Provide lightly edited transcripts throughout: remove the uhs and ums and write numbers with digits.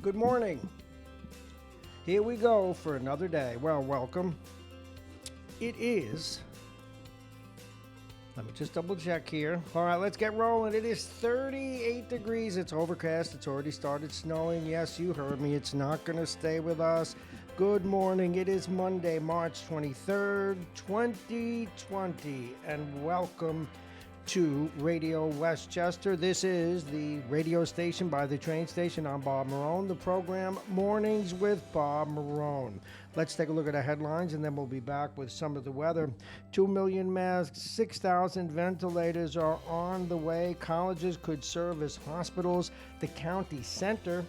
Good morning. Here we go for another day. Well, welcome. It is. Let me just double check here. All right, let's get rolling. It is 38 degrees. It's overcast. It's already started snowing. Yes, you heard me. It's not going to stay with us. Good morning. It is Monday, March 23rd, 2020, and welcome to Radio Westchester. This is the radio station by the train station. I'm Bob Marrone. The program Mornings with Bob Marrone. Let's take a look at the headlines and then we'll be back with some of the weather. 2 million masks, 6,000 ventilators are on the way. Colleges could serve as hospitals. The county center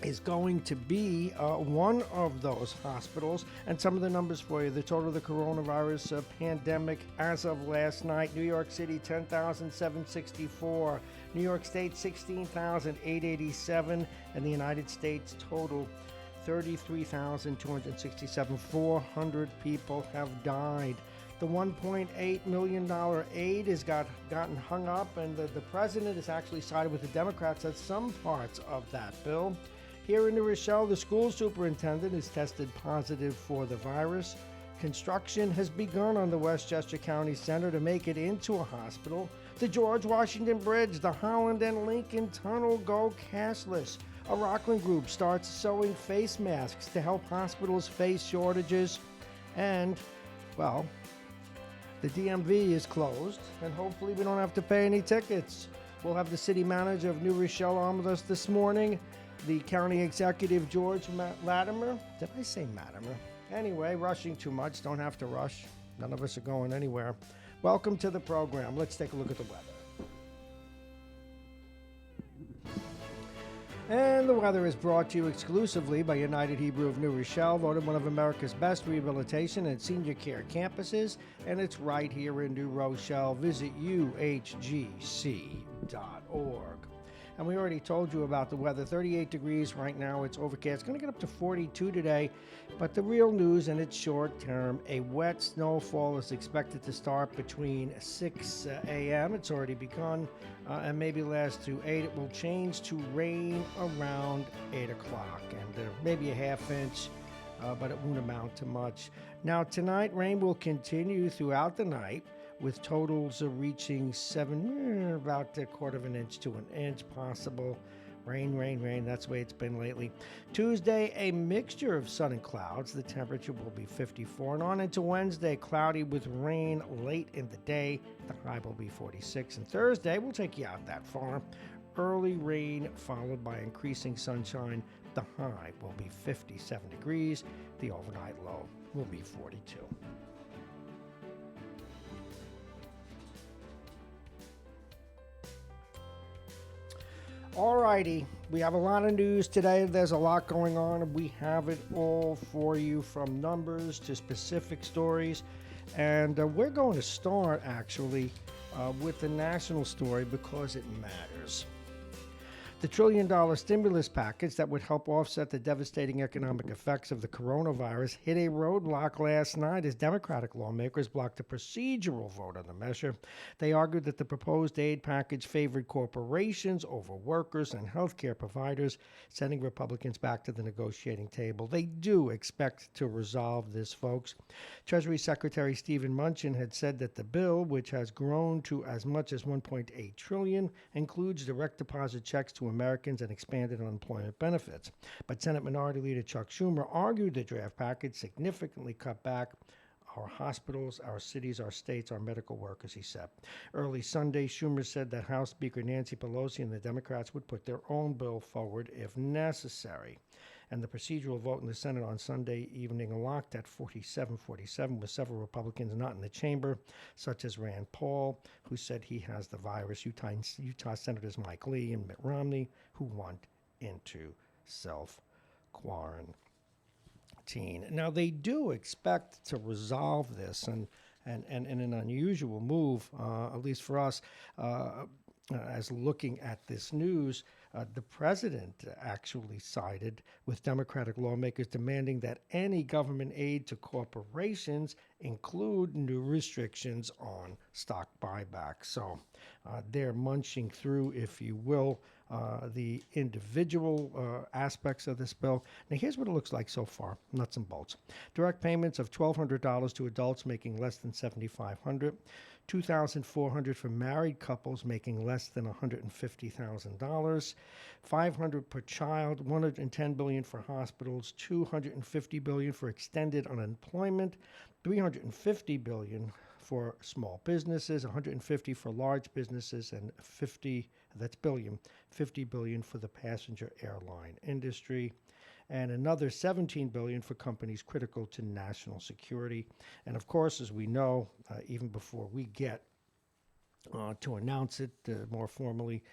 is going to be one of those hospitals. And some of the numbers for you. The total of the coronavirus pandemic as of last night: New York City 10,764, New York State 16,887, and the United States total 33,267. 400 people have died. The $1.8 million aid has gotten hung up, and the president has actually sided with the Democrats on some parts of that bill. Here in New Rochelle, the school superintendent is tested positive for the virus. Construction has begun on the Westchester County Center to make it into a hospital. The George Washington Bridge, the Holland and Lincoln Tunnel go cashless. A Rockland group starts sewing face masks to help hospitals face shortages. And, well, the DMV is closed, and hopefully we don't have to pay any tickets. We'll have the city manager of New Rochelle on with us this morning. The county executive, George Latimer. Did I say Latimer? Anyway, rushing too much. Don't have to rush. None of us are going anywhere. Welcome to the program. Let's take a look at the weather. And the weather is brought to you exclusively by United Hebrew of New Rochelle, voted one of America's best rehabilitation and senior care campuses, and it's right here in New Rochelle. Visit uhgc.org. And we already told you about the weather. 38 degrees right now. It's overcast. It's going to get up to 42 today. But the real news, and it's short term, a wet snowfall is expected to start between 6 a.m. It's already begun, and maybe last through 8. It will change to rain around 8 o'clock, and maybe a half inch, but it won't amount to much. Now, tonight, rain will continue throughout the night, with totals reaching about a quarter of an inch to an inch possible. Rain. That's the way it's been lately. Tuesday, a mixture of sun and clouds. The temperature will be 54. And on into Wednesday, cloudy with rain late in the day. The high will be 46. And Thursday, we'll take you out that far. Early rain followed by increasing sunshine. The high will be 57 degrees. The overnight low will be 42. Alrighty, we have a lot of news today. There's a lot going on. We have it all for you, from numbers to specific stories. And we're going to start, actually, with the national story because it matters. The trillion-dollar stimulus package that would help offset the devastating economic effects of the coronavirus hit a roadblock last night as Democratic lawmakers blocked a procedural vote on the measure. They argued that the proposed aid package favored corporations over workers and healthcare providers, sending Republicans back to the negotiating table. They do expect to resolve this, folks. Treasury Secretary Stephen Mnuchin had said that the bill, which has grown to as much as $1.8 trillion, includes direct deposit checks to Americans and expanded unemployment benefits. But Senate Minority Leader Chuck Schumer argued the draft package significantly cut back our hospitals, our cities, our states, our medical workers, he said. Early Sunday, Schumer said that House Speaker Nancy Pelosi and the Democrats would put their own bill forward if necessary. And the procedural vote in the Senate on Sunday evening locked at 47-47, with several Republicans not in the chamber, such as Rand Paul, who said he has the virus, Utah Senators Mike Lee and Mitt Romney, who want into self-quarantine. Now, they do expect to resolve this, and in an unusual move, at least for us, as looking at this news, the president actually sided with Democratic lawmakers demanding that any government aid to corporations include new restrictions on stock buybacks. So they're munching through, if you will, the individual aspects of this bill. Now, here's what it looks like so far, nuts and bolts. Direct payments of $1,200 to adults making less than $7,500, $2,400 for married couples making less than $150,000, $500 per child, $110 billion for hospitals, $250 billion for extended unemployment, $350 billion for small businesses, 150 for large businesses, and 50, that's billion, 50 billion for the passenger airline industry, and another 17 billion for companies critical to national security. And of course, as we know, even before we get to announce it more formally,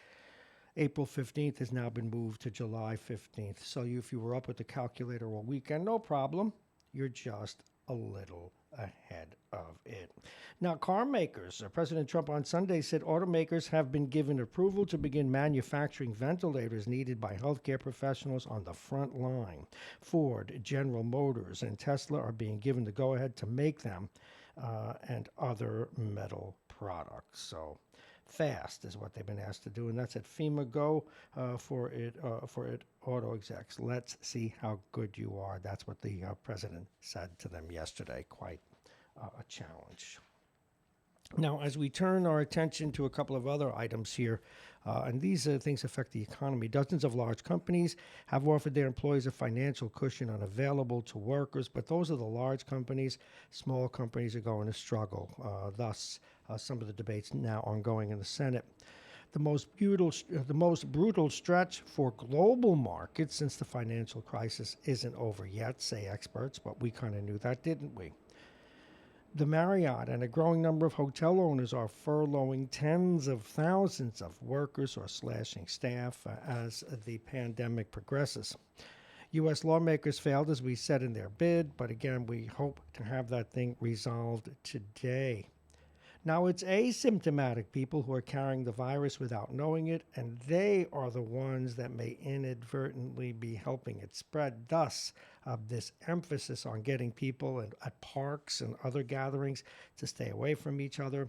April 15th has now been moved to July 15th. So if you were up with the calculator all weekend, no problem. You're just a little ahead of it. Now, car makers, President Trump on Sunday said automakers have been given approval to begin manufacturing ventilators needed by healthcare professionals on the front line. Ford, General Motors, and Tesla are being given the go-ahead to make them and other metal products. So fast is what they've been asked to do, and that's at FEMA Go for it auto execs. Let's see how good you are. That's what the president said to them yesterday. Quite a challenge. Now, as we turn our attention to a couple of other items here, and these things affect the economy, dozens of large companies have offered their employees a financial cushion unavailable to workers, but those are the large companies. Small companies are going to struggle. Thus, some of the debates now ongoing in the Senate. The most brutal stretch for global markets since the financial crisis isn't over yet, say experts, but we kind of knew that, didn't we? The Marriott and a growing number of hotel owners are furloughing tens of thousands of workers or slashing staff as the pandemic progresses. U.S. lawmakers failed, as we said, in their bid, but again, we hope to have that thing resolved today. Now, it's asymptomatic people who are carrying the virus without knowing it, and they are the ones that may inadvertently be helping it spread. Thus, this emphasis on getting people at parks and other gatherings to stay away from each other.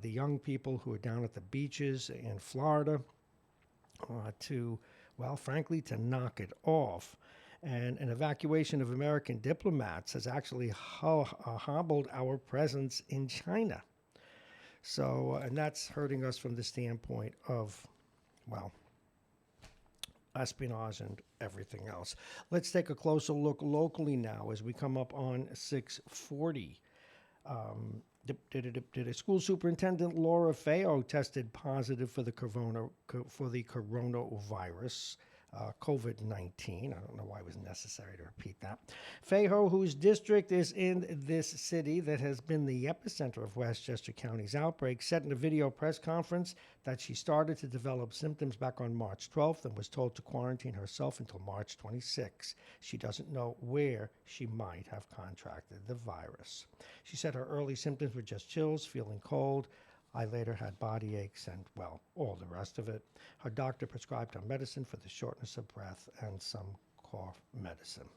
The young people who are down at the beaches in Florida frankly, to knock it off. And an evacuation of American diplomats has actually hobbled our presence in China. So, and that's hurting us from the standpoint of, espionage and everything else. Let's take a closer look locally now as we come up on 640. Did a school superintendent, Laura Feo, tested positive for the coronavirus. COVID-19. I don't know why it was necessary to repeat that. Feo, whose district is in this city that has been the epicenter of Westchester County's outbreak, said in a video press conference that she started to develop symptoms back on March 12th and was told to quarantine herself until March 26th. She doesn't know where she might have contracted the virus. She said her early symptoms were just chills, feeling cold. I later had body aches and, all the rest of it. Her doctor prescribed her medicine for the shortness of breath and some cough medicine.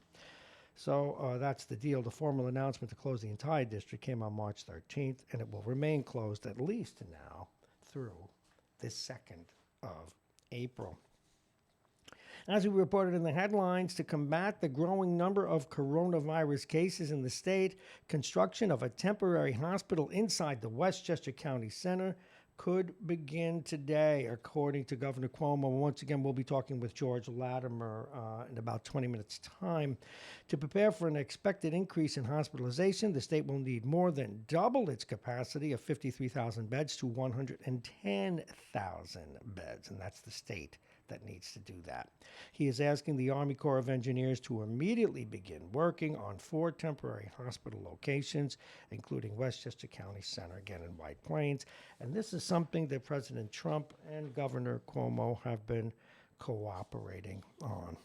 So that's the deal. The formal announcement to close the entire district came on March 13th, and it will remain closed at least now through the 2nd of April. As we reported in the headlines, to combat the growing number of coronavirus cases in the state, construction of a temporary hospital inside the Westchester County Center could begin today, according to Governor Cuomo. Once again, we'll be talking with George Latimer in about 20 minutes' time. To prepare for an expected increase in hospitalization, the state will need more than double its capacity of 53,000 beds to 110,000 beds, and that's the state that needs to do that. He is asking the Army Corps of Engineers to immediately begin working on 4 temporary hospital locations, including Westchester County Center, again in White Plains. And this is something that President Trump and Governor Cuomo have been cooperating on.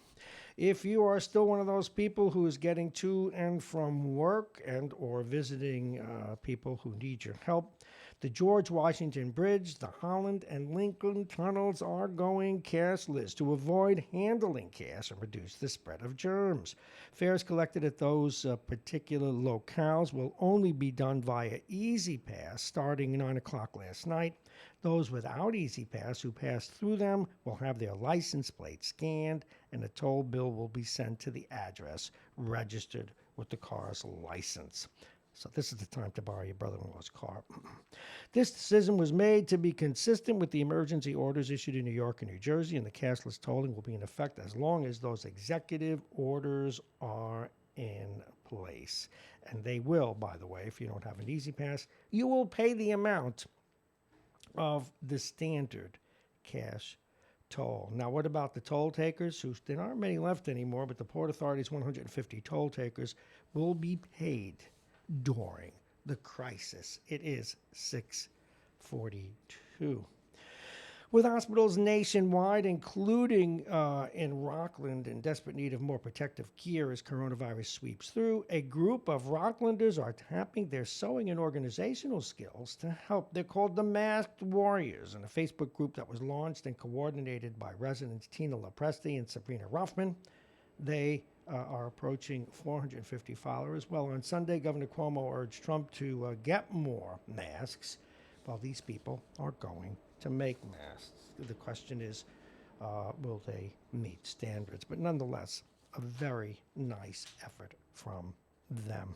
If you are still one of those people who is getting to and from work and or visiting people who need your help, the George Washington Bridge, the Holland and Lincoln tunnels are going cashless to avoid handling cash and reduce the spread of germs. Fares collected at those particular locales will only be done via Easy Pass starting 9 o'clock last night. Those without Easy Pass who pass through them will have their license plate scanned and a toll bill will be sent to the address registered with the car's license. So this is the time to borrow your brother-in-law's car. This decision was made to be consistent with the emergency orders issued in New York and New Jersey, and the cashless tolling will be in effect as long as those executive orders are in place. And they will, by the way, if you don't have an Easy Pass, you will pay the amount of the standard cash toll. Now, what about the toll takers? There aren't many left anymore, but the Port Authority's 150 toll takers will be paid during the crisis. It is 6:42. With hospitals nationwide, including in Rockland, in desperate need of more protective gear as coronavirus sweeps through, a group of Rocklanders are tapping their sewing and organizational skills to help. They're called the Masked Warriors, and a Facebook group that was launched and coordinated by residents Tina LaPresti and Sabrina Ruffman. They are approaching 450 followers. Well, on Sunday, Governor Cuomo urged Trump to get more masks. Well, these people are going to make masks. The question is, will they meet standards? But nonetheless, a very nice effort from them.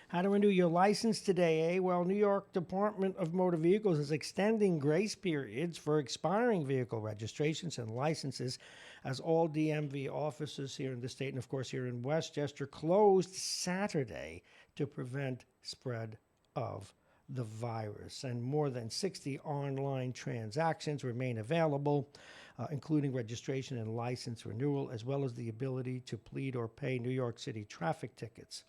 How to renew your license today, eh? Well, New York Department of Motor Vehicles is extending grace periods for expiring vehicle registrations and licenses as all DMV offices here in the state and, of course, here in Westchester closed Saturday to prevent spread of the virus. And more than 60 online transactions remain available, including registration and license renewal, as well as the ability to plead or pay New York City traffic tickets.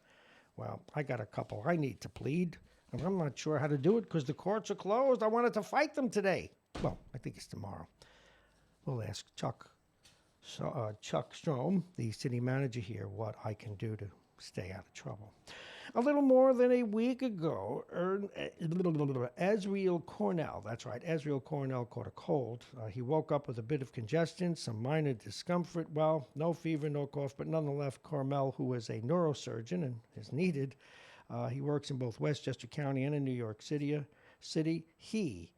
Well, I got a couple I need to plead, and I'm not sure how to do it because the courts are closed. I wanted to fight them today. Well, I think it's tomorrow. We'll ask Chuck Strom, the city manager here, what I can do to stay out of trouble. A little more than a week ago, Ezriel Cornell, that's right, Ezriel Cornell caught a cold. He woke up with a bit of congestion, some minor discomfort. Well, no fever, no cough, but nonetheless, Cornell, who is a neurosurgeon and is needed, he works in both Westchester County and in New York City. He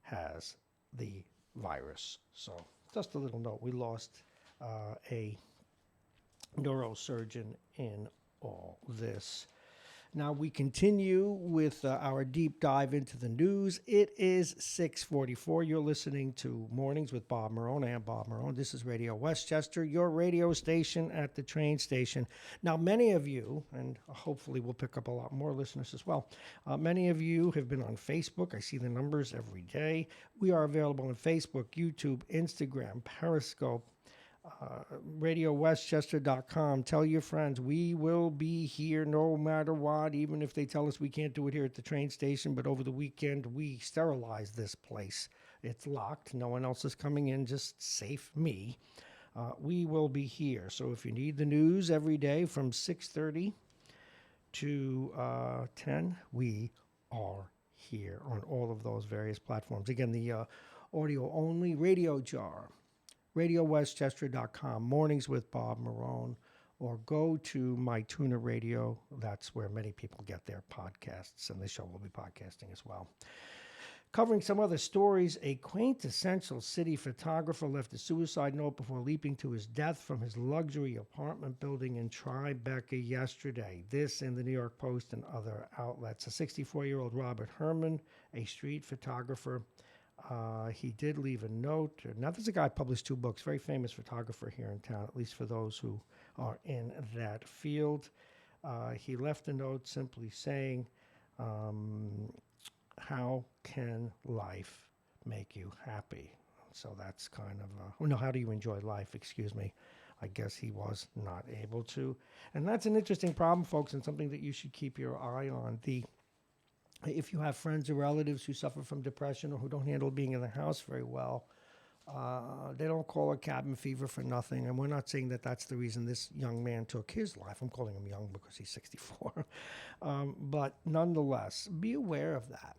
has the virus. So just a little note, we lost a neurosurgeon in all this. Now we continue with our deep dive into the news. It is 6:44. You're listening to Mornings with Bob Marrone. I am Bob Marrone. This is Radio Westchester, your radio station at the train station. Now, many of you, and hopefully we'll pick up a lot more listeners as well, many of you have been on Facebook. I see the numbers every day. We are available on Facebook, YouTube, Instagram, Periscope, RadioWestchester.com. Tell your friends we will be here no matter what, even if they tell us we can't do it here at the train station. But over the weekend, we sterilize this place. It's locked. No one else is coming in. Just safe me. We will be here. So if you need the news every day from 6:30 to 10, we are here on all of those various platforms. Again, the audio-only Radio Jar, RadioWestchester.com, Mornings with Bob Marrone, or go to My Tuna Radio. That's where many people get their podcasts, and this show will be podcasting as well. Covering some other stories, a quintessential city photographer left a suicide note before leaping to his death from his luxury apartment building in Tribeca yesterday. This in the New York Post and other outlets. A 64-year-old Robert Herman, a street photographer, he did leave a note. Now, this is a guy who published 2 books, very famous photographer here in town, at least for those who are in that field. He left a note simply saying, how can life make you happy? So that's kind of, how do you enjoy life? Excuse me. I guess he was not able to. And that's an interesting problem, folks, and something that you should keep your eye on. If you have friends or relatives who suffer from depression or who don't handle being in the house very well, they don't call it cabin fever for nothing. And we're not saying that that's the reason this young man took his life. I'm calling him young because he's 64. But nonetheless, be aware of that.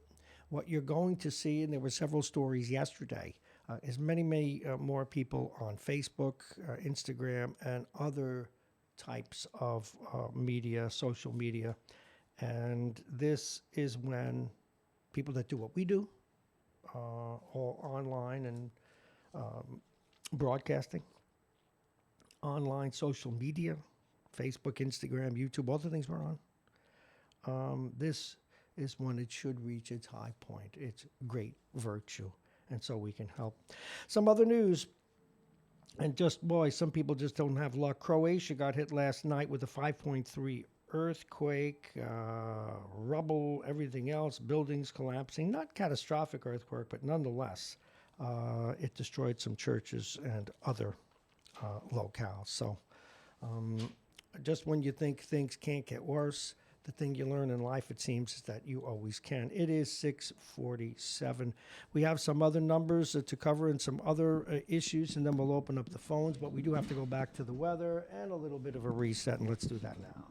What you're going to see, and there were several stories yesterday, is many more people on Facebook, Instagram, and other types of media, social media. And this is when people that do what we do all online and broadcasting, online social media, Facebook, Instagram, YouTube, all the things we're on. This is when it should reach its high point, its great virtue, and so we can help. Some other news, and just boy, some people just don't have luck. Croatia got hit last night with a 5.3 earthquake, rubble, everything else, buildings collapsing. Not catastrophic earthquake, but nonetheless, it destroyed some churches and other locales. So just when you think things can't get worse, the thing you learn in life, it seems, is that you always can. It is 6:47. We have some other numbers to cover and some other issues, and then we'll open up the phones. But we do have to go back to the weather and a little bit of a reset, and let's do that now.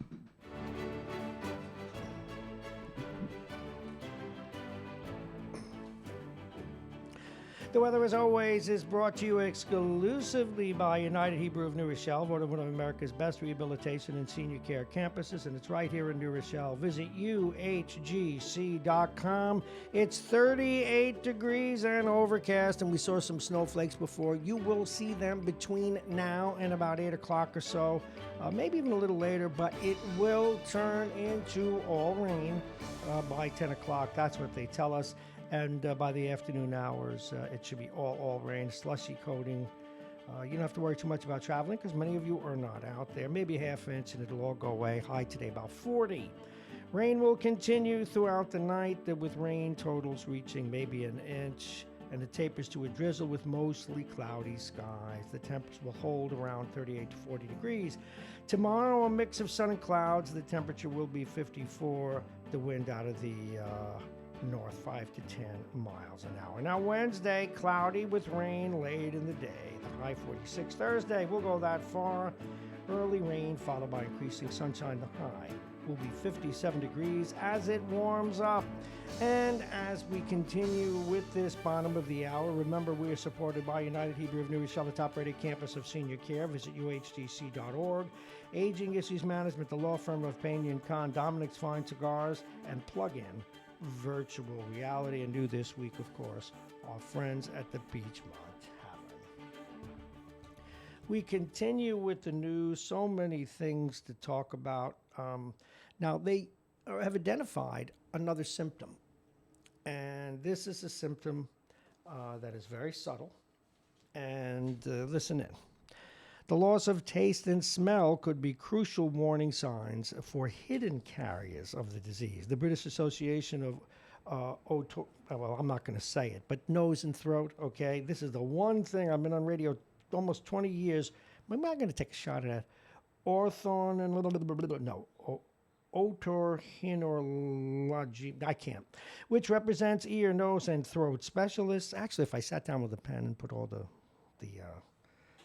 The weather, as always, is brought to you exclusively by United Hebrew of New Rochelle, one of America's best rehabilitation and senior care campuses, and it's right here in New Rochelle. Visit uhgc.com. It's 38 degrees and overcast, and we saw some snowflakes before. You will see them between now and about 8 o'clock or so, maybe even a little later, but it will turn into all rain by 10 o'clock. That's what they tell us. And by the afternoon hours, it should be all rain, slushy coating. You don't have to worry too much about traveling because many of you are not out there. Maybe a half inch and it'll all go away. High today about 40. Rain will continue throughout the night with rain totals reaching maybe an inch. And it tapers to a drizzle with mostly cloudy skies. The temps will hold around 38 to 40 degrees. Tomorrow, a mix of sun and clouds. The temperature will be 54. The wind out of the north 5 to 10 miles an hour. Now Wednesday, cloudy with rain late in the day. The high 46. Thursday, we'll go that far. Early rain followed by increasing sunshine. The high will be 57 degrees as it warms up. And as we continue with this bottom of the hour, remember we are supported by United Hebrew of New Rochelle, the top-rated campus of senior care. Visit uhdc.org. Aging Issues Management, the law firm of Pena & Con, Dominic's Fine Cigars, and Plug-In Virtual Reality. And new this week, of course, our friends at the Beachmont Tavern. We continue with the news. So many things to talk about. Now, they have identified another symptom. And this is a symptom that is very subtle. And listen in. The loss of taste and smell could be crucial warning signs for hidden carriers of the disease. The British Association of well, I'm not going to say it, but nose and throat, okay? This is the one thing. I've been on radio almost 20 years. I'm not going to take a shot at that. Orthon and otorhinology, I can't, which represents ear, nose, and throat specialists. Actually, if I sat down with a pen and put all the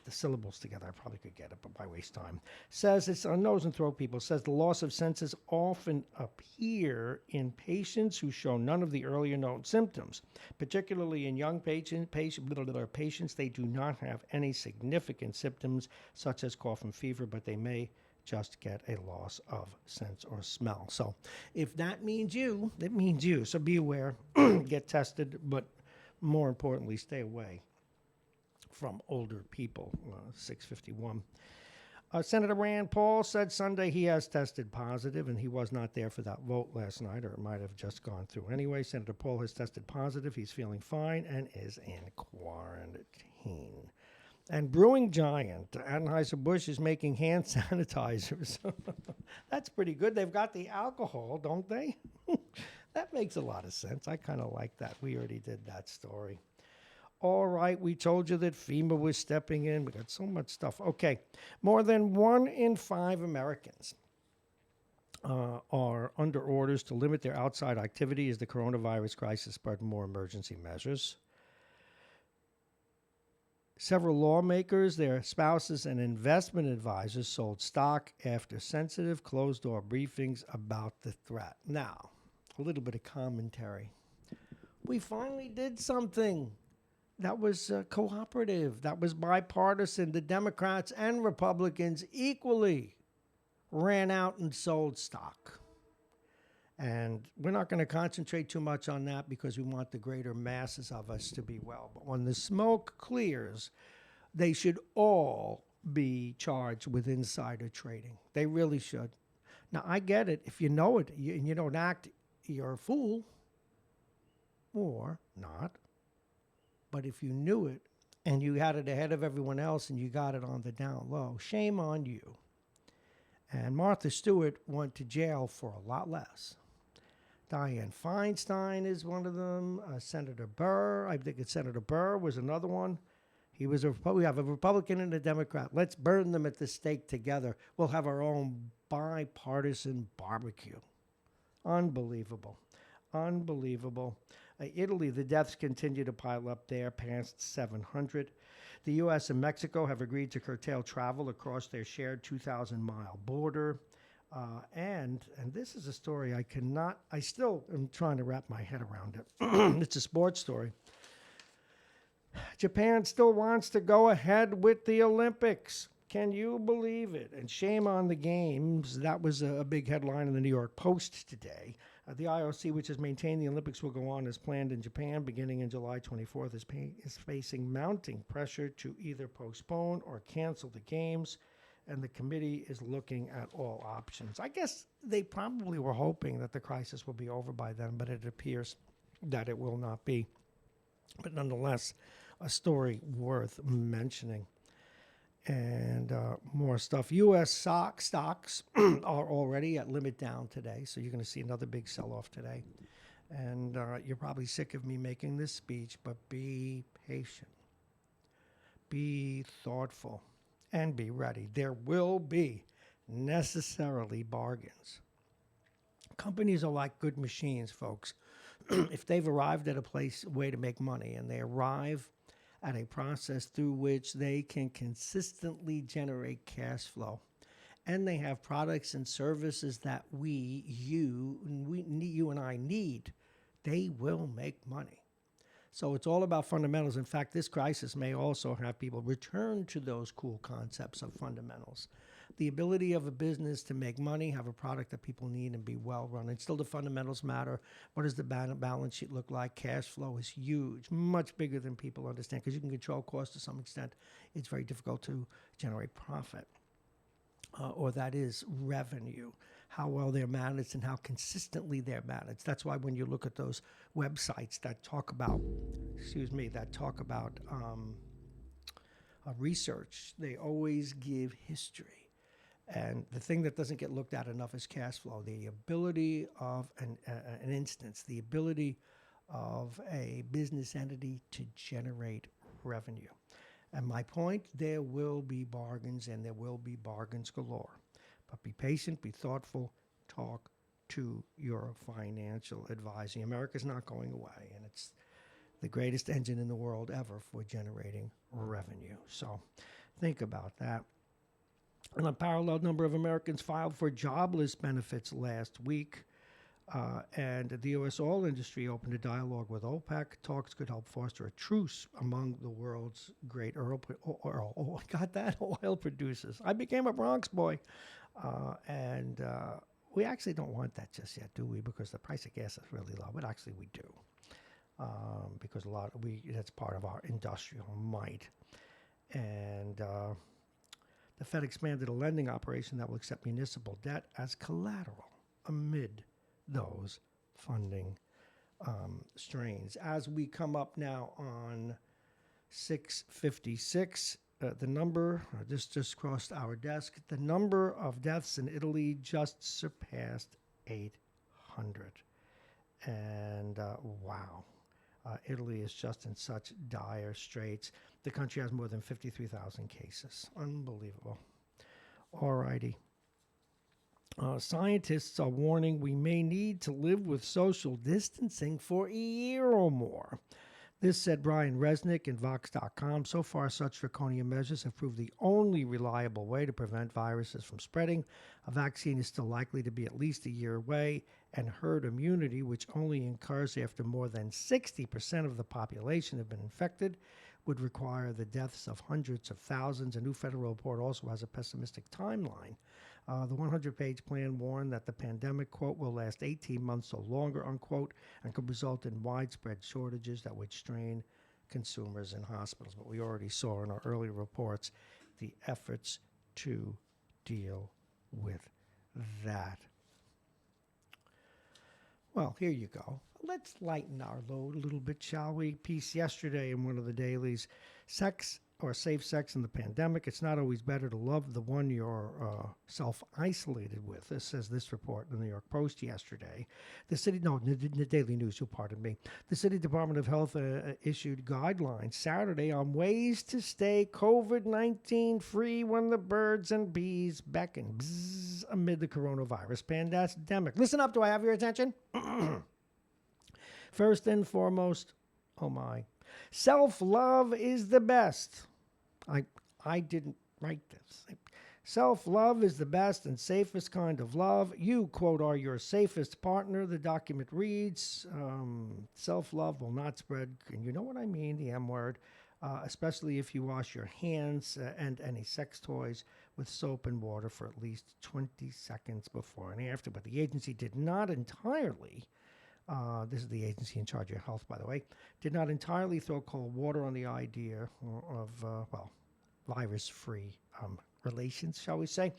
syllables together, I probably could get it, but why waste time? Says it's nose and throat people. Says the loss of senses often appear in patients who show none of the earlier known symptoms, particularly in young patients. They do not have any significant symptoms such as cough and fever, but they may just get a loss of sense or smell. So if that means you, it means you. So be aware, get tested, but more importantly, stay away from older people. 651. Senator Rand Paul said Sunday he has tested positive, and he was not there for that vote last night, or it might have just gone through anyway. Senator Paul has tested positive. He's feeling fine and is in quarantine. And brewing giant Anheuser-Busch is making hand sanitizers. That's pretty good. They've got the alcohol, don't they? That makes a lot of sense. I kind of like that. We already did that story. All right, we told you that FEMA was stepping in. We got so much stuff. Okay, more than 1 in 5 Americans are under orders to limit their outside activity as the coronavirus crisis spread more emergency measures. Several lawmakers, their spouses, and investment advisors sold stock after sensitive closed-door briefings about the threat. Now, a little bit of commentary. We finally did something that was cooperative, that was bipartisan. The Democrats and Republicans equally ran out and sold stock. And we're not going to concentrate too much on that because we want the greater masses of us to be well. But when the smoke clears, they should all be charged with insider trading. They really should. Now, I get it. If you know it and you don't act, you're a fool or not. But if you knew it and you had it ahead of everyone else and you got it on the down low, shame on you. And Martha Stewart went to jail for a lot less. Dianne Feinstein is one of them. Senator Burr, I think it's Senator Burr was another one. He was we have a Republican and a Democrat. Let's burn them at the stake together. We'll have our own bipartisan barbecue. Unbelievable. Unbelievable. Italy, the deaths continue to pile up there, past 700. The U.S. and Mexico have agreed to curtail travel across their shared 2,000-mile border. And this is a story I still am trying to wrap my head around it. It's a sports story. Japan still wants to go ahead with the Olympics. Can you believe it? And shame on the games. That was a big headline in the New York Post today. The IOC, which has maintained the Olympics will go on as planned in Japan beginning in July 24th, is facing mounting pressure to either postpone or cancel the games. And the committee is looking at all options. I guess they probably were hoping that the crisis will be over by then, but it appears that it will not be. But nonetheless, a story worth mentioning. And more stuff. U.S. stocks are already at limit down today, so you're going to see another big sell-off today. And you're probably sick of me making this speech, but be patient. Be thoughtful. And be ready. There will be necessarily bargains. Companies are like good machines, folks. If they've arrived at a way to make money, and they arrive at a process through which they can consistently generate cash flow, and they have products and services that you and I need, they will make money. So it's all about fundamentals. In fact, this crisis may also have people return to those cool concepts of fundamentals. The ability of a business to make money, have a product that people need, and be well run. And still the fundamentals matter. What does the balance sheet look like? Cash flow is huge, much bigger than people understand, because you can control costs to some extent. It's very difficult to generate profit. Or that is revenue, how well they're managed and how consistently they're managed. That's why when you look at those websites that talk about, research, they always give history. And the thing that doesn't get looked at enough is cash flow, the ability of an instance, the ability of a business entity to generate revenue. And my point, there will be bargains, and there will be bargains galore. But be patient, be thoughtful, talk to your financial advisor. America's not going away, and it's the greatest engine in the world ever for generating revenue. So think about that. And a parallel number of Americans filed for jobless benefits last week. And the U.S. oil industry opened a dialogue with OPEC. Talks could help foster a truce among the world's great oil producers. I became a Bronx boy. And we actually don't want that just yet, do we? Because the price of gas is really low. But actually we do. Because that's part of our industrial might. And the Fed expanded a lending operation that will accept municipal debt as collateral amid those funding strains. As we come up now on 6:56, the number just crossed our desk. The number of deaths in Italy just surpassed 800, and wow, Italy is just in such dire straits. The country has more than 53,000 cases. Unbelievable. All righty. Scientists are warning we may need to live with social distancing for a year or more. This said Brian Resnick in Vox.com. So far, such draconian measures have proved the only reliable way to prevent viruses from spreading. A vaccine is still likely to be at least a year away, and herd immunity, which only occurs after more than 60% of the population have been infected, would require the deaths of hundreds of thousands. A new federal report also has a pessimistic timeline The 100-page plan warned that the pandemic, quote, will last 18 months or longer, unquote, and could result in widespread shortages that would strain consumers in hospitals. But we already saw in our earlier reports the efforts to deal with that. Well, here you go. Let's lighten our load a little bit, shall we? Piece yesterday in one of the dailies. Sex or safe sex in the pandemic. It's not always better to love the one you're self-isolated with. This says this report in the New York Post yesterday. The Daily News, you'll pardon me. The City Department of Health issued guidelines Saturday on ways to stay COVID-19 free when the birds and bees beckon amid the coronavirus pandemic. Listen up, do I have your attention? First and foremost, oh my, self-love is the best. I didn't write this. Self-love is the best and safest kind of love. You, quote, are your safest partner, the document reads. Self-love will not spread, and you know what I mean, the M word, especially if you wash your hands and any sex toys with soap and water for at least 20 seconds before and after. But the agency did not entirely, this is the agency in charge of health, by the way, did not entirely throw cold water on the idea of, virus-free relations, shall we say.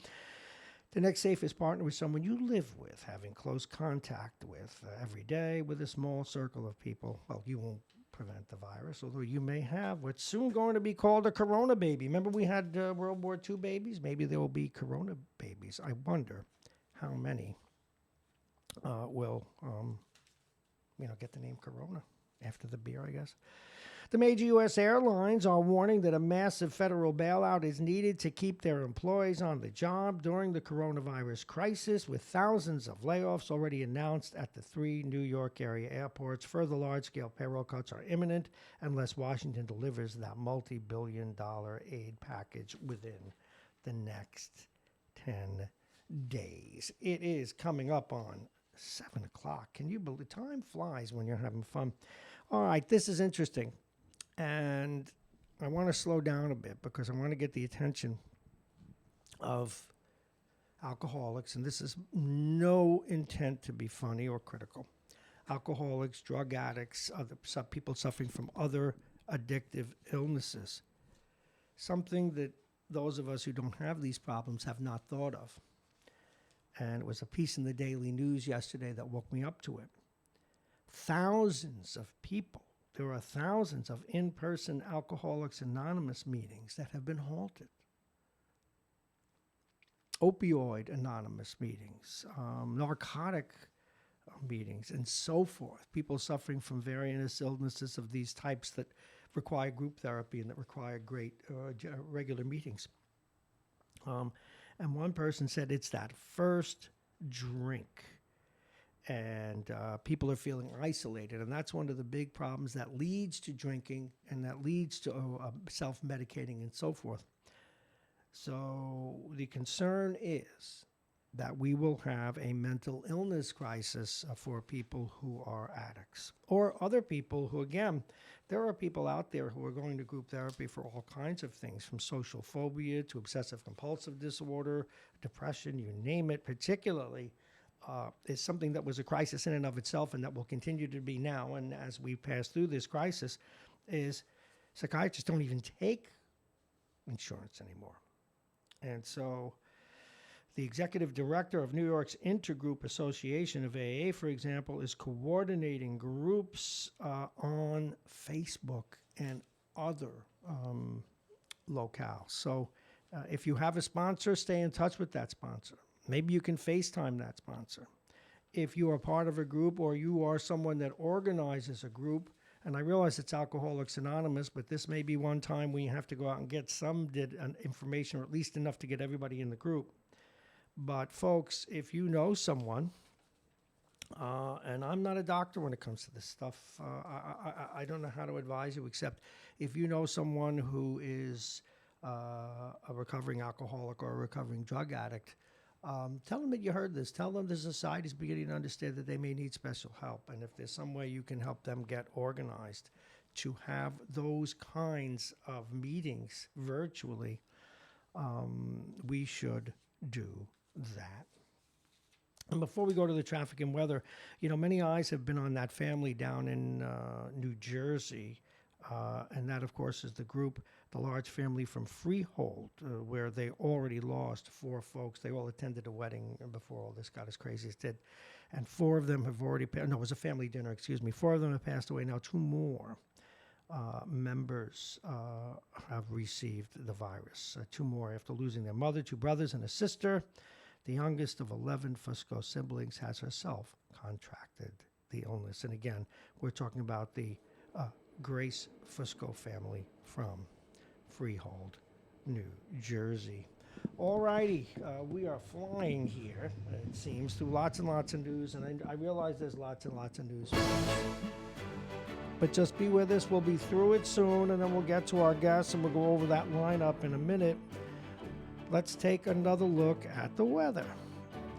The next safest partner is someone you live with, having close contact with every day with a small circle of people. Well, you won't prevent the virus, although you may have what's soon going to be called a corona baby. Remember we had World War II babies? Maybe there will be corona babies. I wonder how many will get the name Corona after the beer, I guess. The major U.S. airlines are warning that a massive federal bailout is needed to keep their employees on the job during the coronavirus crisis, with thousands of layoffs already announced at the 3 New York area airports. Further large-scale payroll cuts are imminent unless Washington delivers that multi-billion-dollar aid package within the next 10 days. It is coming up on 7 o'clock. Can you believe time flies when you're having fun? All right, this is interesting. And I want to slow down a bit because I want to get the attention of alcoholics. And this is no intent to be funny or critical. Alcoholics, drug addicts, some people suffering from other addictive illnesses. Something that those of us who don't have these problems have not thought of. And it was a piece in the Daily News yesterday that woke me up to it. Thousands of people, there are thousands of in-person Alcoholics Anonymous meetings that have been halted. Opioid Anonymous meetings, narcotic meetings, and so forth. People suffering from various illnesses of these types that require group therapy and that require great regular meetings. And one person said it's that first drink. And people are feeling isolated. And that's one of the big problems that leads to drinking and that leads to self-medicating and so forth. So the concern is that we will have a mental illness crisis for people who are addicts or other people who, again, there are people out there who are going to group therapy for all kinds of things, from social phobia to obsessive compulsive disorder, depression, you name it, particularly is something that was a crisis in and of itself and that will continue to be now. And as we pass through this crisis, is psychiatrists don't even take insurance anymore. And so the executive director of New York's Intergroup Association of AA, for example, is coordinating groups on Facebook and other locales. So if you have a sponsor, stay in touch with that sponsor. Maybe you can FaceTime that sponsor. If you are part of a group or you are someone that organizes a group, and I realize it's Alcoholics Anonymous, but this may be one time we have to go out and get some information, or at least enough to get everybody in the group. But folks, if you know someone, and I'm not a doctor when it comes to this stuff, I don't know how to advise you, except if you know someone who is a recovering alcoholic or a recovering drug addict, tell them that you heard this. Tell them the society is beginning to understand that they may need special help. And if there's some way you can help them get organized to have those kinds of meetings virtually, we should do that. And before we go to the traffic and weather, many eyes have been on that family down in New Jersey. And that, of course, is the large family from Freehold, where they already lost four folks. They all attended a wedding before all this got as crazy as it did. And four of them have already, no, it was a family dinner, excuse me. Four of them have passed away. Now, two more members have received the virus. Two more after losing their mother, two brothers, and a sister. The youngest of 11 Fusco siblings has herself contracted the illness. And again, we're talking about the Grace Fusco family from Freehold, New Jersey. All righty, we are flying here, it seems, through lots and lots of news. And I realize there's lots and lots of news. But just be with us. We'll be through it soon, and then we'll get to our guests, and we'll go over that lineup in a minute. Let's take another look at the weather.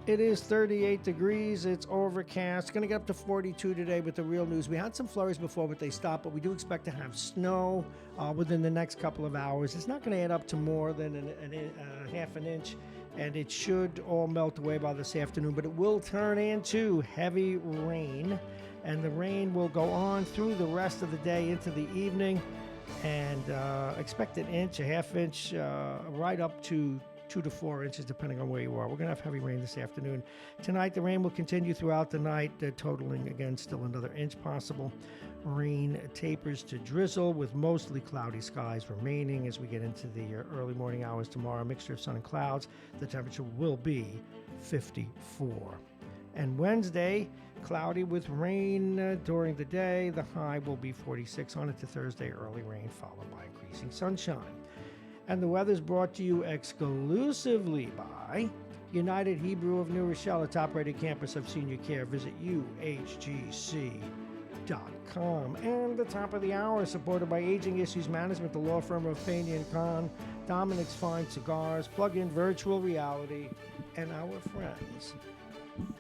It is 38 degrees. It's overcast. It's going to get up to 42 today with the real news. We had some flurries before, but they stopped. But we do expect to have snow within the next couple of hours. It's not going to add up to more than half an inch, and it should all melt away by this afternoon. But it will turn into heavy rain, and the rain will go on through the rest of the day into the evening. And expect an inch, a half inch, right up to 2 to 4 inches, depending on where you are. We're going to have heavy rain this afternoon. Tonight, the rain will continue throughout the night, totaling, again, still another inch possible. Rain tapers to drizzle with mostly cloudy skies remaining as we get into the early morning hours tomorrow. A mixture of sun and clouds. The temperature will be 54. And Wednesday, cloudy with rain during the day. The high will be 46. On into Thursday, early rain followed by increasing sunshine. And the weather's brought to you exclusively by United Hebrew of New Rochelle, a top-rated campus of senior care. Visit uhgc.com. And the top of the hour, supported by Aging Issues Management, the law firm of Pena & Con, Dominic's Fine Cigars, Plug-in Virtual Reality, and our friends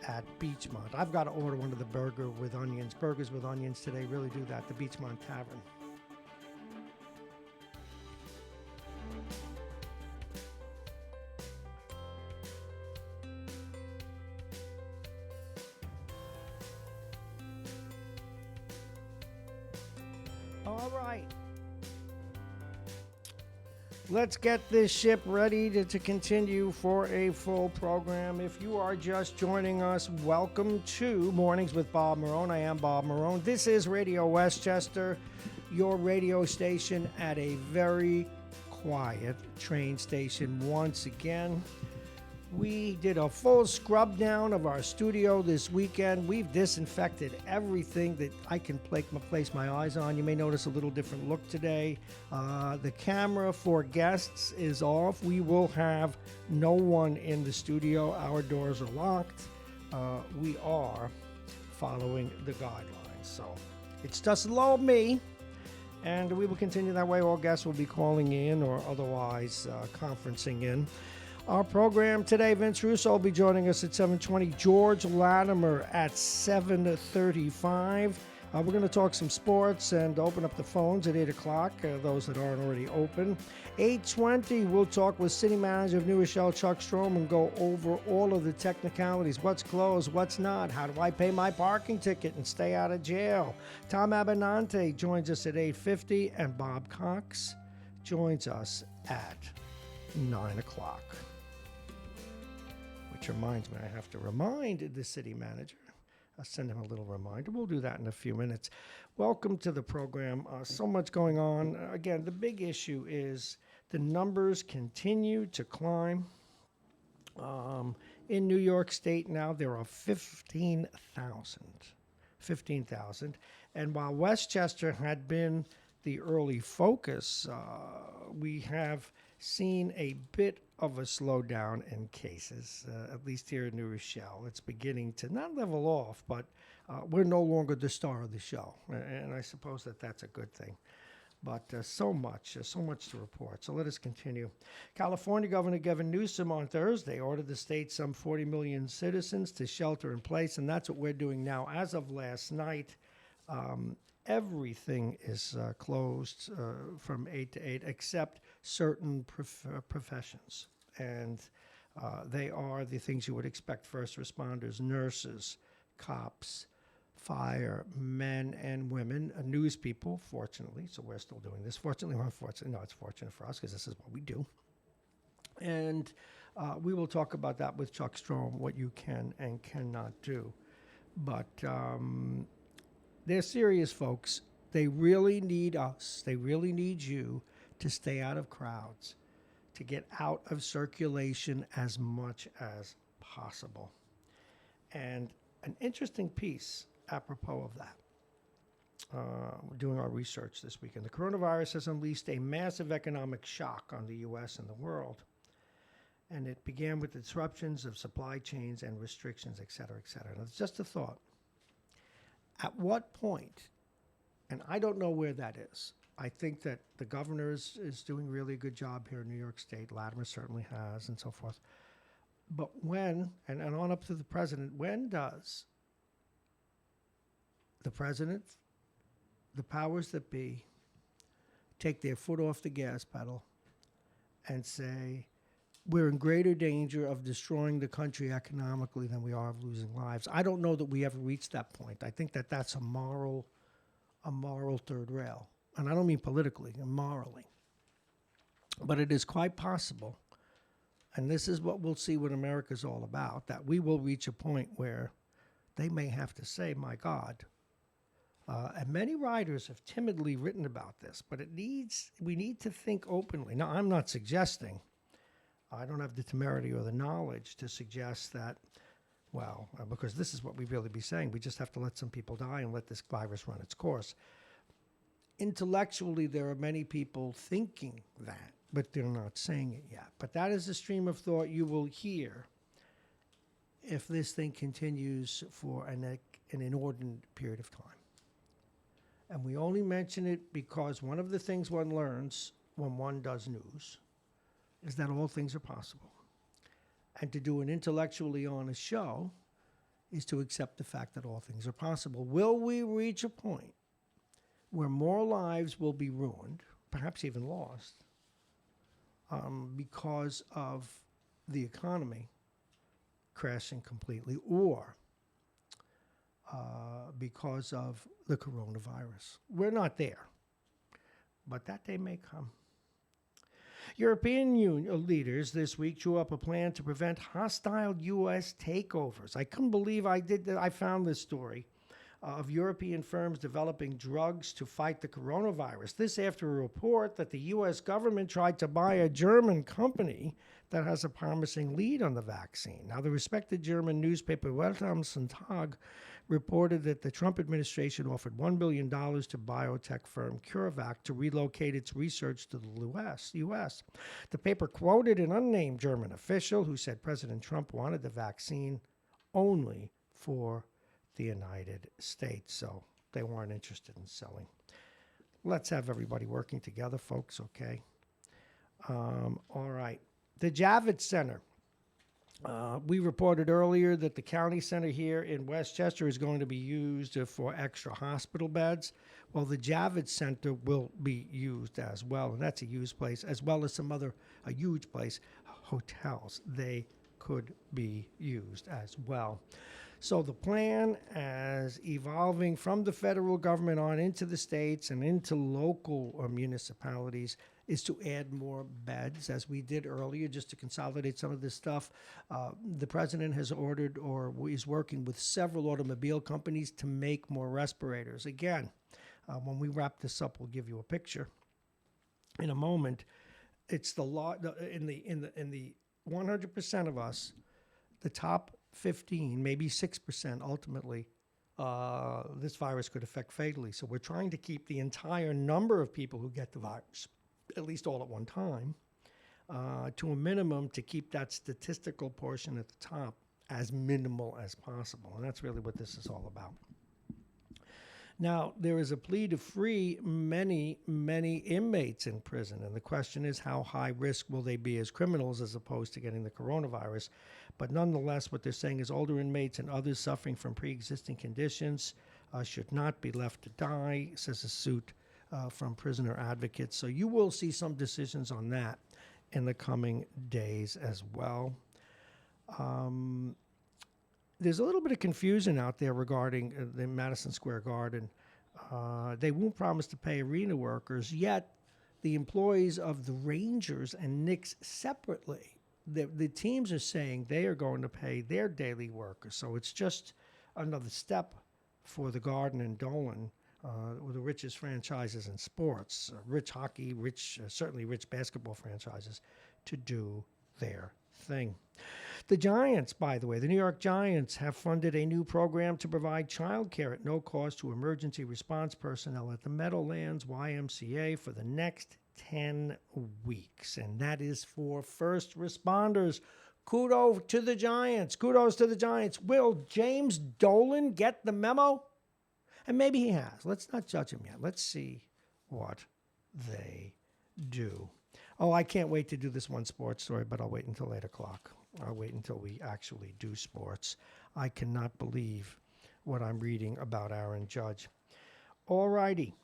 at Beachmont. I've got to order one of the burgers with onions today. Really do that. The Beachmont Tavern. All right. Let's get this ship ready to continue for a full program. If you are just joining us, welcome to Mornings with Bob Marrone. I am Bob Marrone. This is Radio Westchester, your radio station at a very quiet train station once again. We did a full scrub down of our studio this weekend. We've disinfected everything that I can place my eyes on. You may notice a little different look today. The camera for guests is off. We will have no one in the studio. Our doors are locked. We are following the guidelines. So it's just low me. And we will continue that way. All guests will be calling in or otherwise conferencing in. Our program today, Vince Russo will be joining us at 7:20. George Latimer at 7:35. We're going to talk some sports and open up the phones at 8 o'clock, those that aren't already open. 8:20, we'll talk with City Manager of New Rochelle, Chuck Strom, and go over all of the technicalities. What's closed, what's not, how do I pay my parking ticket and stay out of jail. Tom Abinante joins us at 8:50, and Bob Cox joins us at 9 o'clock. Which reminds me, I have to remind the city manager. I'll send him a little reminder. We'll do that in a few minutes. Welcome to the program. So much going on. Again, the big issue is the numbers continue to climb. In New York State now, there are 15,000. And while Westchester had been the early focus, we have seen a bit of a slowdown in cases, at least here in New Rochelle. It's beginning to not level off, but we're no longer the star of the show, and I suppose that's a good thing. But so much to report. So let us continue. California Governor Gavin Newsom on Thursday ordered the state some 40 million citizens to shelter in place, and that's what we're doing now. As of last night, everything is closed from 8 to 8 except certain professions. And They are the things you would expect: first responders, nurses, cops, fire, men and women, news people, fortunately. So we're still doing this. Fortunately or unfortunately, no, it's fortunate for us because this is what we do. And we will talk about that with Chuck Strom, what you can and cannot do. But they're serious, folks. They really need us. They really need you to stay out of crowds, to get out of circulation as much as possible. And an interesting piece apropos of that. We're doing our research this weekend. The coronavirus has unleashed a massive economic shock on the U.S. and the world. And it began with the disruptions of supply chains and restrictions, et cetera, et cetera. And it's just a thought. At what point, and I don't know where that is. I think that the governor is doing really a good job here in New York State. Latimer certainly has, and so forth. But when, and on up to the president, when does the president, the powers that be, take their foot off the gas pedal and say, we're in greater danger of destroying the country economically than we are of losing lives? I don't know that we ever reached that point. I think that that's a moral third rail. And I don't mean politically, morally. But it is quite possible, and this is what we'll see what America's all about, that we will reach a point where they may have to say, my God. And many writers have timidly written about this, but we need to think openly. Now, I'm not suggesting, I don't have the temerity or the knowledge to suggest that, well, because this is what we really be saying. We just have to let some people die and let this virus run its course. Intellectually, there are many people thinking that, but they're not saying it yet. But that is a stream of thought you will hear if this thing continues for an inordinate period of time. And we only mention it because one of the things one learns when one does news is that all things are possible. And to do an intellectually honest show is to accept the fact that all things are possible. Will we reach a point where more lives will be ruined, perhaps even lost, because of the economy crashing completely, or because of the coronavirus? We're not there, but that day may come. European Union leaders this week drew up a plan to prevent hostile U.S. takeovers. I couldn't believe I found this story of European firms developing drugs to fight the coronavirus. This after a report that the U.S. government tried to buy a German company that has a promising lead on the vaccine. Now, the respected German newspaper Welt am Sonntag reported that the Trump administration offered $1 billion to biotech firm CureVac to relocate its research to the U.S. The paper quoted an unnamed German official who said President Trump wanted the vaccine only for the United States, so they weren't interested in selling. Let's have everybody working together, folks, okay? All right. The Javits Center. We reported earlier that the county center here in Westchester is going to be used for extra hospital beds. Well, the Javits Center will be used as well, and that's a used place, as well as some other, a huge place, hotels. They could be used as well. So the plan, as evolving from the federal government on into the states and into local municipalities, is to add more beds, as we did earlier, just to consolidate some of this stuff. The president has ordered or is working with several automobile companies to make more respirators. Again, when we wrap this up, we'll give you a picture in a moment. It's the law in the 100% of us, the top 15, maybe 6% ultimately, this virus could affect fatally. So we're trying to keep the entire number of people who get the virus, at least all at one time, to a minimum, to keep that statistical portion at the top as minimal as possible. And that's really what this is all about. Now, there is a plea to free many, many inmates in prison. And the question is, how high risk will they be as criminals as opposed to getting the coronavirus? But nonetheless, what they're saying is older inmates and others suffering from pre-existing conditions should not be left to die, says a suit from prisoner advocates. So you will see some decisions on that in the coming days as well. Um, there's a little bit of confusion out there regarding the Madison Square Garden. They won't promise to pay arena workers, yet the employees of the Rangers and Knicks separately, the teams are saying they are going to pay their daily workers. So it's just another step for the Garden and Dolan, the richest franchises in sports, rich hockey, certainly rich basketball franchises, to do their thing. The Giants, by the way, the New York Giants have funded a new program to provide child care at no cost to emergency response personnel at the Meadowlands YMCA for the next 10 weeks. And that is for first responders. Kudos to the Giants. Kudos to the Giants. Will James Dolan get the memo? And maybe he has. Let's not judge him yet. Let's see what they do. Oh, I can't wait to do this one sports story, but I'll wait until 8 o'clock. I'll wait until we actually do sports. I cannot believe what I'm reading about Aaron Judge. All righty.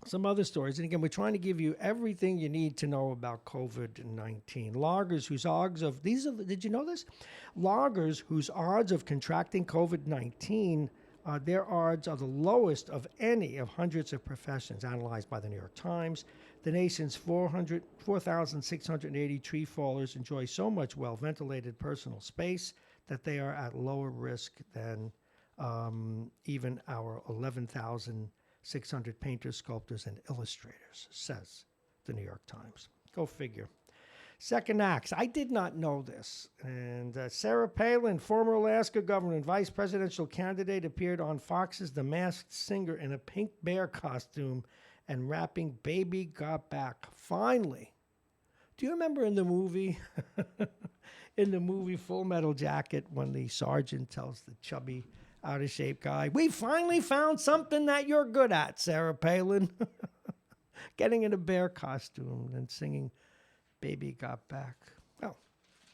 Some other stories. And again, we're trying to give you everything you need to know about COVID-19. Loggers whose odds of, did you know this? Loggers whose odds of contracting COVID-19, their odds are the lowest of any of hundreds of professions analyzed by the New York Times. The nation's 4,680 tree fallers enjoy so much well-ventilated personal space that they are at lower risk than even our 11,600 painters, sculptors, and illustrators, says the New York Times. Go figure. Second acts. I did not know this. And Sarah Palin, former Alaska governor and vice presidential candidate, appeared on Fox's The Masked Singer in a pink bear costume and rapping "Baby Got Back." Finally. Do you remember in the movie, Full Metal Jacket, when the sergeant tells the chubby, out of shape guy, "We finally found something that you're good at, Sarah Palin." Getting in a bear costume and singing "Baby Got Back." Well,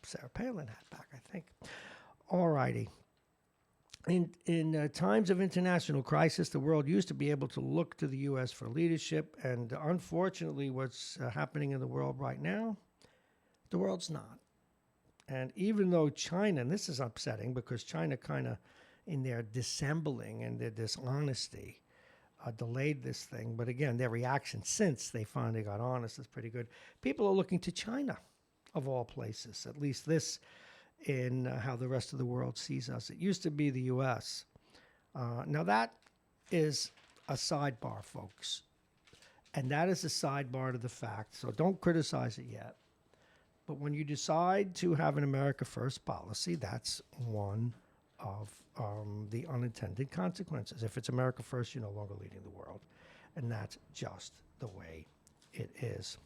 Sarah Palin had back, I think. All righty. In times of international crisis, the world used to be able to look to the U.S. for leadership, and unfortunately, what's happening in the world right now, the world's not. And even though China, and this is upsetting because China kind of, in their dissembling and their dishonesty, delayed this thing. But again, their reaction since they finally got honest is pretty good. People are looking to China, of all places, at least this in how the rest of the world sees us. It used to be the U.S. Now that is a sidebar, folks. And that is a sidebar to the fact, so don't criticize it yet. But when you decide to have an America First policy, that's one of the unintended consequences. If it's America First, you're no longer leading the world. And that's just the way it is.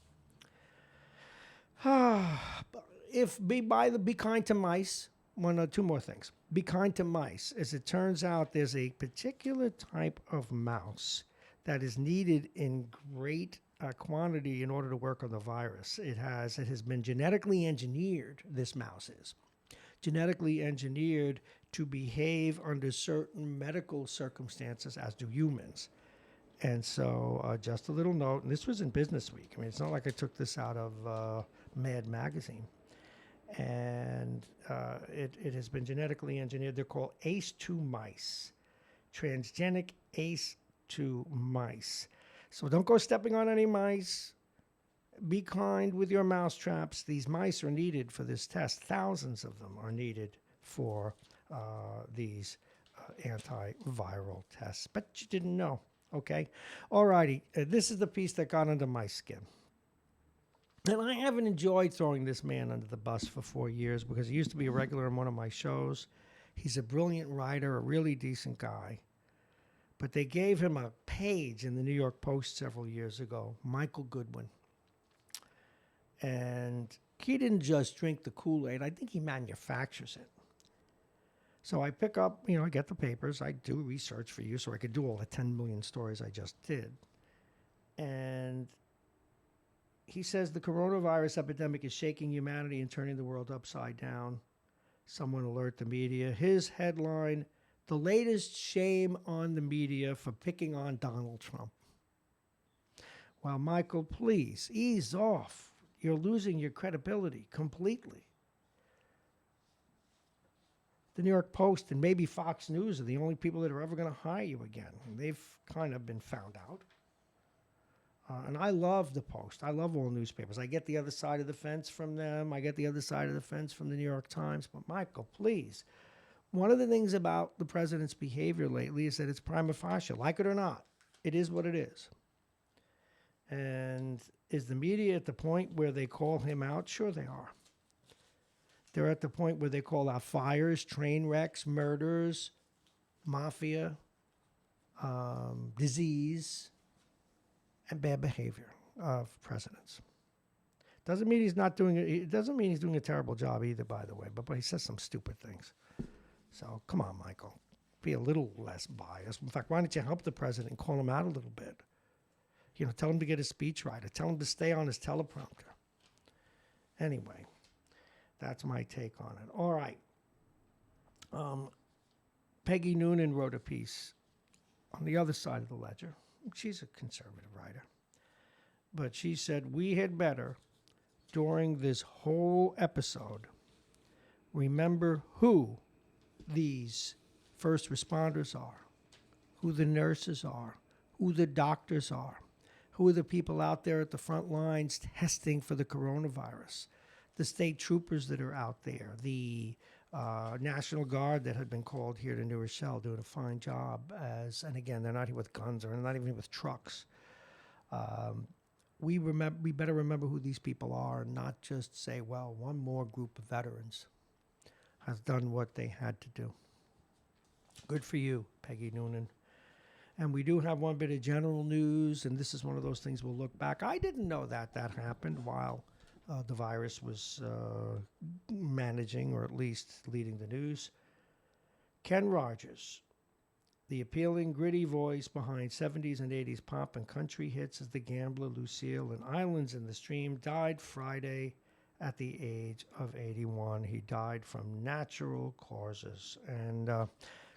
Be kind to mice. Two more things. Be kind to mice. As it turns out, there's a particular type of mouse that is needed in great quantity in order to work on the virus. It has been genetically engineered, this mouse is. Genetically engineered to behave under certain medical circumstances as do humans. And so just a little note, and this was in Business Week. I mean, it's not like I took this out of Mad Magazine. And it has been genetically engineered. They're called ACE2 mice, transgenic ACE2 mice. So don't go stepping on any mice. Be kind with your mouse traps. These mice are needed for this test. Thousands of them are needed for these antiviral tests. But you didn't know, okay? All righty. This is the piece that got under my skin. And I haven't enjoyed throwing this man under the bus for 4 years because he used to be a regular on one of my shows. He's a brilliant writer, a really decent guy. But they gave him a page in the New York Post several years ago, Michael Goodwin. And he didn't just drink the Kool-Aid. I think he manufactures it. So I pick up, I get the papers. I do research for you so I could do all the 10 million stories I just did. And he says the coronavirus epidemic is shaking humanity and turning the world upside down. Someone alert the media. His headline, the latest shame on the media for picking on Donald Trump. Well, Michael, please, ease off. You're losing your credibility completely. The New York Post and maybe Fox News are the only people that are ever going to hire you again. They've kind of been found out. And I love the Post. I love all newspapers. I get the other side of the fence from them. I get the other side of the fence from the New York Times. But Michael, please. One of the things about the president's behavior lately is that it's prima facie. Like it or not, it is what it is. And is the media at the point where they call him out? Sure they are. They're at the point where they call out fires, train wrecks, murders, mafia, disease, and bad behavior of presidents. Doesn't mean he's not doing it. It doesn't mean he's doing a terrible job either, by the way. But he says some stupid things. So come on, Michael, be a little less biased. In fact, why don't you help the president and call him out a little bit? You know, tell him to get his speech right. Or tell him to stay on his teleprompter. Anyway, that's my take on it. All right. Peggy Noonan wrote a piece on the other side of the ledger. She's a conservative writer. But she said, we had better, during this whole episode, remember who these first responders are, who the nurses are, who the doctors are, who are the people out there at the front lines testing for the coronavirus, the state troopers that are out there, the National Guard that had been called here to New Rochelle doing a fine job and again, they're not here with guns or not even here with trucks. We better remember who these people are and not just say, well, one more group of veterans has done what they had to do. Good for you, Peggy Noonan. And we do have one bit of general news, and this is one of those things we'll look back. I didn't know that happened while the virus was managing, or at least leading the news. Ken Rogers, the appealing, gritty voice behind 70s and 80s pop and country hits as The Gambler, Lucille, and Islands in the Stream, died Friday at the age of 81. He died from natural causes. And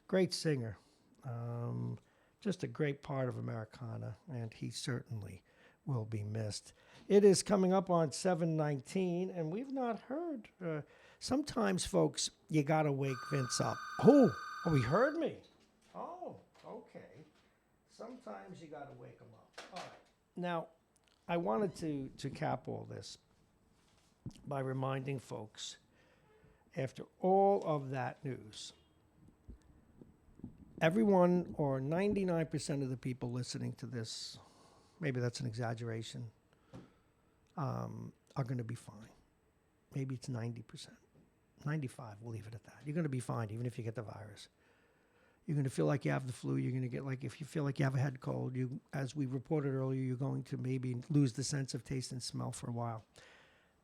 great singer. Just a great part of Americana, and he certainly will be missed. It is coming up on 7:19, and we've not heard. Sometimes, folks, you got to wake Vince up. Oh, he heard me. Oh, okay. Sometimes you got to wake him up. All right. Now, I wanted to cap all this by reminding folks, after all of that news, everyone or 99% of the people listening to this, maybe that's an exaggeration, are going to be fine. Maybe it's 90%. 95, we'll leave it at that. You're going to be fine even if you get the virus. You're going to feel like you have the flu. You're going to get, like, if you feel like you have a head cold, as we reported earlier, you're going to maybe lose the sense of taste and smell for a while.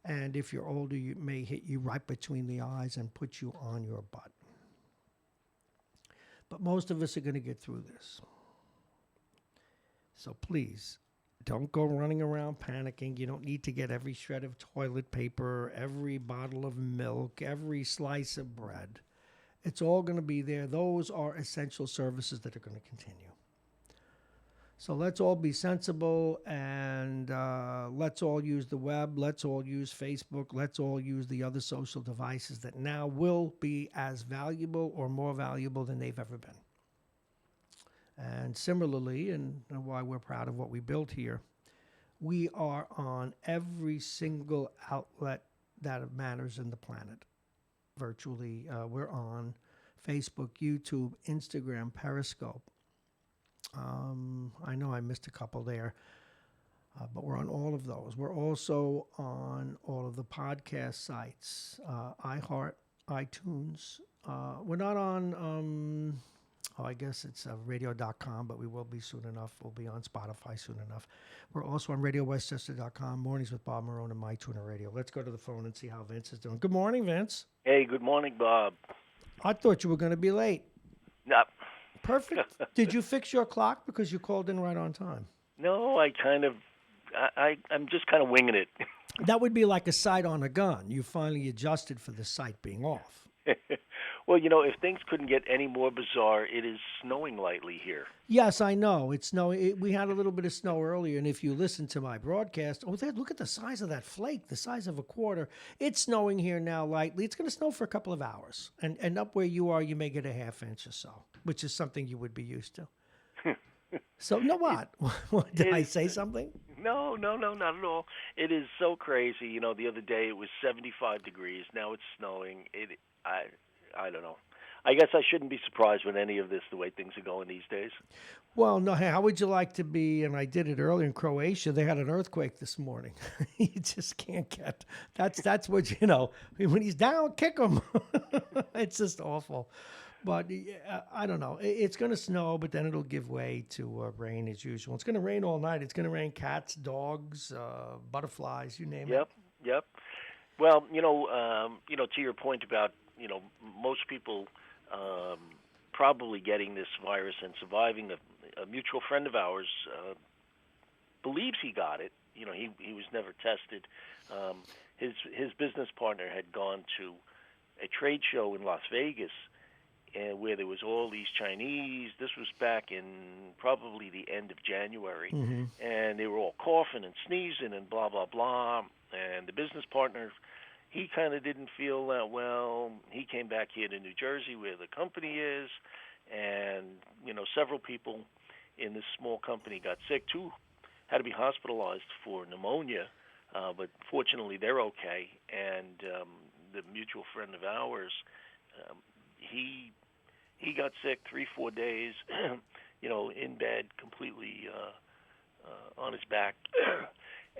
And if you're older, it may hit you right between the eyes and put you on your butt. But most of us are going to get through this. So please, don't go running around panicking. You don't need to get every shred of toilet paper, every bottle of milk, every slice of bread. It's all going to be there. Those are essential services that are going to continue. So let's all be sensible, and let's all use the web. Let's all use Facebook. Let's all use the other social devices that now will be as valuable or more valuable than they've ever been. And similarly, and why we're proud of what we built here, we are on every single outlet that matters in the planet. Virtually, we're on Facebook, YouTube, Instagram, Periscope. I know I missed a couple there, but we're on all of those. We're also on all of the podcast sites, iHeart, iTunes. We're not on, I guess it's radio.com, but we will be soon enough. We'll be on Spotify soon enough. We're also on radiowestchester.com, Mornings with Bob Marrone and My Tuner Radio. Let's go to the phone and see how Vince is doing. Good morning, Vince. Hey, good morning, Bob. I thought you were going to be late. No. Perfect. Did you fix your clock because you called in right on time? No, I'm just kind of winging it. That would be like a sight on a gun. You finally adjusted for the sight being off. Well, if things couldn't get any more bizarre, it is snowing lightly here. Yes, I know. It's snow. We had a little bit of snow earlier, and if you listen to my broadcast, oh, there, look at the size of that flake, the size of a quarter. It's snowing here now lightly. It's going to snow for a couple of hours, and up where you are, you may get a half inch or so, which is something you would be used to. So, no, It what? Did I is say something? no, no, no, not at all. It is so crazy. The other day it was 75 degrees. Now it's snowing. I don't know. I guess I shouldn't be surprised with any of this, the way things are going these days. Well, no. Hey, how would you like to be? And I did it earlier in Croatia. They had an earthquake this morning. You just can't get. That's what you know. When he's down, kick him. It's just awful. But yeah, I don't know. It's going to snow, but then it'll give way to rain as usual. It's going to rain all night. It's going to rain cats, dogs, butterflies, you name it. Yep, yep. Well, to your point about most people um, probably getting this virus and surviving. A mutual friend of ours believes he got it. He was never tested. His business partner had gone to a trade show in Las Vegas, and where there was all these Chinese. This was back in probably the end of January, Hmm. and they were all coughing and sneezing and blah blah blah. And the business partner, he kind of didn't feel that well. He came back here to New Jersey, where the company is, and several people in this small company got sick. Two had to be hospitalized for pneumonia, but fortunately they're okay. And the mutual friend of ours, um, he he got sick 3 4 days, in bed completely on his back,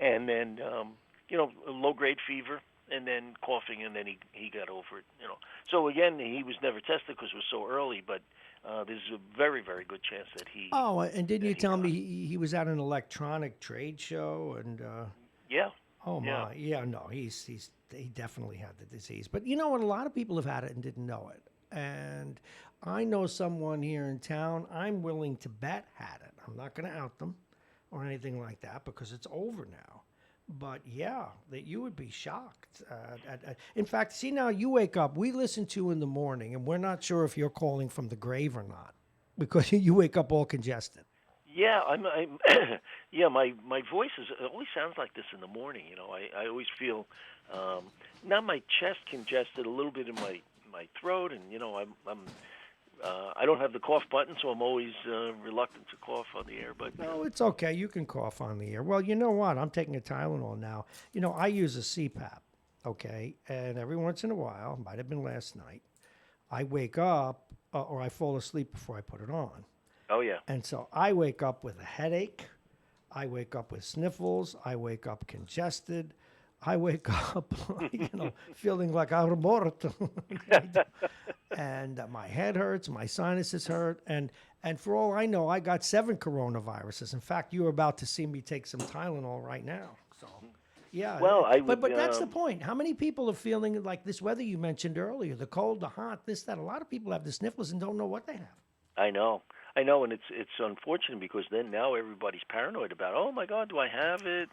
and then a low grade fever, and then coughing, and then he got over it. So again, he was never tested because it was so early, but there's a very very good chance that Oh, and didn't you he tell me got it. he was at an electronic trade show and Yeah, oh yeah. my, yeah, no, he definitely had the disease. But you know what? A lot of people have had it and didn't know it. And I know someone here in town. I'm willing to bet had it. I'm not going to out them or anything like that because it's over now. But yeah, that you would be shocked. In fact, see now you wake up. We listen to you in the morning, and we're not sure if you're calling from the grave or not because you wake up all congested. Yeah, I'm yeah, my voice it always sounds like this in the morning. I always feel not my chest congested, a little bit in my throat, and I don't have the cough button, so I'm always reluctant to cough on the air. But No, it's okay. You can cough on the air. Well, you know what? I'm taking a Tylenol now. I use a CPAP, okay? And every once in a while, might have been last night, I wake up or I fall asleep before I put it on. oh yeah, And so I wake up with a headache. I wake up with sniffles. I wake up congested. I wake up, feeling like out of morto. And my head hurts, my sinuses hurt, and for all I know, I got 7 coronaviruses. In fact, you are about to see me take some Tylenol right now. So, yeah, well, I but would. that's the point. How many people are feeling like this weather you mentioned earlier, the cold, the hot, this, that? A lot of people have the sniffles and don't know what they have. I know, and it's unfortunate because then now everybody's paranoid about, oh my God, do I have it,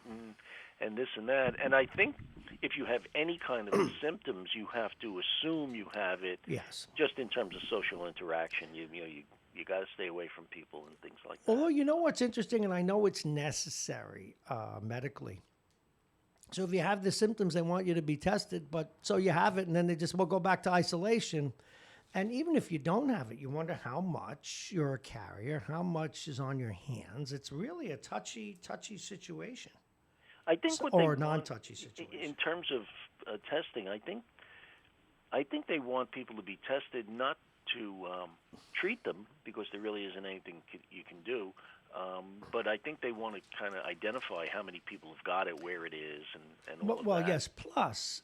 and this and that. And I think if you have any kind of symptoms, you have to assume you have it, Yes. just in terms of social interaction. You got to stay away from people and things like that. Although you know what's interesting, and I know it's necessary medically. So if you have the symptoms, they want you to be tested, but so you have it, and then they just will go back to isolation. And even if you don't have it, you wonder how much you're a carrier, how much is on your hands. It's really a touchy situation, I think what they or want non-touchy in situation. terms of testing, I think they want people to be tested not to treat them because there really isn't anything you can do. But I think they want to kind of identify how many people have got it, where it is, and all Well, of well, that. yes. Plus,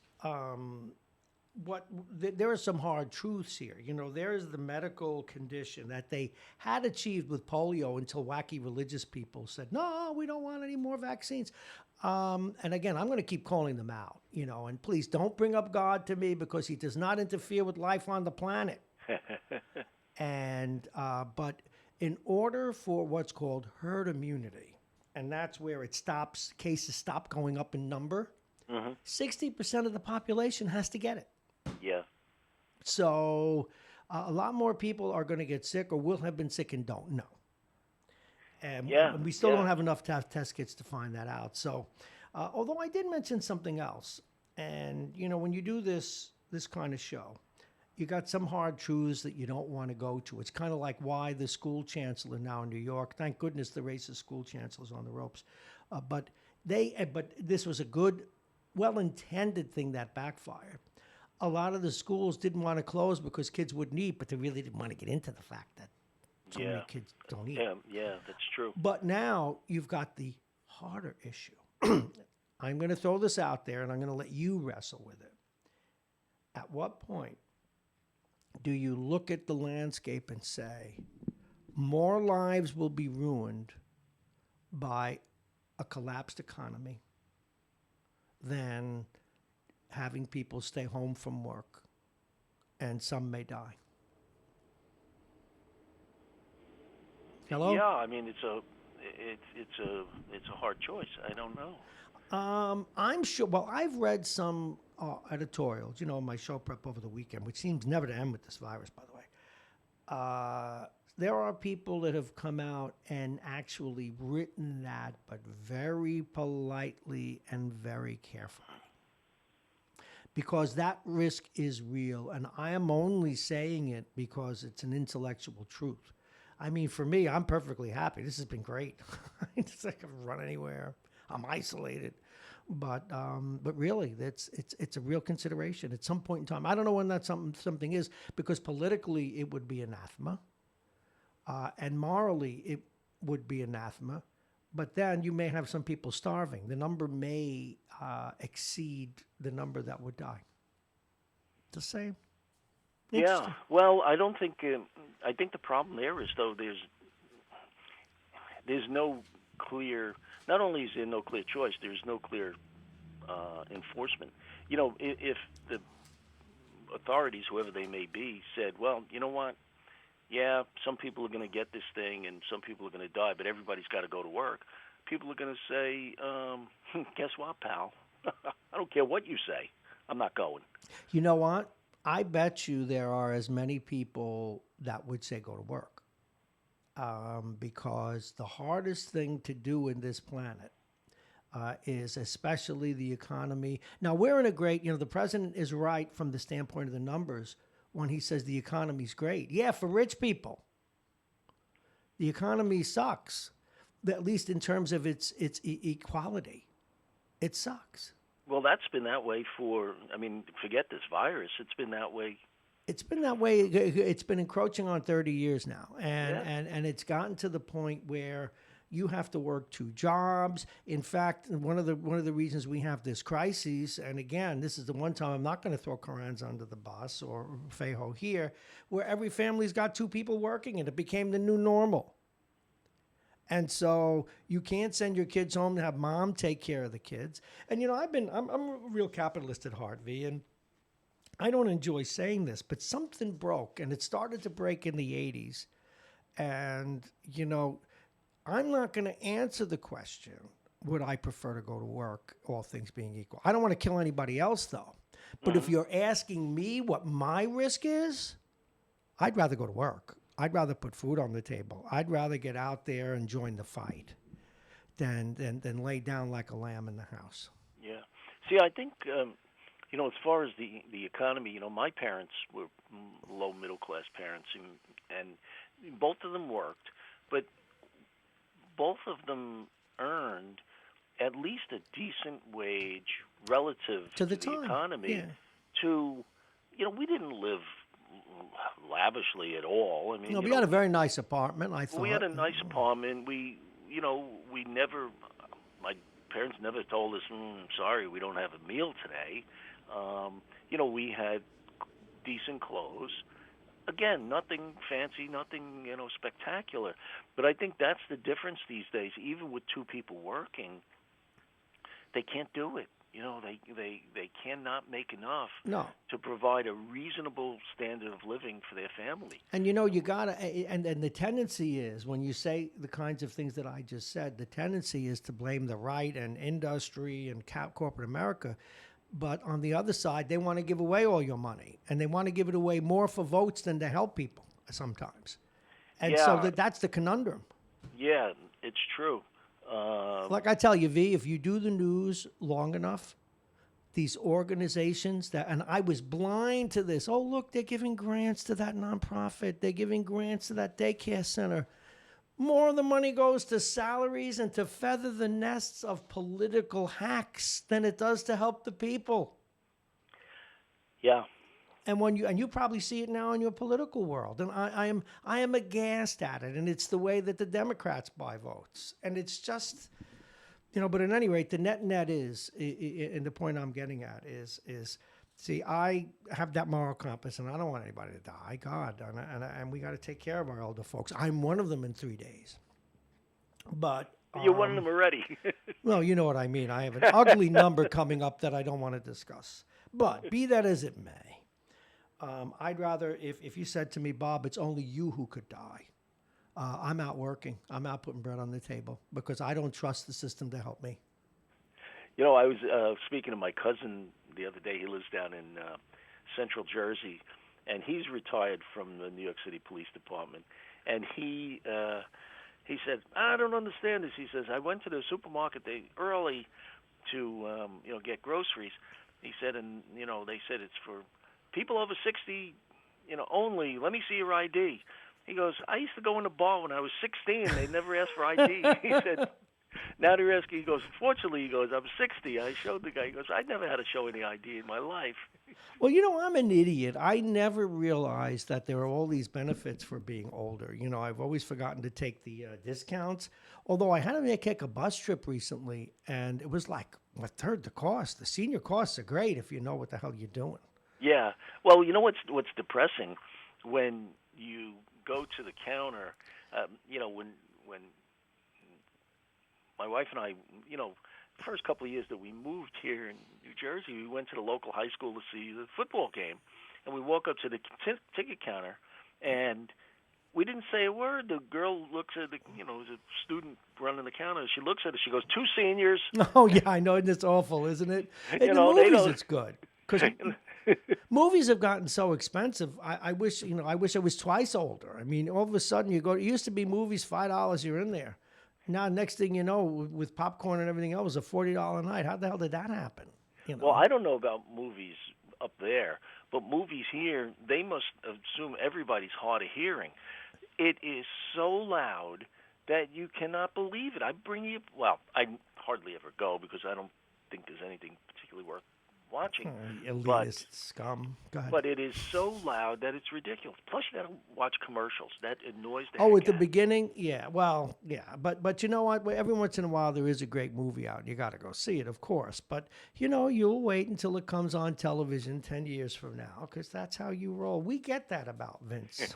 there are some hard truths here. There is the medical condition that they had achieved with polio until wacky religious people said, "No, we don't want any more vaccines." And again, I'm going to keep calling them out. And please don't bring up God to me because He does not interfere with life on the planet. And but in order for what's called herd immunity, and that's where it stops, cases stop going up in number. hmm 60% of the population has to get it. Yeah. So a lot more people are going to get sick or will have been sick and don't know. Yeah, And we still don't yeah. have enough test kits to find that out. So, although I did mention something else, and when you do this kind of show, you got some hard truths that you don't want to go to. It's kind of like why the school chancellor now in New York. Thank goodness the racist school chancellor's on the ropes, but this was a good, well-intended thing that backfired. A lot of the schools didn't want to close because kids wouldn't eat, but they really didn't want to get into the fact that so many Yeah, kids don't eat. yeah, that's true. But now you've got the harder issue. I'm going to throw this out there and I'm going to let you wrestle with it. At what point do you look at the landscape and say, more lives will be ruined by a collapsed economy than having people stay home from work, and some may die? Hello? Yeah, I mean it's a hard choice. I don't know. I'm sure. Well, I've read some editorials, in my show prep over the weekend, which seems never to end with this virus, by the way. There are people that have come out and actually written that, but very politely and very carefully. Because that risk is real, and I am only saying it because it's an intellectual truth. I mean, for me, I'm perfectly happy. This has been great. It's like I can run anywhere. I'm isolated, but really, it's a real consideration at some point in time. I don't know when that something is, because politically it would be anathema, and morally it would be anathema. But then you may have some people starving. The number may exceed the number that would die. The same. Yeah. Well, I don't think. I think the problem there is though there's no clear. Not only is there no clear choice, there's no clear enforcement. If the authorities, whoever they may be, said, well, you know what? Yeah, some people are going to get this thing and some people are going to die, but everybody's got to go to work. People are going to say, guess what, pal? I don't care what you say. I'm not going. You know what? I bet you there are as many people that would say go to work. Because the hardest thing to do in this planet is especially the economy. Now, we're in a great, the president is right from the standpoint of the numbers when he says the economy's great. Yeah, for rich people. The economy sucks, at least in terms of its equality. It sucks. Well, that's been that way forget this virus. It's been that way. It's been that way. It's been encroaching on 30 years now. And it's gotten to the point where you have to work 2 jobs. In fact, one of the reasons we have this crisis, and again, this is the one time I'm not going to throw Carranza under the bus or Fejo here, where every family's got 2 people working and it became the new normal. And so you can't send your kids home to have mom take care of the kids. And I'm a real capitalist at heart, V, and I don't enjoy saying this, but something broke, and it started to break in the 80s. And, I'm not going to answer the question, would I prefer to go to work, all things being equal? I don't want to kill anybody else, though. But if you're asking me what my risk is, I'd rather go to work. I'd rather put food on the table. I'd rather get out there and join the fight than lay down like a lamb in the house. Yeah. See, I think, as far as the economy, my parents were low middle class parents, and both of them worked, but both of them earned at least a decent wage relative to the economy. Yeah. We didn't live lavishly at all. I mean, we had a very nice apartment. I thought we had a nice apartment. We never. My parents never told us, "Sorry, we don't have a meal today." We had decent clothes. Again, nothing fancy, nothing spectacular. But I think that's the difference these days. Even with 2 people working, they can't do it. They cannot make enough to provide a reasonable standard of living for their family. And you gotta, and the tendency is, when you say the kinds of things that I just said, the tendency is to blame the right and industry and corporate America. But on the other side, they want to give away all your money, and they want to give it away more for votes than to help people sometimes. And so Yeah, that's the conundrum. yeah, it's true. Like I tell you, V, if you do the news long enough, these organizations that, and I was blind to this. Oh, look, they're giving grants to that nonprofit. They're giving grants to that daycare center. More of the money goes to salaries and to feather the nests of political hacks than it does to help the people. Yeah, And when you probably see it now in your political world, and I am aghast at it, and it's the way that the Democrats buy votes, and it's just, But at any rate, the net is, and the point I'm getting at is, see, I have that moral compass, and I don't want anybody to die, God, and we got to take care of our older folks. I'm one of them in 3 days, but. you're one of them already. Well, you know what I mean. I have an ugly number coming up that I don't want to discuss. But be that as it may, I'd rather, if you said to me, Bob, it's only you who could die, I'm out working. I'm out putting bread on the table because I don't trust the system to help me. I was speaking to my cousin the other day. He lives down in Central Jersey, and he's retired from the New York City Police Department. And he said, I don't understand this. He says, I went to the supermarket early to get groceries. He said, and they said it's for people over 60, only. Let me see your ID. He goes, I used to go in the bar when I was 16. They never asked for ID. He said, now they're asking. He goes, fortunately, he goes, I'm 60. I showed the guy. He goes, I never had to show any ID in my life. Well, I'm an idiot. I never realized that there are all these benefits for being older. I've always forgotten to take the discounts. Although I had to take a bus trip recently, and it was like a third the cost. The senior costs are great if you know what the hell you're doing. Yeah. Well, what's depressing when you go to the counter. When my wife and I, the first couple of years that we moved here in New Jersey, we went to the local high school to see the football game, and we walk up to the ticket counter, and we didn't say a word. The girl looks at the student running the counter. She looks at it. She goes, 2 seniors. Oh yeah, I know. It's awful, isn't it? In the They movies, don't. it's good because movies have gotten so expensive. I wish I was twice older. I mean, all of a sudden you go. It used to be movies $5, you're in there. Now, next thing you know, with popcorn and everything else, a $40 a night. How the hell did that happen? Well, I don't know about movies up there, but movies here, they must assume everybody's hard of hearing. It is so loud that you cannot believe it. I hardly ever go because I don't think there's anything particularly worth watching. Elitist scum. Go ahead. But it is so loud that it's ridiculous. Plus, you got to watch commercials. That annoys the Oh, heck at the out. beginning, yeah. Well, yeah, but you know what? Every once in a while, there is a great movie out, and you got to go see it, of course. But you'll wait until it comes on television 10 years from now, because that's how you roll. We get that about Vince.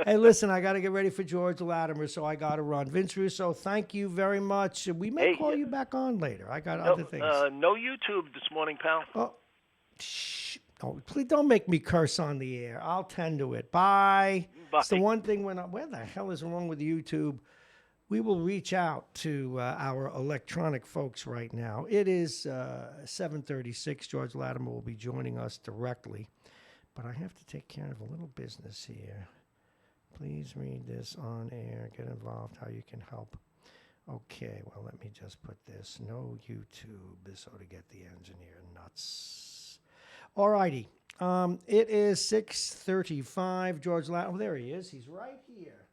Hey, listen, I got to get ready for George Latimer, so I got to run. Vince Russo, thank you very much. We may call you back on later. I got other things. No YouTube this morning, pal. Oh, shh. Oh, please don't make me curse on the air. I'll tend to it. Bye. It's the one thing where the hell is wrong with YouTube? We will reach out to our electronic folks right now. It is 7:36. George Latimer will be joining us directly. But I have to take care of a little business here. Please read this on air. Get involved. How you can help. Okay, well, let me just put this. No YouTube, so to get the engineer nuts. All righty. It is 6:35. George Latimer. Oh, there he is. He's right here.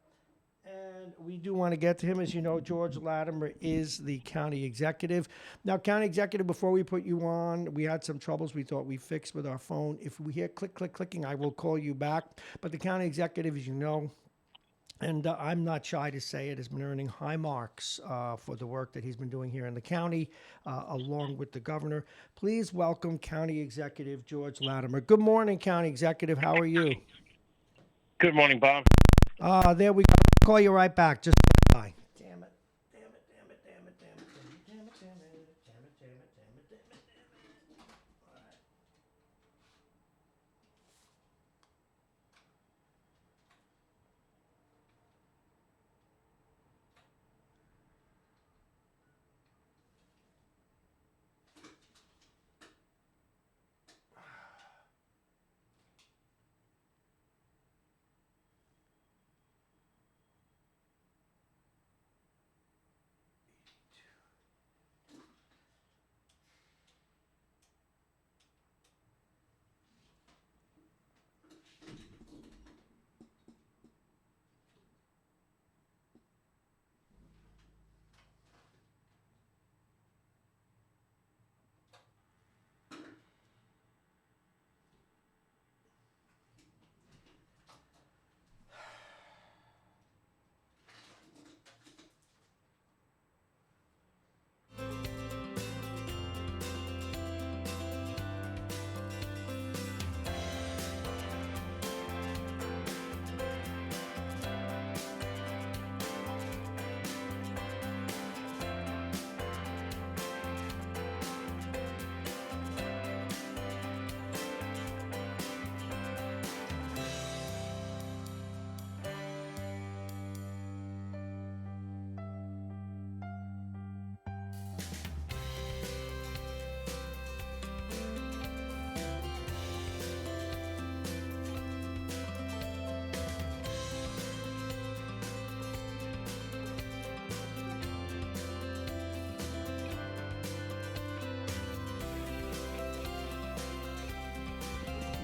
And we do want to get to him. As you know, George Latimer is the county executive. Now, county executive, before we put you on, we had some troubles we thought we fixed with our phone. If we hear click, click, clicking, I will call you back. But the county executive, as you know, and I'm not shy to say it, has been earning high marks for the work that he's been doing here in the county, along with the governor. Please welcome County Executive George Latimer. Good morning, County Executive. How are you? Good morning, Bob. There we go. I'll call you right back. Just bye. Damn it. Damn it, damn it, damn it, damn it, damn it, damn it, damn it, damn it, damn it, damn it, damn it, damn it. All right.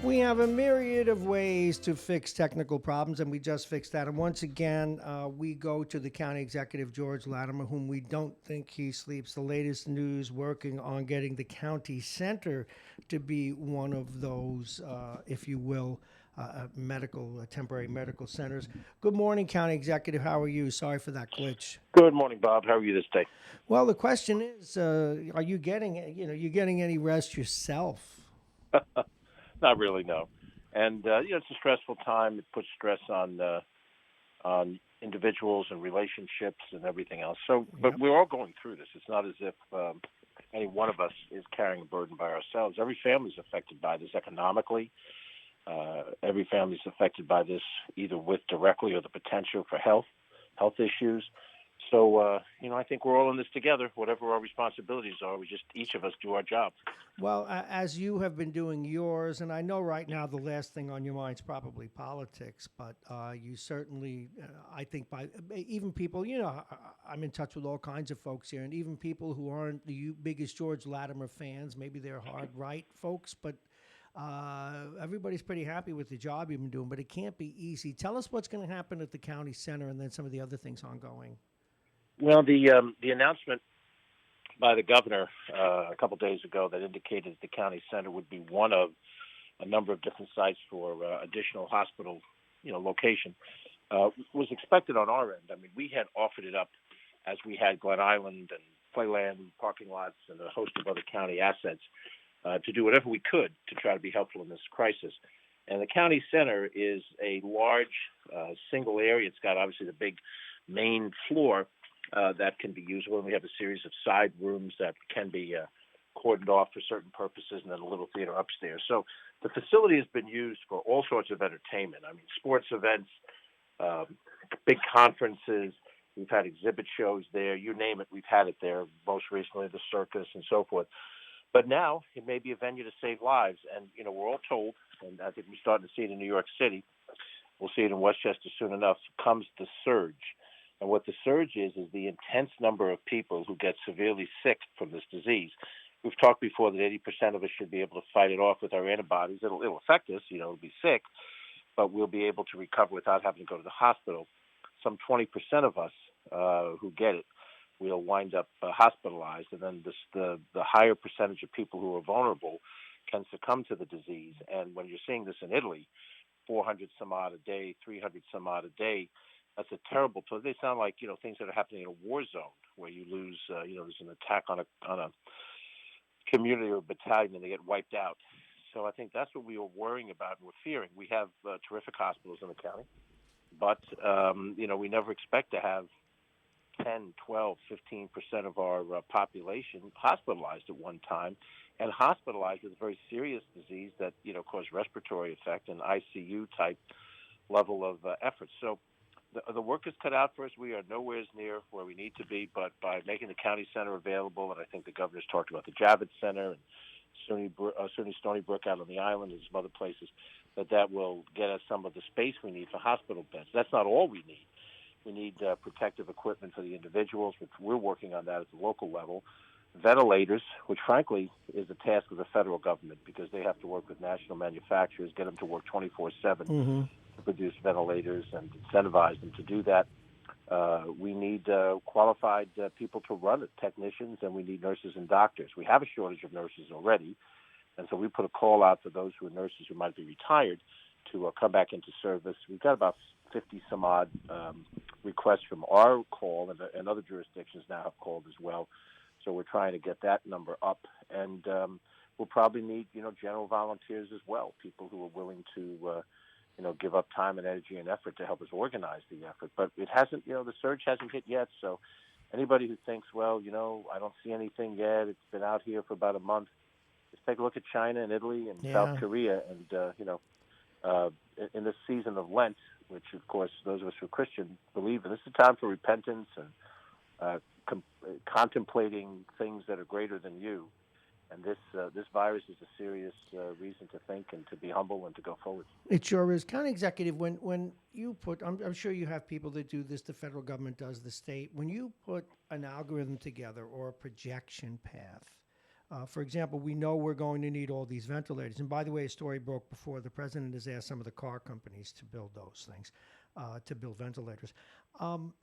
We have a myriad of ways to fix technical problems, and we just fixed that. And once again, we go to the county executive, George Latimer, whom we don't think he sleeps. The latest news working on getting the county center to be one of those, if you will, temporary medical centers. Good morning, county executive. How are you? Sorry for that glitch. Good morning, Bob. How are you this day? Well, the question is, are you getting, you getting any rest yourself? Not really, no. And it's a stressful time. It puts stress on individuals and relationships and everything else. So, but Yep. we're all going through this. It's not as if any one of us is carrying a burden by ourselves. Every family is affected by this economically. Every family is affected by this either with directly or the potential for health issues. So, I think we're all in this together. Whatever our responsibilities are, we just each of us do our job. Well, as you have been doing yours, and I know right now the last thing on your mind is probably politics, but you certainly, I think, by even people, I'm in touch with all kinds of folks here, and even people who aren't the biggest George Latimer fans, maybe they're hard right folks, but everybody's pretty happy with the job you've been doing, but it can't be easy. Tell us what's going to happen at the county center and then some of the other things ongoing. Well, the announcement by the governor a couple days ago that indicated the county center would be one of a number of different sites for additional hospital, location, was expected on our end. I mean, we had offered it up as we had Glen Island and Playland parking lots and a host of other county assets to do whatever we could to try to be helpful in this crisis. And the county center is a large single area. It's got obviously the big main floor that can be usable, and we have a series of side rooms that can be cordoned off for certain purposes, and then a little theater upstairs. So the facility has been used for all sorts of entertainment. I mean, sports events, big conferences. We've had exhibit shows there. You name it, we've had it there. Most recently, the circus and so forth. But now it may be a venue to save lives, and we're all told, and I think we're starting to see it in New York City. We'll see it in Westchester soon enough. Comes the surge. And what the surge is the intense number of people who get severely sick from this disease. We've talked before that 80% of us should be able to fight it off with our antibodies. It'll affect us, it'll be sick, but we'll be able to recover without having to go to the hospital. Some 20% of us who get it will wind up hospitalized, and then the higher percentage of people who are vulnerable can succumb to the disease. And when you're seeing this in Italy, 400 some odd a day, 300 some odd a day, that's a terrible. So they sound like things that are happening in a war zone where you lose. There's an attack on a community or a battalion and they get wiped out. So I think that's what we were worrying about and we're fearing. We have terrific hospitals in the county, but we never expect to have 10, 12, 15% of our population hospitalized at one time, and hospitalized with a very serious disease that cause respiratory effect and ICU type level of effort. So. The work is cut out for us. We are nowhere near where we need to be, but by making the county center available, and I think the governor's talked about the Javits Center and SUNY Stony Brook out on the island and some other places, that will get us some of the space we need for hospital beds. That's not all we need. We need protective equipment for the individuals, which we're working on that at the local level. Ventilators, which frankly is a task of the federal government because they have to work with national manufacturers, get them to work 24/7. Mm-hmm. To produce ventilators and incentivize them to do that. We need qualified people to run it, technicians, and we need nurses and doctors. We have a shortage of nurses already, and so we put a call out for those who are nurses who might be retired to come back into service. We've got about 50 some odd requests from our call, and other jurisdictions now have called as well. So we're trying to get that number up, and we'll probably need general volunteers as well, people who are willing to give up time and energy and effort to help us organize the effort. But it hasn't, the surge hasn't hit yet. So anybody who thinks, well, I don't see anything yet, it's been out here for about a month, just take a look at China and Italy and South Korea. And, in this season of Lent, which, of course, those of us who are Christian believe in, this is a time for repentance and contemplating things that are greater than you. And this virus is a serious reason to think and to be humble and to go forward. It sure is. County executive, when you put, I'm sure you have people that do this, the federal government does, the state. When you put an algorithm together or a projection path For example, we know we're going to need all these ventilators. And by the way, a story broke before the president has asked some of the car companies to build those things, to build ventilators. Um,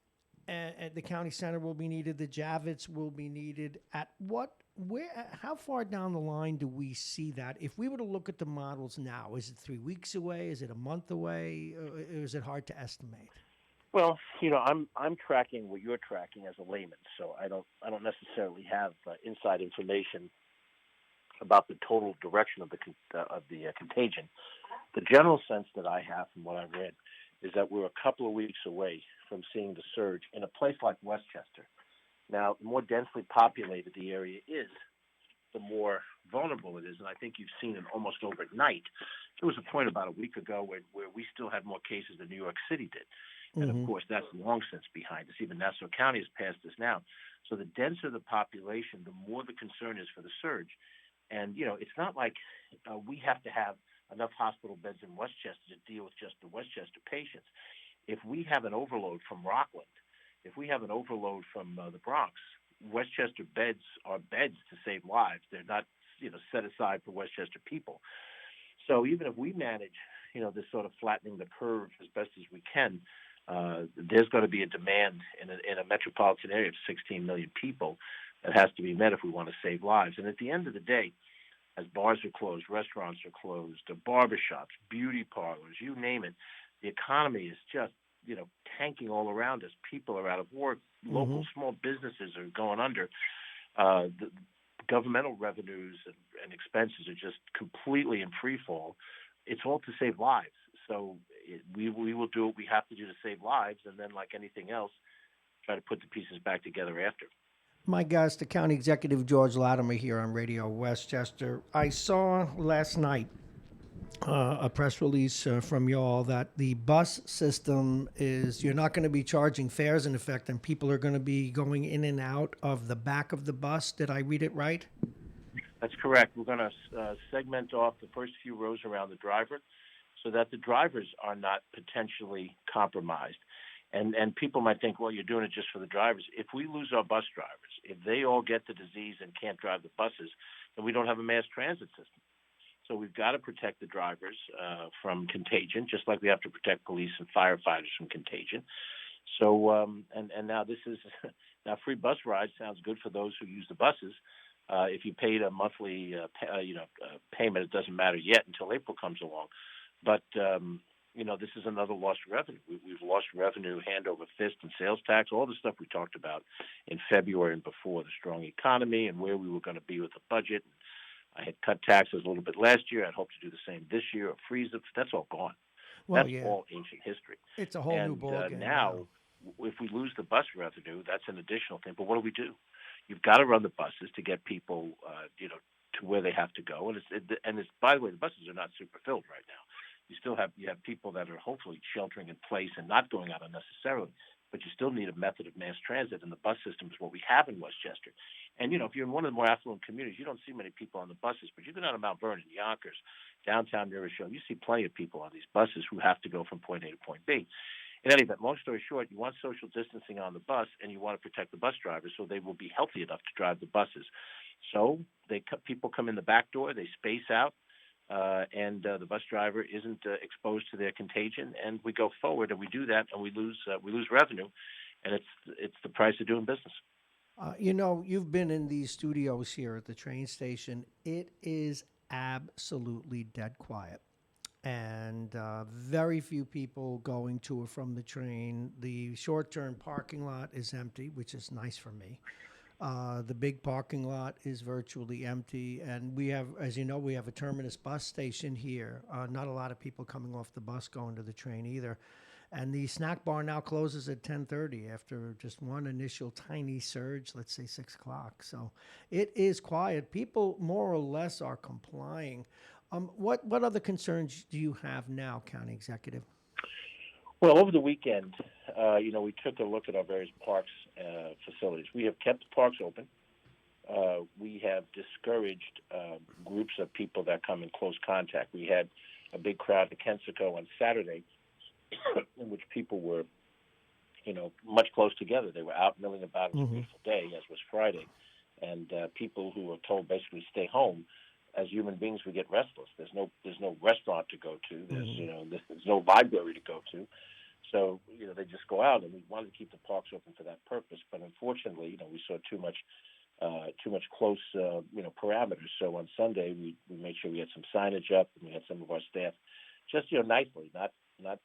and the county center will be needed. The Javits will be needed. At what, where, how far down the line do we see that? If we were to look at the models now, is it 3 weeks away? Is it a month away? Or is it hard to estimate? Well, I'm tracking what you're tracking as a layman, so I don't necessarily have inside information about the total direction of the contagion. The general sense that I have from what I've read is that we're a couple of weeks away from seeing the surge in a place like Westchester. Now, the more densely populated the area is, the more vulnerable it is. And I think you've seen it almost overnight. There was a point about a week ago where we still had more cases than New York City did. And of Mm-hmm. course, that's long since behind us. Even Nassau County has passed us now. So the denser the population, the more the concern is for the surge. And, it's not like we have to have enough hospital beds in Westchester to deal with just the Westchester patients. If we have an overload from Rockland, if we have an overload from the Bronx, Westchester beds are beds to save lives. They're not, set aside for Westchester people. So even if we manage, this sort of flattening the curve as best as we can, there's going to be a demand in a metropolitan area of 16 million people that has to be met if we want to save lives. And at the end of the day, as bars are closed, restaurants are closed, barbershops, beauty parlors, you name it, the economy is just, tanking all around us. People are out of work. Mm-hmm. Local small businesses are going under. The governmental revenues and expenses are just completely in free fall. It's all to save lives. So we will do what we have to do to save lives, and then, like anything else, try to put the pieces back together after. My guest, the County Executive George Latimer here on Radio Westchester. I saw last night a press release from y'all that the bus system is, you're not going to be charging fares in effect, and people are going to be going in and out of the back of the bus. Did I read it right? That's correct. We're going to segment off the first few rows around the driver so that the drivers are not potentially compromised. And people might think, well, you're doing it just for the drivers. If we lose our bus drivers, if they all get the disease and can't drive the buses, then we don't have a mass transit system. So we've got to protect the drivers from contagion, just like we have to protect police and firefighters from contagion. So, and now this is now free bus rides sounds good for those who use the buses. If you paid a monthly, payment, it doesn't matter yet until April comes along. But this is another lost revenue. We've lost revenue hand over fist and sales tax, all the stuff we talked about in February and before, the strong economy and where we were going to be with the budget. I had cut taxes a little bit last year. I'd hope to do the same this year or freeze it. That's all gone. Well, That's yeah, all ancient history. it's a whole new ballgame now, if we lose the bus revenue, that's an additional thing. But what do? You've got to run the buses to get people, to where they have to go. And it's by the way, the buses are not super filled right now. You have people that are hopefully sheltering in place and not going out unnecessarily, but you still need a method of mass transit, and the bus system is what we have in Westchester. And if you're in one of the more affluent communities, you don't see many people on the buses, but you go down to Mount Vernon, Yonkers, downtown near Rochelle, you see plenty of people on these buses who have to go from point A to point B. In any event, long story short, you want social distancing on the bus, and you want to protect the bus drivers so they will be healthy enough to drive the buses. So people come in the back door, they space out, and the bus driver isn't exposed to their contagion, and we go forward, and we do that, and we lose revenue, and it's the price of doing business. You've been in these studios here at the train station. It is absolutely dead quiet, and very few people going to or from the train. The short-term parking lot is empty, which is nice for me. The big parking lot is virtually empty, and we have, as you know, we have a terminus bus station here. Not a lot of people coming off the bus going to the train either. And the snack bar now closes at 10:30 after just one initial tiny surge, let's say 6 o'clock. So it is quiet. People more or less are complying. What other concerns do you have now, County Executive? Well, over the weekend, we took a look at our various parks facilities. We have kept the parks open. We have discouraged groups of people that come in close contact. We had a big crowd at Kensico on Saturday in which people were, much close together. They were out milling about. It was a beautiful day, as was Friday. and people who are told basically stay home. As human beings, we get restless. There's no restaurant to go to. Hmm. There's no library to go to. So they just go out, and we wanted to keep the parks open for that purpose. But unfortunately, we saw too much close parameters. So on Sunday, we made sure we had some signage up, and we had some of our staff just nicely, not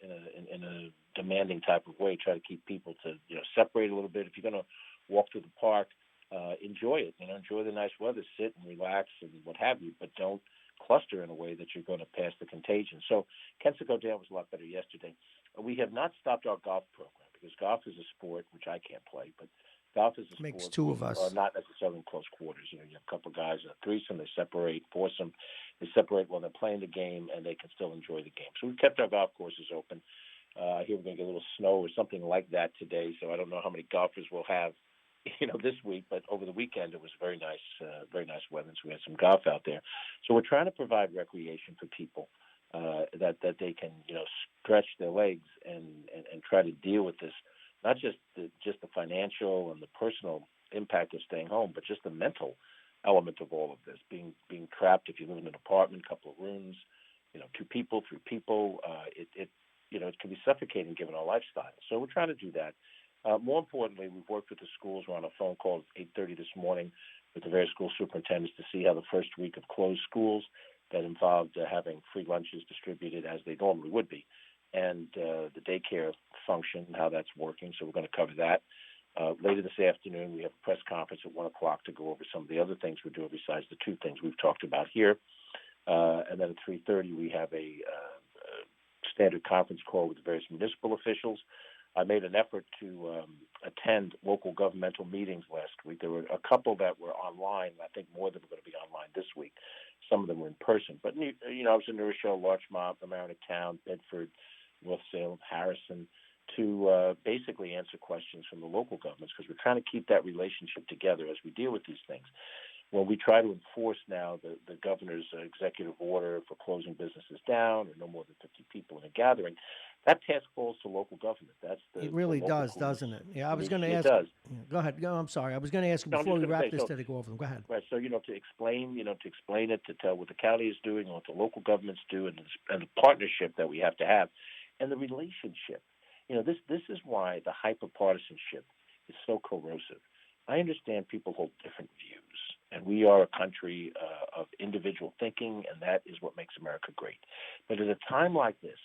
in a demanding type of way, try to keep people to separate a little bit. If you're going to walk through the park, enjoy it. Enjoy the nice weather, sit and relax and what have you, but don't cluster in a way that you're going to pass the contagion. So Kensico Dam was a lot better yesterday. We have not stopped our golf program because golf is a sport which I can't play, but golf is a Makes sport two where of you are us. not necessarily in close quarters. You have a couple of guys in a threesome, they separate, foursome, they separate while they're playing the game, and they can still enjoy the game. So we've kept our golf courses open. Here we're going to get a little snow or something like that today, so I don't know how many golfers we'll have, this week. But over the weekend it was very nice weather, so we had some golf out there. So we're trying to provide recreation for people that they can stretch their legs and try to deal with this, not just the financial and the personal impact of staying home, but just the mental element of all of this. Being trapped, if you live in an apartment, couple of rooms, two people, three people, it can be suffocating given our lifestyle. So we're trying to do that. More importantly, we've worked with the schools. We're on a phone call at 8:30 this morning with the various school superintendents to see how the first week of closed schools that involved having free lunches distributed as they normally would be, and the daycare function, how that's working. So we're going to cover that. Later this afternoon, we have a press conference at 1 o'clock to go over some of the other things we're doing besides the two things we've talked about here. And then at 3:30, we have a standard conference call with the various municipal officials. I made an effort to attend local governmental meetings last week. There were a couple that were online. I think more of them are going to be online this week. Some of them were in person. But, I was in New Rochelle, Larchmont, Marrone Town, Bedford, North Salem, Harrison, to basically answer questions from the local governments, because we're trying to keep that relationship together as we deal with these things. When we try to enforce now the governor's executive order for closing businesses down or no more than 50 people in a gathering, that task falls to local government. That's It the really local does, police. doesn't it? Yeah, I was going to It ask. does. Yeah, go ahead. I'm sorry. I was going to ask you No, I'm before just we going to wrap say, this so, to go over them. Go ahead. right, so, to explain it, to tell what the county is doing, what the local governments do, and the partnership that we have to have, and the relationship. This is why the hyper-partisanship is so corrosive. I understand people hold different views, and we are a country of individual thinking, and that is what makes America great. But at a time like this,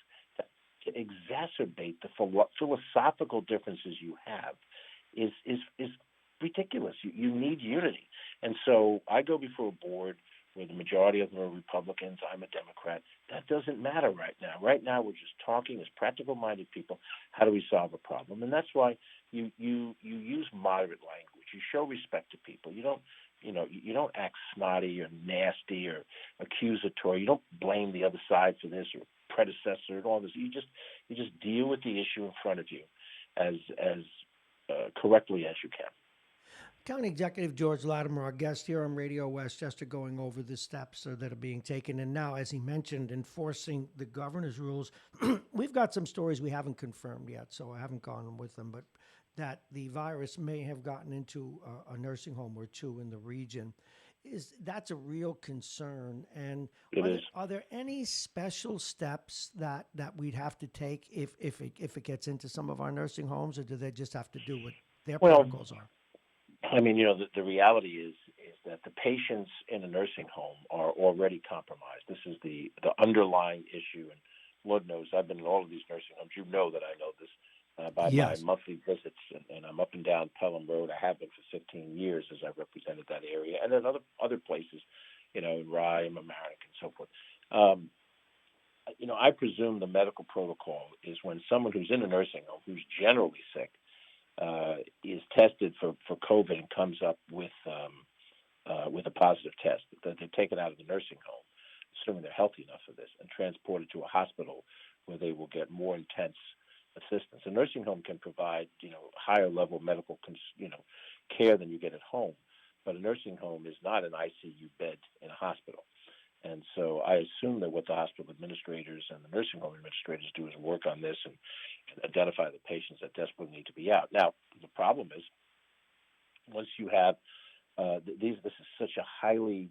to exacerbate the philosophical differences you have is ridiculous. You need unity, and so I go before a board where the majority of them are Republicans. I'm a Democrat. That doesn't matter right now. Right now, we're just talking as practical-minded people. How do we solve a problem? And that's why you use moderate language. You show respect to people. You don't act snotty or nasty or accusatory. You don't blame the other side for this or predecessor and all this. You just deal with the issue in front of you as correctly as you can. County Executive George Latimer, our guest here on Radio Westchester, going over the steps that are being taken. And now, as he mentioned, enforcing the governor's rules. We've got some stories we haven't confirmed yet, so I haven't gone with them, but that the virus may have gotten into a nursing home or two in the region. That's a real concern. And It is. are there any special steps that we'd have to take if it gets into some of our nursing homes, or do they just have to do what their Well, protocols are? I mean, the reality is that the patients in a nursing home are already compromised. This is the underlying issue, and Lord knows I've been in all of these nursing homes. You know that I know this by my Yes. monthly visits, and I'm up and down Pelham Road. I have been for 15 years as I've represented that area, and then other places, in Rye and Mamaroneck and so forth. Um, I presume the medical protocol is when someone who's in a nursing home, who's generally sick, is tested for COVID and comes up with a positive test, that they take it out of the nursing home, assuming they're healthy enough for this, and transported to a hospital where they will get more intense assistance. A nursing home can provide, higher level medical, care than you get at home, but a nursing home is not an ICU bed in a hospital. And so I assume that what the hospital administrators and the nursing home administrators do is work on this and identify the patients that desperately need to be out. Now, the problem is once you have This is such a highly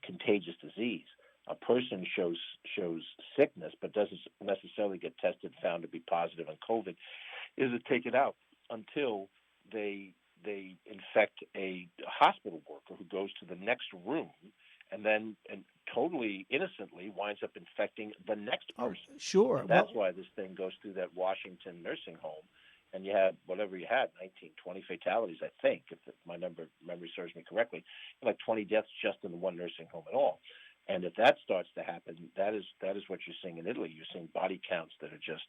contagious disease. A person shows sickness, but doesn't necessarily get tested, found to be positive on COVID, isn't taken out until they infect a hospital worker who goes to the next room and then and totally innocently winds up infecting the next Oh, person. sure. And that's Well, why this thing goes through that Washington nursing home. And you had whatever you had, 19, 20 fatalities, I think, if my memory serves me correctly, like 20 deaths just in the one nursing home at all. And if that starts to happen, that is what you're seeing in Italy. You're seeing body counts that are just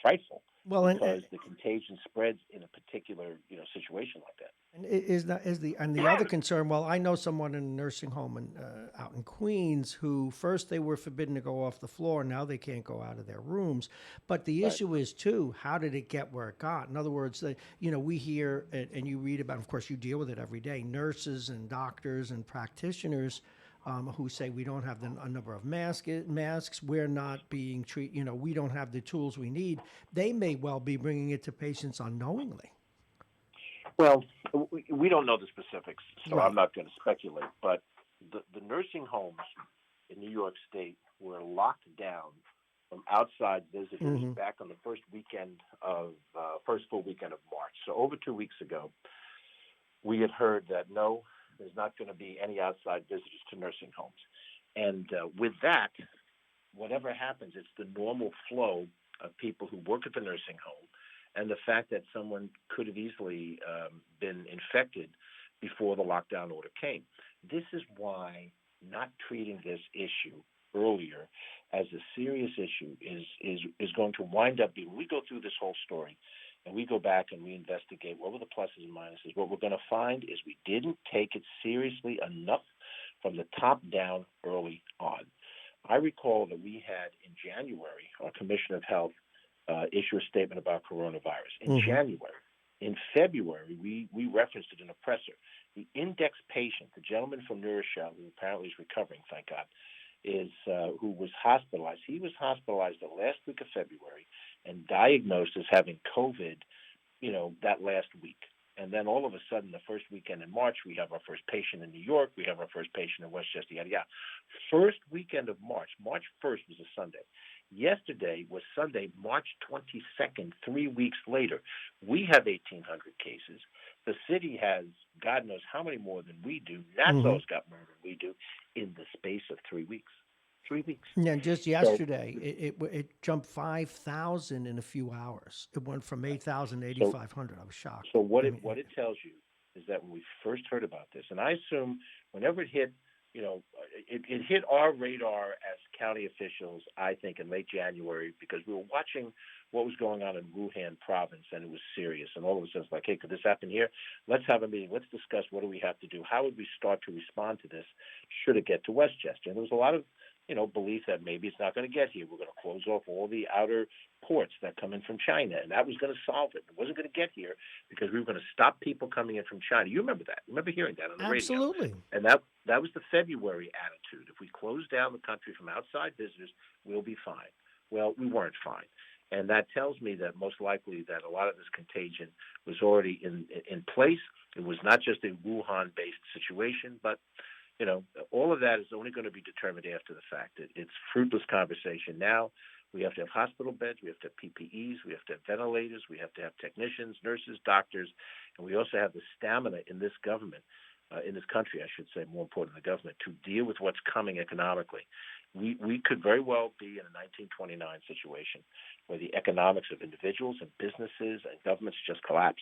frightful well, because the contagion spreads in a particular situation like that. and is the and the other concern? Well, I know someone in a nursing home out in Queens who first they were forbidden to go off the floor. Now they can't go out of their rooms. But the Right. issue is too, how did it get where it got? In other words, we hear and you read about. Of course, you deal with it every day. Nurses and doctors and practitioners. Who say we don't have a number of masks, we're not being treated, we don't have the tools we need. They may well be bringing it to patients unknowingly. Well, we don't know the specifics, so I'm Right. not going to speculate. But the nursing homes in New York State were locked down from outside visitors Hmm. back on the first full weekend of March. So over 2 weeks ago, we had heard that no, there's not going to be any outside visitors to nursing homes. And with that, whatever happens, it's the normal flow of people who work at the nursing home, and the fact that someone could have easily been infected before the lockdown order came. This is why not treating this issue earlier as a serious issue is going to wind up being. When we go through this whole story and we go back and we investigate what were the pluses and minuses, what we're going to find is we didn't take it seriously enough from the top down early on. I recall that we had in January, our Commissioner of Health issue a statement about coronavirus. In Hmm. January. In February, we referenced it in a presser. The index patient, the gentleman from New Rochelle, who apparently is recovering, thank God, is who was hospitalized. He was hospitalized the last week of February and diagnosed as having COVID, that last week. And then all of a sudden, the first weekend in March, we have our first patient in New York. We have our first patient in Westchester, yada, yada. First weekend of March, March 1st was a Sunday. Yesterday was Sunday, March 22nd, 3 weeks later. We have 1,800 cases. The city has God knows how many more than we do. Hmm. Nassau's got more than we do in the space of 3 weeks. 3 weeks. Yeah, and just So, yesterday, it jumped 5,000 in a few hours. It went from 8,000 to so 8,500. I was shocked. So I what mean, it tells you is that when we first heard about this, and I assume whenever it hit, it hit our radar as county officials, I think, in late January because we were watching what was going on in Wuhan province, and it was serious. And all of a sudden, it's like, hey, could this happen here? Let's have a meeting. Let's discuss what do we have to do. How would we start to respond to this? Should it get to Westchester? And there was a lot of belief that maybe it's not going to get here. We're going to close off all the outer ports that come in from China, and that was going to solve it. It wasn't going to get here because we were going to stop people coming in from China. You remember that? You remember hearing that on the radio? absolutely. And that was the February attitude. If we close down the country from outside visitors, we'll be fine. Well, we weren't fine. And that tells me that most likely that a lot of this contagion was already in place. It was not just a Wuhan-based situation, but all of that is only going to be determined after the fact. It's fruitless conversation now. We have to have hospital beds. We have to have PPEs. We have to have ventilators. We have to have technicians, nurses, doctors, and we also have the stamina in this government, in this country, I should say, more important than the government, to deal with what's coming economically. We could very well be in a 1929 situation where the economics of individuals and businesses and governments just collapse,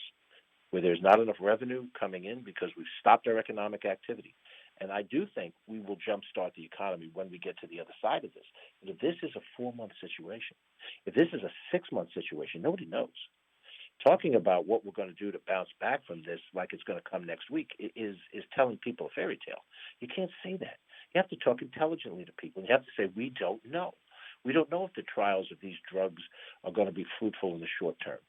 where there's not enough revenue coming in because we've stopped our economic activity. And I do think we will jumpstart the economy when we get to the other side of this. But if this is a 4-month situation, if this is a 6-month situation, nobody knows. Talking about what we're going to do to bounce back from this like it's going to come next week is telling people a fairy tale. You can't say that. You have to talk intelligently to people. You have to say, we don't know. We don't know if the trials of these drugs are going to be fruitful in the short term.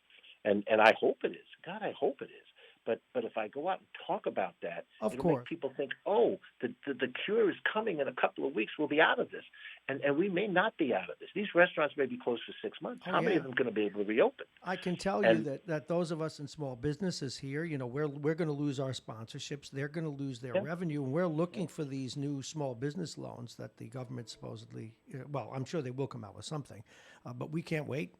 And I hope it is. God, I hope it is. But if I go out and talk about that, Of it'll make course. people think, oh, the cure is coming in a couple of weeks. We'll be out of this, and we may not be out of this. These restaurants may be closed for 6 months. Oh How many yeah. of them are going to be able to reopen? I can tell you And that those of us in small businesses here, we're going to lose our sponsorships. They're going to lose their yeah, revenue, and we're looking for these new small business loans that the government supposedly. Well, I'm sure they will come out with something, but we can't wait.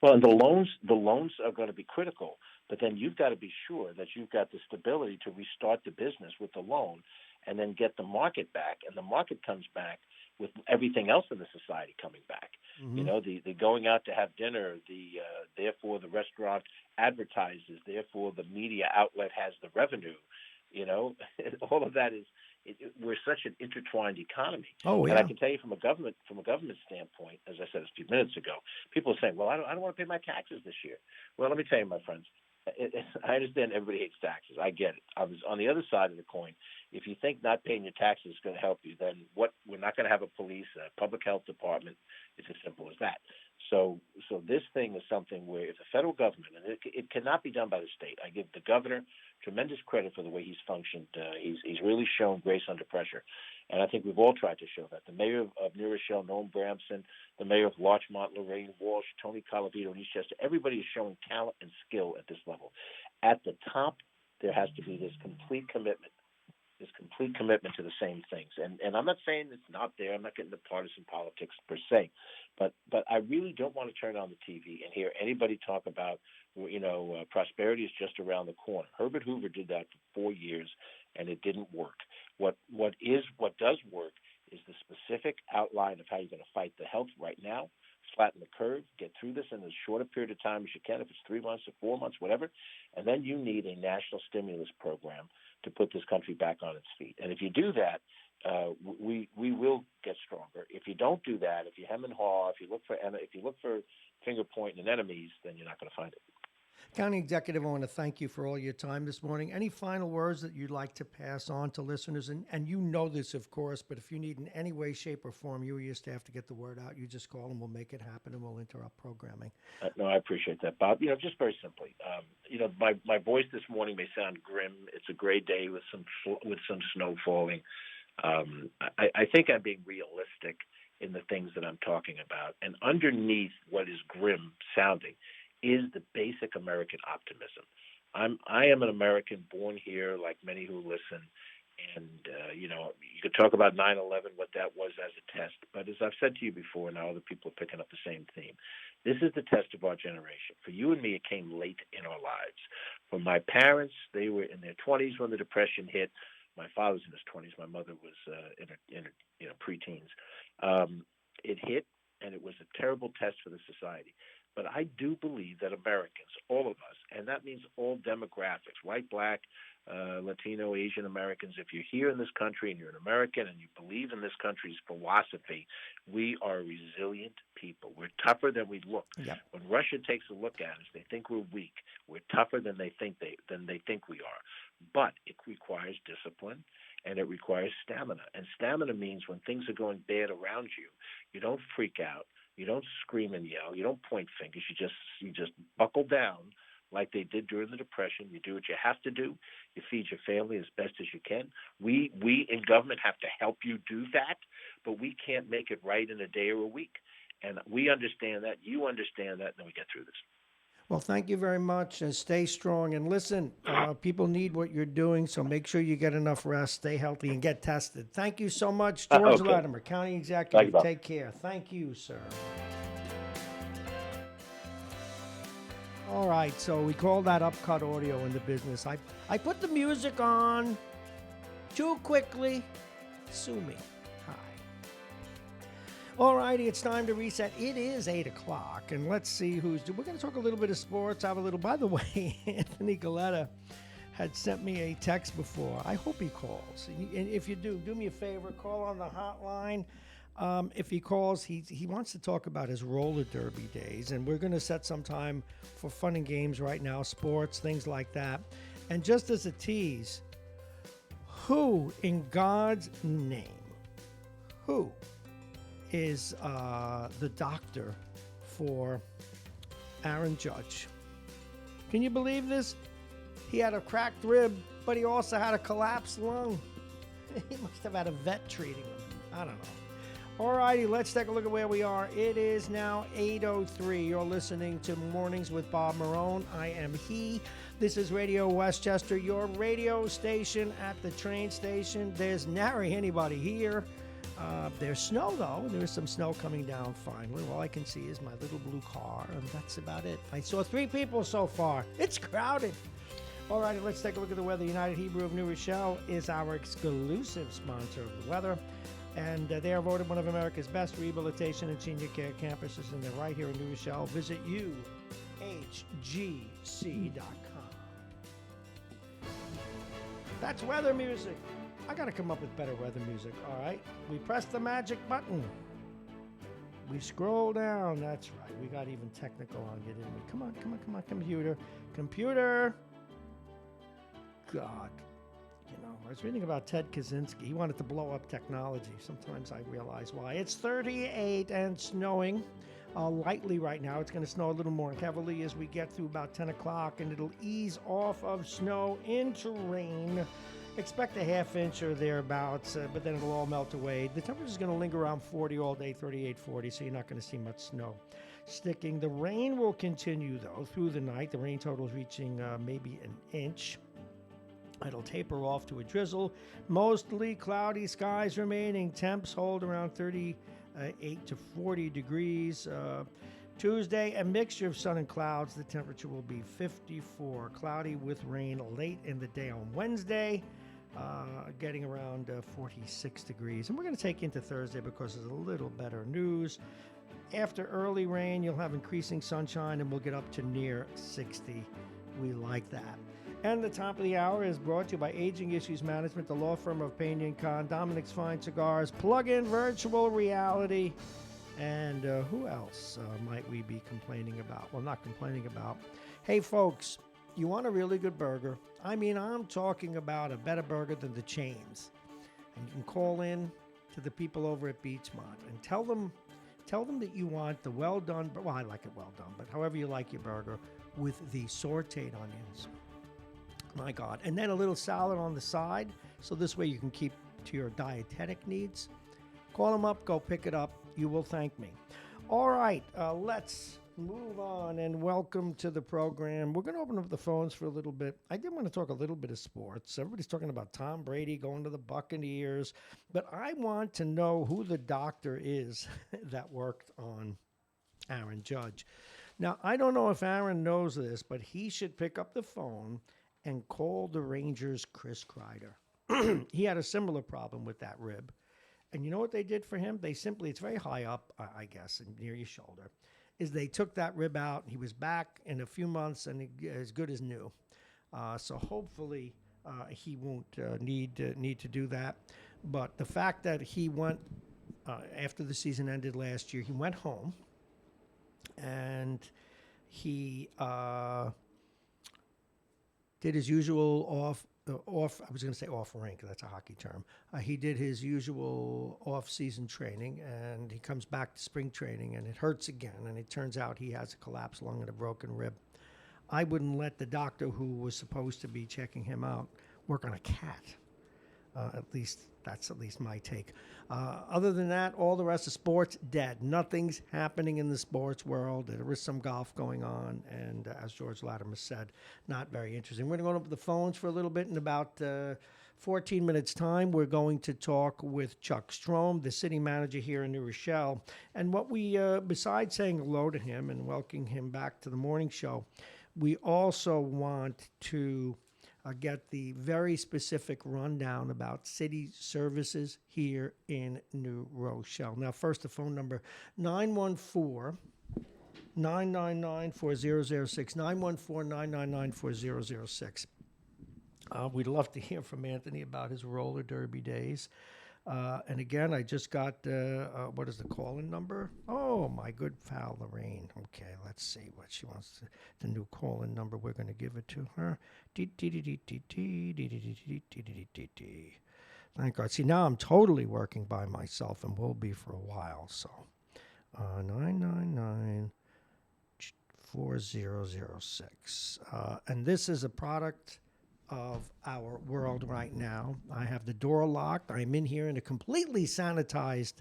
well, and the loans are going to be critical. But then you've got to be sure that you've got the stability to restart the business with the loan, and then get the market back. And the market comes back with everything else in the society coming back. Hmm. The going out to have dinner, therefore the restaurant advertises, therefore the media outlet has the revenue. You know, all of that is. We're such an intertwined economy, Oh and I yeah. can tell you from a government standpoint, as I said a few minutes ago, people are saying, "Well, I don't want to pay my taxes this year." Well, let me tell you, my friends, I understand everybody hates taxes. I get it. I was on the other side of the coin. If you think not paying your taxes is going to help you, then what? We're not going to have a police, a public health department. It's as simple as that. So this thing is something where if the federal government, and it cannot be done by the state. I give the governor tremendous credit for the way he's functioned. He's really shown grace under pressure, and I think we've all tried to show that. The mayor of New Rochelle, Noam Bramson, the mayor of Larchmont, Lorraine Walsh, Tony Colavito, and Eastchester, everybody is showing talent and skill at this level. At the top, there has to be this complete commitment to the same things. And I'm not saying it's not there. I'm not getting into partisan politics per se, but I really don't want to turn on the TV and hear anybody talk about prosperity is just around the corner. Herbert Hoover did that for 4 years, and it didn't work. What does work is the specific outline of how you're going to fight the health right now. Flatten the curve, get through this in as short a period of time as you can, if it's 3 months or 4 months, whatever. And then you need a national stimulus program to put this country back on its feet. And if you do that, we will get stronger. If you don't do that, if you hem and haw, if you look for finger pointing and enemies, then you're not going to find it. County Executive, I want to thank you for all your time this morning. Any final words that you'd like to pass on to listeners? And you know this, of course, but if you need in any way, shape, or form, you or your staff to get the word out, you just call and we'll make it happen and we'll interrupt programming. No, I appreciate that, Bob. Just very simply, my voice this morning may sound grim. It's a gray day with some snow falling. I think I'm being realistic in the things that I'm talking about. And underneath what is grim sounding is the basic American optimism. I am an American born here, like many who listen. And, you could talk about 9/11, what that was as a test. But as I've said to you before, now other people are picking up the same theme. This is the test of our generation. For you and me, it came late in our lives. For my parents, they were in their 20s when the Depression hit. My father was in his 20s. My mother was in her preteens. It hit, and it was a terrible test for the society. But I do believe that Americans, all of us, and that means all demographics, white, black, Latino, Asian Americans, if you're here in this country and you're an American and you believe in this country's philosophy, we are resilient people. We're tougher than we look. Yep. When Russia takes a look at us, they think we're weak. We're tougher than they think we are. But it requires discipline and it requires stamina. And stamina means when things are going bad around you, you don't freak out. You don't scream and yell. You don't point fingers. You just buckle down like they did during the Depression. You do what you have to do. You feed your family as best as you can. We in government have to help you do that, but we can't make it right in a day or a week. And we understand that. You understand that, and then we get through this. Well, thank you very much, and stay strong. And listen, people need what you're doing, so make sure you get enough rest, stay healthy, and get tested. Thank you so much, George Okay. Latimer, County Thank Executive. you, Bob. Take care. Thank you, sir. All right, so we call that upcut audio in the business. I put the music on too quickly. Sue me. Hi. All righty, it's time to reset. It is 8 o'clock, and let's see who's... We're going to talk a little bit of sports, have a little... By the way, Anthony Galetta had sent me a text before. I hope he calls. And if you do me a favor, call on the hotline. If he calls, he wants to talk about his roller derby days, and we're going to set some time for fun and games right now, sports, things like that. And just as a tease, who in God's name, who is the doctor for Aaron Judge? Can you believe this? He had a cracked rib, but he also had a collapsed lung. He must have had a vet treating him. I don't know. Alrighty, let's take a look at where we are. It is now 8:03. You're listening to Mornings with Bob Marrone. I am he. This is Radio Westchester, your radio station at the train station. There's nary anybody here. There's snow, though. There's some snow coming down finally. All I can see is my little blue car, and that's about it. I saw 3 people so far. It's crowded. All right, let's take a look at the weather. United Hebrew of New Rochelle is our exclusive sponsor of the weather. And they are voted one of America's best rehabilitation and senior care campuses, and they're right here in New Rochelle. Visit uhgc.com. That's weather music. I got to come up with better weather music, all right? We press the magic button. We scroll down. That's right. We got even technical on you, didn't we? Come on, computer. Computer. God. You know, I was reading about Ted Kaczynski. He wanted to blow up technology. Sometimes I realize why. It's 38 and snowing lightly right now. It's going to snow a little more heavily as we get through about 10 o'clock, and it'll ease off of snow into rain. Expect a half inch or thereabouts, but then it'll all melt away. The temperature is going to linger around 40 all day, 38, 40, so you're not going to see much snow sticking. The rain will continue, though, through the night. The rain total is reaching maybe an inch. It'll taper off to a drizzle. Mostly cloudy skies remaining. Temps hold around 38 to 40 degrees. Tuesday, a mixture of sun and clouds. The temperature will be 54. Cloudy with rain late in the day on Wednesday, getting around 46 degrees. And we're going to take into Thursday because there's a little better news. After early rain, you'll have increasing sunshine, and we'll get up to near 60. We like that. And the top of the hour is brought to you by Aging Issues Management, the law firm of Payne & Con, Dominic's Fine Cigars, Plug-in Virtual Reality, and who else might we be complaining about? Well, not complaining about. Hey, folks, you want a really good burger? I mean, I'm talking about a better burger than the chains. And you can call in to the people over at Beachmont and tell them that you want the well done, well, I like it well done, but however you like your burger, with the sauteed onions. My God. And then a little salad on the side, so this way you can keep to your dietetic needs. Call them up, go pick it up. You will thank me. All right, let's move on and welcome to the program. We're going to open up the phones for a little bit. I did want to talk a little bit of sports. Everybody's talking about Tom Brady going to the Buccaneers, but I want to know who the doctor is that worked on Aaron Judge. Now, I don't know if Aaron knows this, but he should pick up the phone and call the Rangers' Chris Kreider. He had a similar problem with that rib. And you know what they did for him? They simply, it's very high up, I guess, and near your shoulder, is they took that rib out. He was back in a few months and as good as new. So hopefully he won't need to do that. But the fact that he went, after the season ended last year, he went home and he did his usual off, I was going to say off rink, that's a hockey term. He did his usual off-season training, and he comes back to spring training, and it hurts again, and it turns out he has a collapsed lung and a broken rib. I wouldn't let the doctor who was supposed to be checking him out work on a cat. That's at least my take. Other than that, all the rest of sports, dead. Nothing's happening in the sports world. There is some golf going on, and as George Latimer said, not very interesting. We're going to go up to the phones for a little bit. In about 14 minutes' time, we're going to talk with Chuck Strom, the city manager here in New Rochelle. And what we, besides saying hello to him and welcoming him back to the morning show, we also want to get the very specific rundown about city services here in New Rochelle. Now, first, the phone number, 914-999-4006, 914-999-4006. We'd love to hear from Anthony about his roller derby days. And again, I just got, what is the call-in number? Oh, my good pal, Lorraine. Okay, let's see what she wants, the new call-in number. We're going to give it to her. Thank God. See, now I'm totally working by myself and will be for a while. So 999 4006. And this is a product of our world right now. I have the door locked. I'm in here in a completely sanitized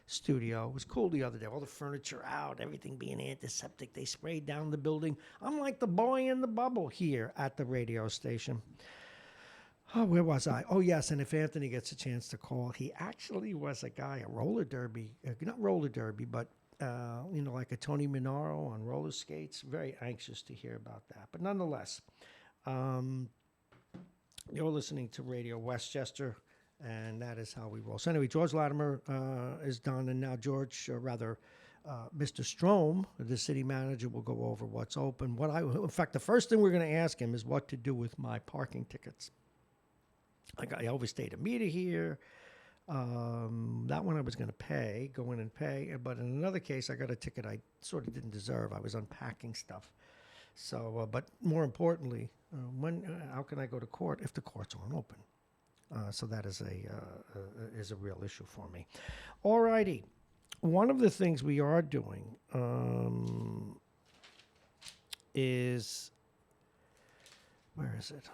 studio. It was cool the other day. All the furniture out, everything being antiseptic. They sprayed down the building. I'm like the boy in the bubble here at the radio station. Oh, where was I? Oh, yes. And if Anthony gets a chance to call, he actually was a guy, a roller derby, not roller derby, but, like a Tony Minaro on roller skates. Very anxious to hear about that. But nonetheless, you're listening to Radio Westchester, and that is how we roll. So anyway, George Latimer is done, and now Mr. Strom, the city manager, will go over what's open. In fact, the first thing we're going to ask him is what to do with my parking tickets. I overstayed a meter here. That one I was going to go in and pay. But in another case, I got a ticket I sort of didn't deserve. I was unpacking stuff. So, but more importantly, how can I go to court if the courts aren't open? So that is a real issue for me. All righty. One of the things we are doing is... Where is it?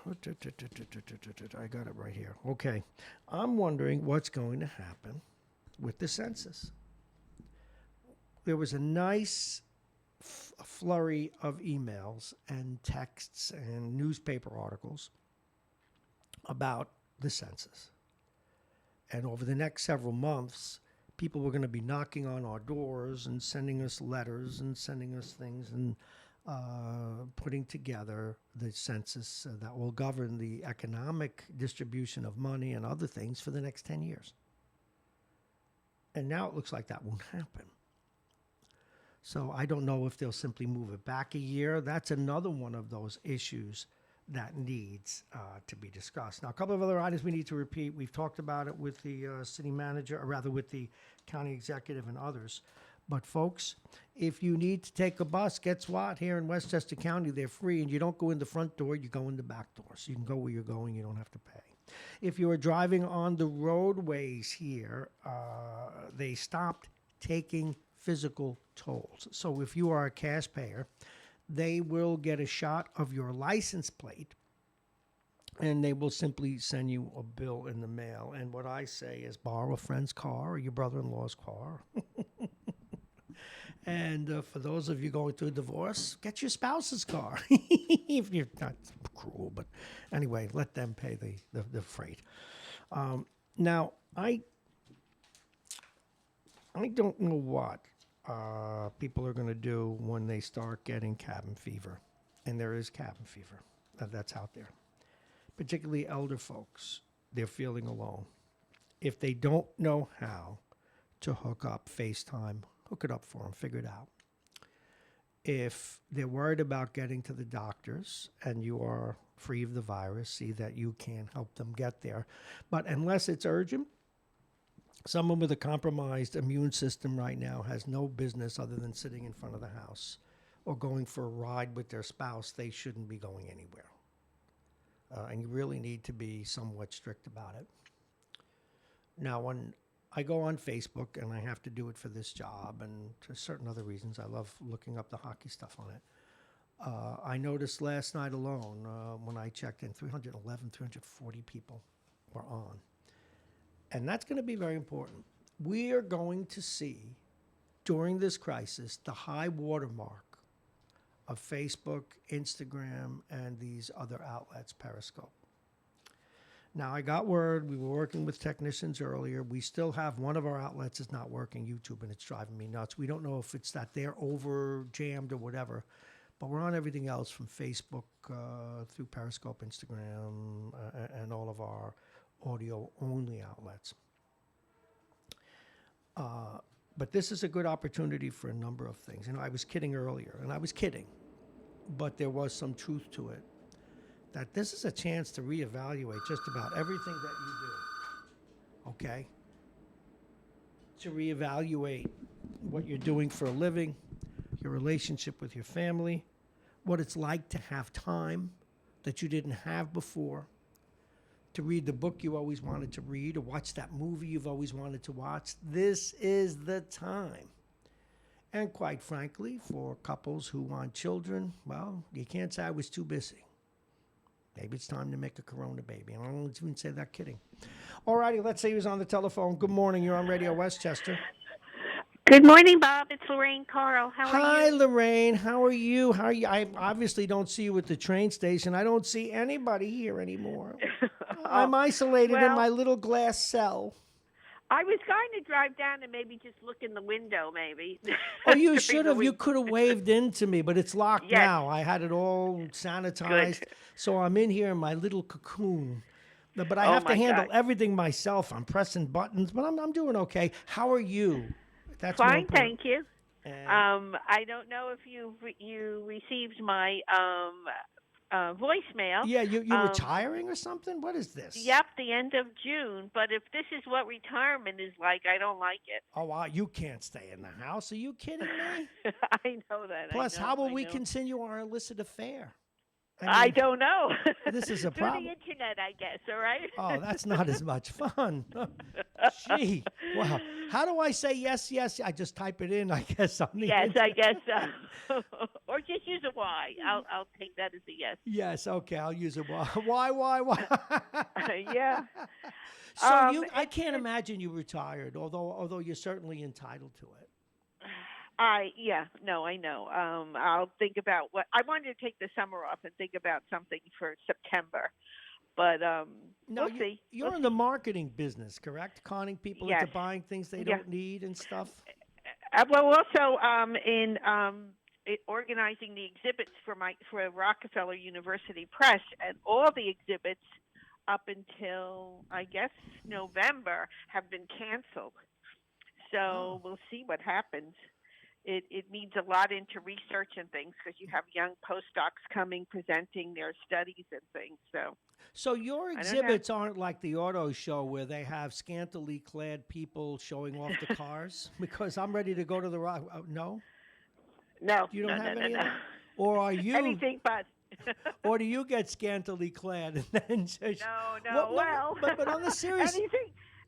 I got it right here. Okay. I'm wondering what's going to happen with the census. There was a nice flurry of emails and texts and newspaper articles about the census. And over the next several months, people were going to be knocking on our doors and sending us letters and sending us things and putting together the census that will govern the economic distribution of money and other things for the next 10 years. And now it looks like that won't happen. So I don't know if they'll simply move it back a year. That's another one of those issues that needs to be discussed. Now, a couple of other items we need to repeat. We've talked about it with the city manager, or rather with the county executive and others. But folks, if you need to take a bus, guess what? Here in Westchester County, they're free, and you don't go in the front door, you go in the back door. So you can go where you're going, you don't have to pay. If you are driving on the roadways here, they stopped taking physical tolls. So if you are a cash payer, they will get a shot of your license plate, and they will simply send you a bill in the mail. And what I say is borrow a friend's car or your brother-in-law's car. And for those of you going through a divorce, get your spouse's car. If you're not cruel, but anyway, let them pay the freight. Now, I don't know what people are going to do when they start getting cabin fever. And there is cabin fever that's out there. Particularly elder folks, they're feeling alone. If they don't know how to hook up FaceTime, hook it up for them, figure it out. If they're worried about getting to the doctors and you are free of the virus, see that you can help them get there. But unless it's urgent, someone with a compromised immune system right now has no business other than sitting in front of the house or going for a ride with their spouse. They shouldn't be going anywhere. And you really need to be somewhat strict about it. Now, when I go on Facebook, and I have to do it for this job and for certain other reasons, I love looking up the hockey stuff on it. I noticed last night alone, when I checked in, 340 people were on. And that's going to be very important. We are going to see, during this crisis, the high watermark of Facebook, Instagram, and these other outlets, Periscope. Now, I got word, we were working with technicians earlier. We still have one of our outlets is not working, YouTube, and it's driving me nuts. We don't know if it's that they're over jammed or whatever, but we're on everything else from Facebook through Periscope, Instagram, and all of our audio-only outlets. But this is a good opportunity for a number of things. I was kidding earlier, and I was kidding, but there was some truth to it, that this is a chance to reevaluate just about everything that you do, okay? To reevaluate what you're doing for a living, your relationship with your family, what it's like to have time that you didn't have before, to read the book you always wanted to read, or watch that movie you've always wanted to watch. This is the time. And quite frankly, for couples who want children, well, you can't say I was too busy. Maybe it's time to make a Corona baby. I don't even say that kidding. All righty, let's say who's on the telephone. Good morning. You're on Radio Westchester. Good morning, Bob. It's Lorraine Carl. How are Hi, you? Lorraine. How are you? How are you? I obviously don't see you at the train station. I don't see anybody here anymore. I'm isolated in my little glass cell. I was going to drive down and maybe just look in the window, maybe. Oh, you should have. You could have waved into me, but it's locked Yes. now. I had it all sanitized. Good. So I'm in here in my little cocoon. But I Oh, have to my handle God. everything myself. I'm pressing buttons, but I'm doing okay. How are you? That's more Fine, important. thank you. And- I don't know if you received my voicemail. yeah, you're retiring or something? What is this? Yep, the end of June. But if this is what retirement is like, I don't like it. Oh, wow, you can't stay in the house. Are you kidding me? I know that. Plus, I know, how will I we know. continue our illicit affair? I mean, don't know. This is a Through problem. the internet, I guess. All right. Oh, that's not as much fun. Gee, wow. How do I say yes, yes? I just type it in, I guess, on the Yes, I internet. guess so. Or just use a Y. I'll take that as a yes. Yes, okay, I'll use it. Why? Yeah. So I it's- can't imagine you retired, although you're certainly entitled to it. I know. I'll think about what I wanted to take the summer off and think about something for September, but Now, we'll see. you're We'll in the marketing business, correct? Conning people Yes. into buying things they Yeah. don't need and stuff. Well, also in organizing the exhibits for Rockefeller University Press, and all the exhibits up until I guess November have been canceled. So we'll see what happens. It needs a lot into research and things because you have young postdocs coming presenting their studies and things. So your don't know. exhibits aren't like the auto show where they have scantily clad people showing off the cars? Because I'm ready to go to the rock. No, No, you don't no, have no, any no, of no. that? Or are you? Anything but. Or do you get scantily clad and then just? No. Well, but on the serious,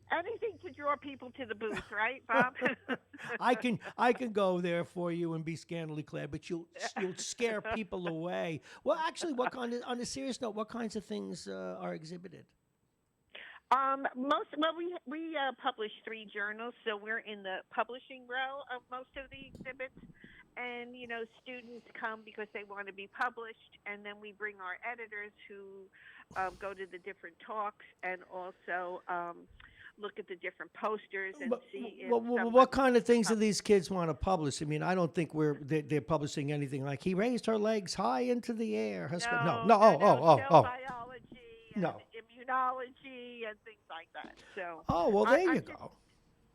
anything to draw people to the booth, right, Bob? I can go there for you and be scantily clad, but you'll scare people away. Well, actually, on a serious note, what kinds of things are exhibited? We publish 3 journals, so we're in the publishing row of most of the exhibits. And students come because they want to be published, and then we bring our editors who go to the different talks and also look at the different posters and see if what kind of things do these kids want to publish? I mean, I don't think they're publishing anything like he raised her legs high into the air. No. Oh. Biology and No. immunology and things like that. So. Oh, well, there you go.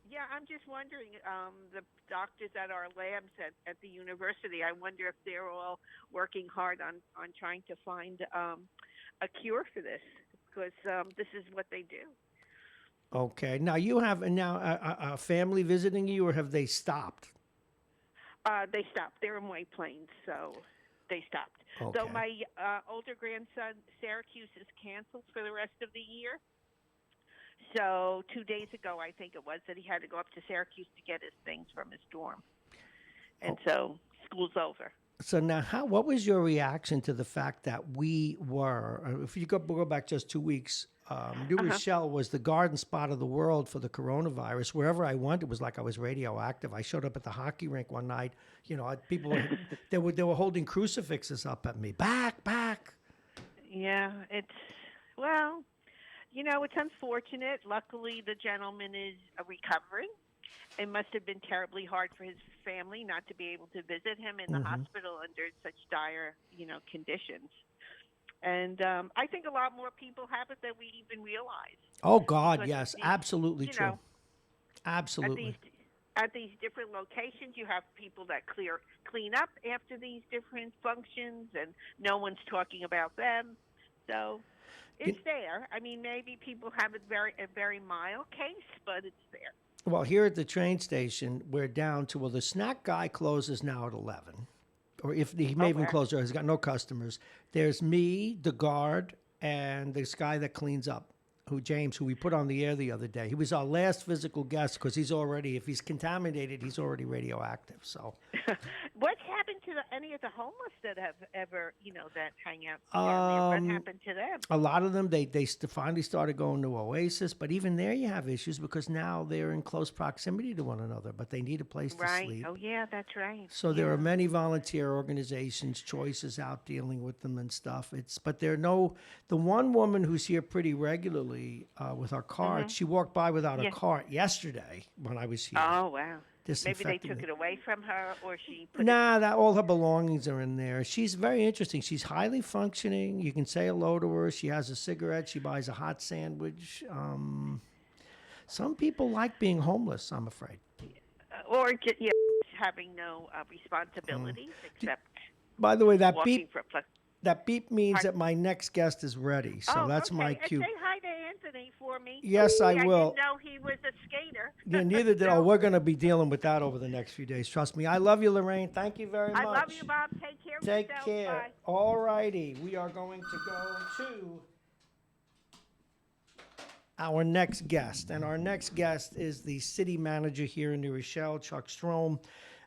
Yeah, I'm just wondering, the doctors at our labs at the university, I wonder if they're all working hard on trying to find a cure for this, because this is what they do. Okay. Now, you have a family visiting you, or have they stopped? They stopped. They're in White Plains, so they stopped. Okay. Though my older grandson, Syracuse, is canceled for the rest of the year. So 2 days ago, I think it was, that he had to go up to Syracuse to get his things from his dorm. And so school's over. So now, what was your reaction to the fact that we were, if you go back just 2 weeks, New Rochelle was the garden spot of the world for the coronavirus. Wherever I went, it was like I was radioactive. I showed up at the hockey rink one night. People they were holding crucifixes up at me. Back. Yeah, it's unfortunate. Luckily, the gentleman is recovering. It must have been terribly hard for his family not to be able to visit him in the hospital under such dire, conditions. And I think a lot more people have it than we even realize. Oh, God, Because yes, these- absolutely true. Absolutely. At these different locations, you have people that clean up after these different functions, and no one's talking about them. So it's there. I mean, maybe people have a very mild case, but it's there. Well, here at the train station, we're down to, the snack guy closes now at 11. Or if he may even close, he's got no customers. There's me, the guard, and this guy that cleans up. James, who we put on the air the other day. He was our last physical guest because if he's contaminated, he's already radioactive. So, What's happened to any of the homeless that have ever, that hang out down there? What happened to them? a lot of them, they finally started going to Oasis, but even there you have issues because now they're in close proximity to one another, but they need a place to Right. sleep. Oh, yeah, that's right. So there are many volunteer organizations, Choices out dealing with them and stuff. But the one woman who's here pretty regularly with her cart. She walked by without a cart yesterday when I was here. Oh, wow. Maybe they Disinfecting took it away from her, or she put Nah, that all her belongings are in there. She's very interesting. She's highly functioning. You can say hello to her. She has a cigarette. She buys a hot sandwich. Some people like being homeless, I'm afraid. or just, having no responsibilities except By the way, that walking beep for plus. that beep means that my next guest is ready. So that's okay. my And cue. say hi to Anthony for me. Yes, I will. didn't know he was a skater. Yeah, neither did. Oh, we're going to be dealing with that over the next few days. Trust me. I love you, Lorraine. Thank you very much. I love you, Bob. Take care of Take yourself. care. Bye. All righty. We are going to go to our next guest. And our next guest is the city manager here in New Rochelle, Chuck Strom.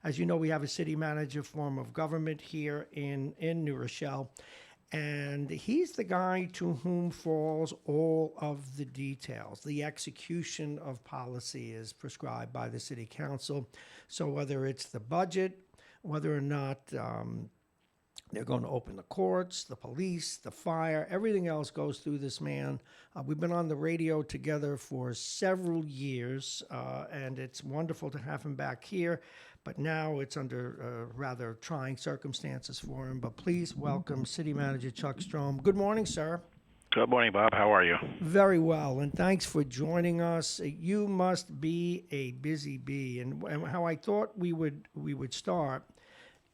As you know, we have a city manager form of government here in New Rochelle. And he's the guy to whom falls all of the details. The execution of policy is prescribed by the city council. So whether it's the budget, whether or not they're going to open the courts, the police, the fire, everything else goes through this man. We've been on the radio together for several years, and it's wonderful to have him back here. But now it's under rather trying circumstances for him. But please welcome City Manager Chuck Strom. Good morning, sir. Good morning, Bob. How are you? Very well, and thanks for joining us. You must be a busy bee, and how I thought we would start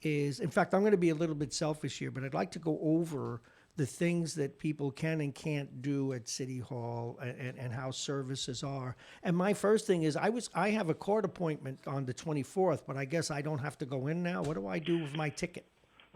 is, in fact, I'm going to be a little bit selfish here, but I'd like to go over the things that people can and can't do at City Hall and how services are. And my first thing is I have a court appointment on the 24th, but I guess I don't have to go in now. What do I do with my ticket?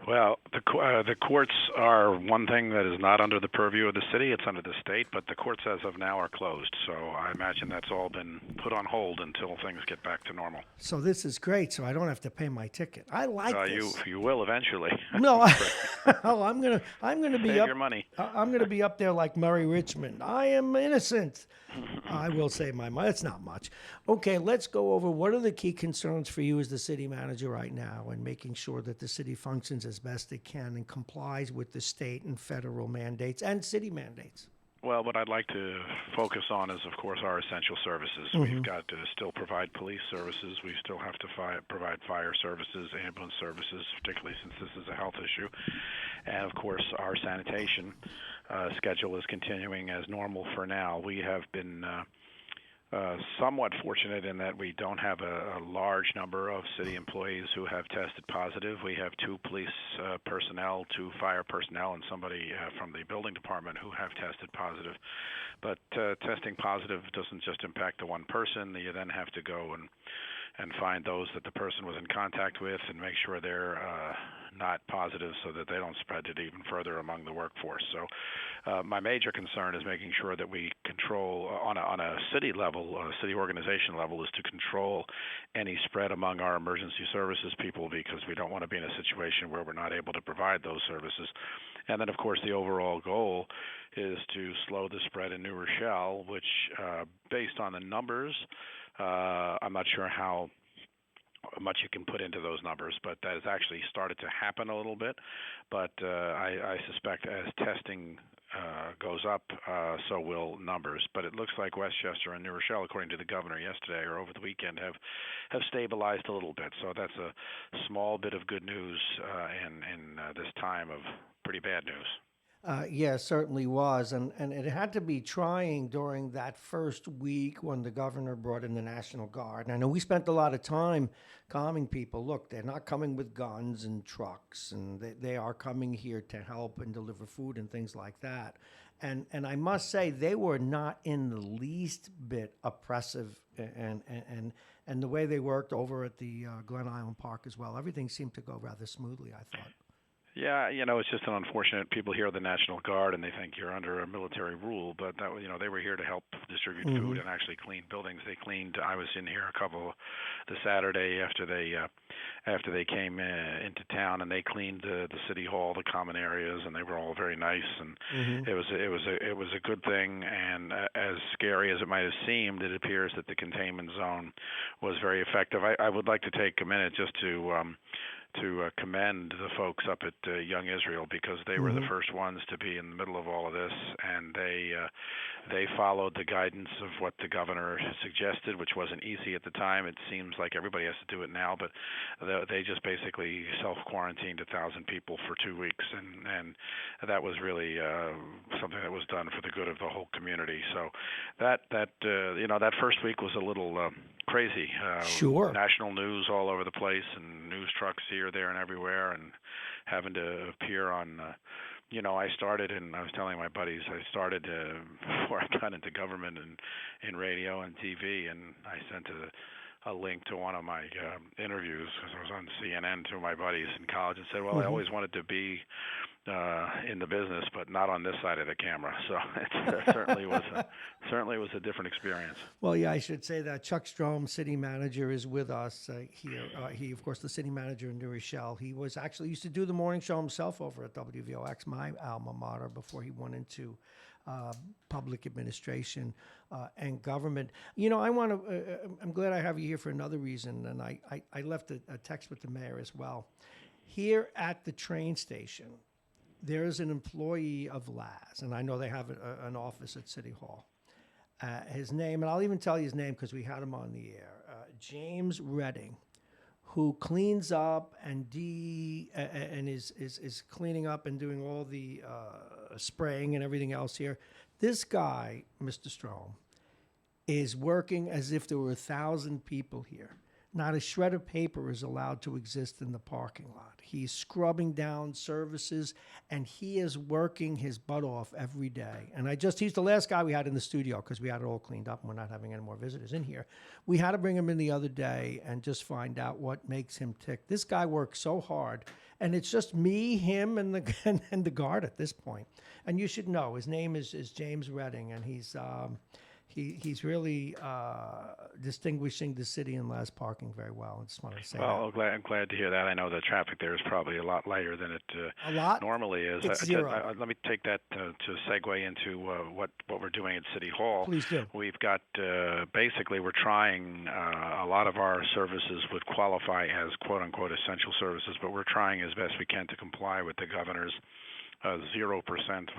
Well, the courts are one thing that is not under the purview of the city. It's under the state, but the courts as of now are closed. So I imagine that's all been put on hold until things get back to normal. So this is great. So I don't have to pay my ticket. I like this. You will eventually. No, I'm gonna be Save up. your money. I'm gonna be up there like Murray Richmond. I am innocent. I will save my money. It's not much. Okay, let's go over what are the key concerns for you as the city manager right now, and making sure that the city functions as best it can and complies with the state and federal mandates and city mandates. Well, what I'd like to focus on is, of course, our essential services. We've got to still provide police services. We still have to provide fire services, ambulance services, particularly since this is a health issue. And, of course, our sanitation schedule is continuing as normal for now. We have been somewhat fortunate in that we don't have a large number of city employees who have tested positive. We have 2 police personnel, 2 fire personnel, and somebody from the building department who have tested positive. But testing positive doesn't just impact the one person. You then have to go and find those that the person was in contact with and make sure they're not positive so that they don't spread it even further among the workforce. So my major concern is making sure that we control on a city level, city organization level, is to control any spread among our emergency services people, because we don't want to be in a situation where we're not able to provide those services. And then, of course, the overall goal is to slow the spread in New Rochelle, which, based on the numbers, I'm not sure how much you can put into those numbers, but that has actually started to happen a little bit. But I suspect as testing goes up, so will numbers. But it looks like Westchester and New Rochelle, according to the governor yesterday or over the weekend, have stabilized a little bit. So that's a small bit of good news in this time of pretty bad news. Yeah, certainly was. And it had to be trying during that first week when the governor brought in the National Guard. And I know we spent a lot of time calming people. Look, they're not coming with guns and trucks, and they are coming here to help and deliver food and things like that. And I must say, they were not in the least bit oppressive, and the way they worked over at the Glen Island Park as well. Everything seemed to go rather smoothly, I thought. Yeah, it's just an unfortunate. People hear the National Guard and they think you're under a military rule, but they were here to help distribute food and actually clean buildings. They cleaned. I was in here the Saturday after they came into town, and they cleaned the city hall, the common areas, and they were all very nice. And it was a good thing. And as scary as it might have seemed, it appears that the containment zone was very effective. I would like to take a minute just to commend the folks up at Young Israel, because they were the first ones to be in the middle of all of this, and they followed the guidance of what the governor suggested, which wasn't easy at the time. It seems like everybody has to do it now, but they just basically self-quarantined 1,000 people for 2 weeks, and that was really something that was done for the good of the whole community. So that first week was a little crazy. Sure. National news all over the place, and news trucks here, there, and everywhere, and having to appear on. I started, and I was telling my buddies, I started before I got into government and in radio and TV, and I sent a link to one of my interviews, because I was on CNN, to my buddies in college, and said, well, I always wanted to be in the business, but not on this side of the camera. So it certainly was a different experience. Well, yeah, I should say that Chuck Strom, city manager, is with us here. He, of course, the city manager in New Rochelle. He used to do the morning show himself over at WVOX, my alma mater, before he went into public administration and government. I'm glad I have you here for another reason, and I left a text with the mayor as well. Here at the train station, there's an employee of Laz, and I know they have an office at City Hall. His name, and I'll even tell you his name because we had him on the air, James Redding, who cleans up and is cleaning up and doing all the spraying and everything else here. This guy, Mr. Strom, is working as if there were 1,000 people here. Not a shred of paper is allowed to exist in the parking lot. He's scrubbing down services, and he is working his butt off every day. And he's the last guy we had in the studio because we had it all cleaned up and we're not having any more visitors in here. We had to bring him in the other day and just find out what makes him tick. This guy works so hard, and it's just me, him, and the guard at this point. And you should know, his name is James Redding, and he's really distinguishing the city and Laz parking very well. I just wanted to say I'm glad to hear that. I know the traffic there is probably a lot lighter than it normally is. It's zero. Let me take that to segue into what we're doing at City Hall. Please do. We've got, basically, we're trying, a lot of our services would qualify as quote-unquote essential services, but we're trying as best we can to comply with the governor's 0%,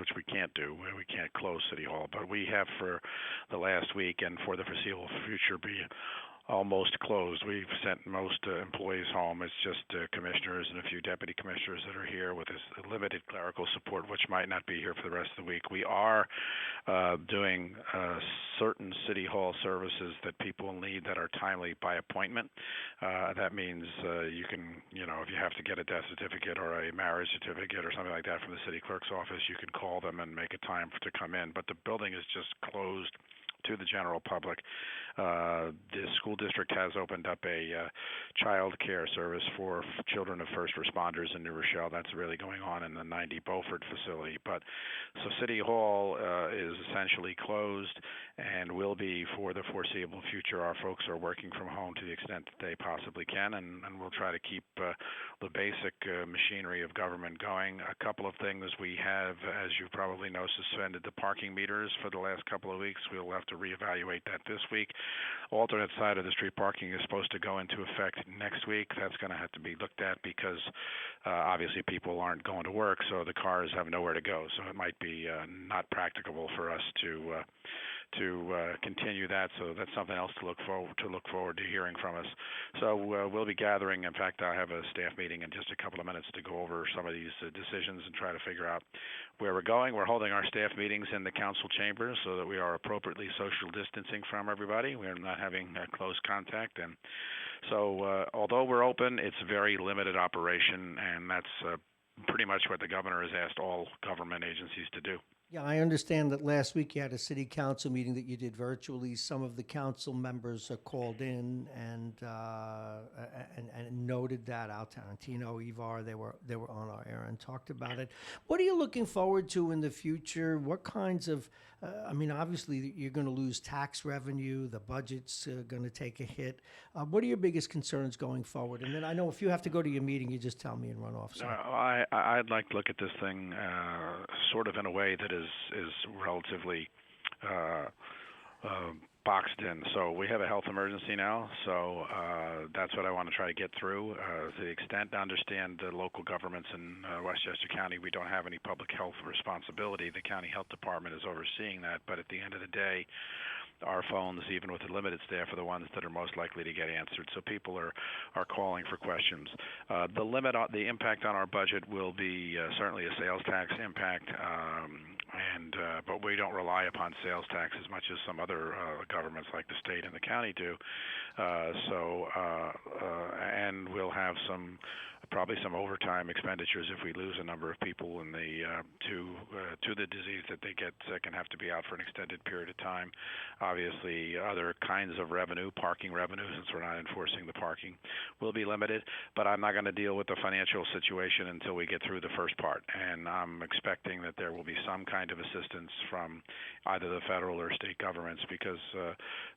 which we can't do. We can't close City Hall, but we have for the last week and for the foreseeable future be almost closed. We've sent most employees home. It's just commissioners and a few deputy commissioners that are here with this limited clerical support, which might not be here for the rest of the week. We are doing certain City Hall services that people need that are timely by appointment. That means you can, if you have to get a death certificate or a marriage certificate or something like that from the city clerk's office, you can call them and make a time to come in. But the building is just closed to the general public. The school district has opened up a child care service for children of first responders in New Rochelle. That's really going on in the 90 Beaufort facility. But so City Hall is essentially closed and will be for the foreseeable future. Our folks are working from home to the extent that they possibly can, and we'll try to keep the basic machinery of government going. A couple of things we have, as you probably know, suspended the parking meters for the last couple of weeks. We'll have to reevaluate that this week. Alternate side of the street parking is supposed to go into effect next week. That's going to have to be looked at because obviously people aren't going to work, so the cars have nowhere to go. So it might be not practicable for us to continue that. So that's something else to look forward to hearing from us. So we'll be gathering. In fact, I have a staff meeting in just a couple of minutes to go over some of these decisions and try to figure out where we're going. We're holding our staff meetings in the council chambers so that we are appropriately social distancing from everybody. We're not having close contact. And so although we're open, it's a very limited operation, and that's pretty much what the governor has asked all government agencies to do. Yeah, I understand that last week you had a city council meeting that you did virtually. Some of the council members called in and noted that. Al Tarantino, Ivar, they were on our air and talked about it. What are you looking forward to in the future? What kinds of I mean, obviously you're going to lose tax revenue. The budget's going to take a hit. What are your biggest concerns going forward? And then I know if you have to go to your meeting, you just tell me and run off. So. I'd like to look at this thing sort of in a way that is relatively uh, boxed in. So we have a health emergency now, so that's what I want to try to get through. To the extent to understand the local governments in Westchester County, we don't have any public health responsibility. The county health department is overseeing that, but at the end of the day, our phones, even with the limited staff, are the ones that are most likely to get answered. So people are calling for questions. The impact on our budget will be certainly a sales tax impact, but we don't rely upon sales tax as much as some other governments like the state and the county do. And we'll have probably some overtime expenditures if we lose a number of people in the to the disease that they get sick and have to be out for an extended period of time. Obviously, other kinds of revenue, parking revenue, since we're not enforcing the parking, will be limited. But I'm not going to deal with the financial situation until we get through the first part. And I'm expecting that there will be some kind of assistance from either the federal or state governments because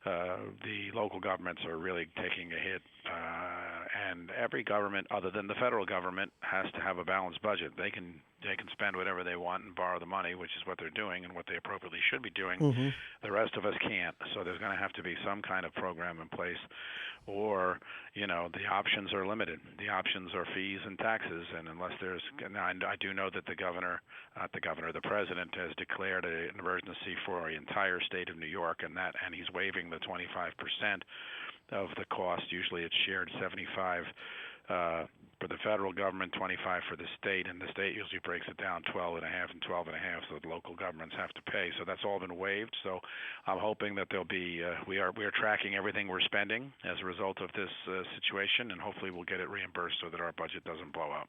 the local governments are really taking a hit. And every government, other than the federal government, has to have a balanced budget. They can spend whatever they want and borrow the money, which is what they're doing and what they appropriately should be doing. Mm-hmm. The rest of us can't. So there's going to have to be some kind of program in place, or the options are limited. The options are fees and taxes, and unless there's, I do know that the president has declared an emergency for the entire state of New York, and he's waiving the 25% of the cost. Usually it's shared 75 for the federal government, 25 for the state, and the state usually breaks it down 12 and a half and 12 and a half, so the local governments have to pay. So that's all been waived. So I'm hoping that there'll be we are tracking everything we're spending as a result of this situation, and hopefully we'll get it reimbursed so that our budget doesn't blow up.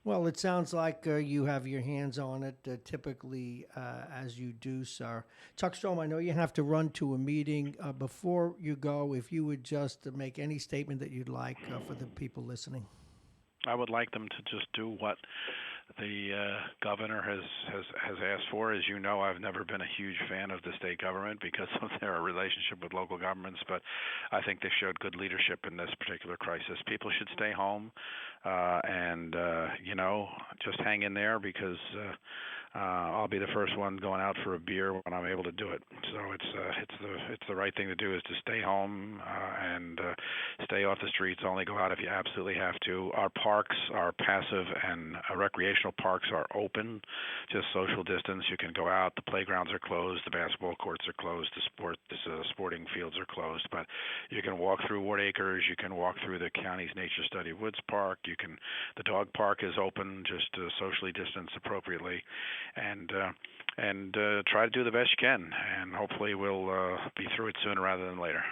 Well, it sounds like you have your hands on it typically as you do, sir. Chuck Strom, I know you have to run to a meeting. Before you go, if you would just make any statement that you'd like for the people listening. I would like them to just do what the governor has asked for. As you know, I've never been a huge fan of the state government because of their relationship with local governments, but I think they showed good leadership in this particular crisis. People should stay home and just hang in there because I'll be the first one going out for a beer when I'm able to do it. So it's the right thing to do is to stay home and stay off the streets. Only go out if you absolutely have to. Our parks, our passive and recreational parks are open. Just social distance. You can go out. The playgrounds are closed. The basketball courts are closed. The sporting fields are closed. But you can walk through Ward Acres. You can walk through the county's Nature Study Woods Park. The dog park is open. Just socially distance appropriately. And try to do the best you can, and hopefully we'll be through it sooner rather than later.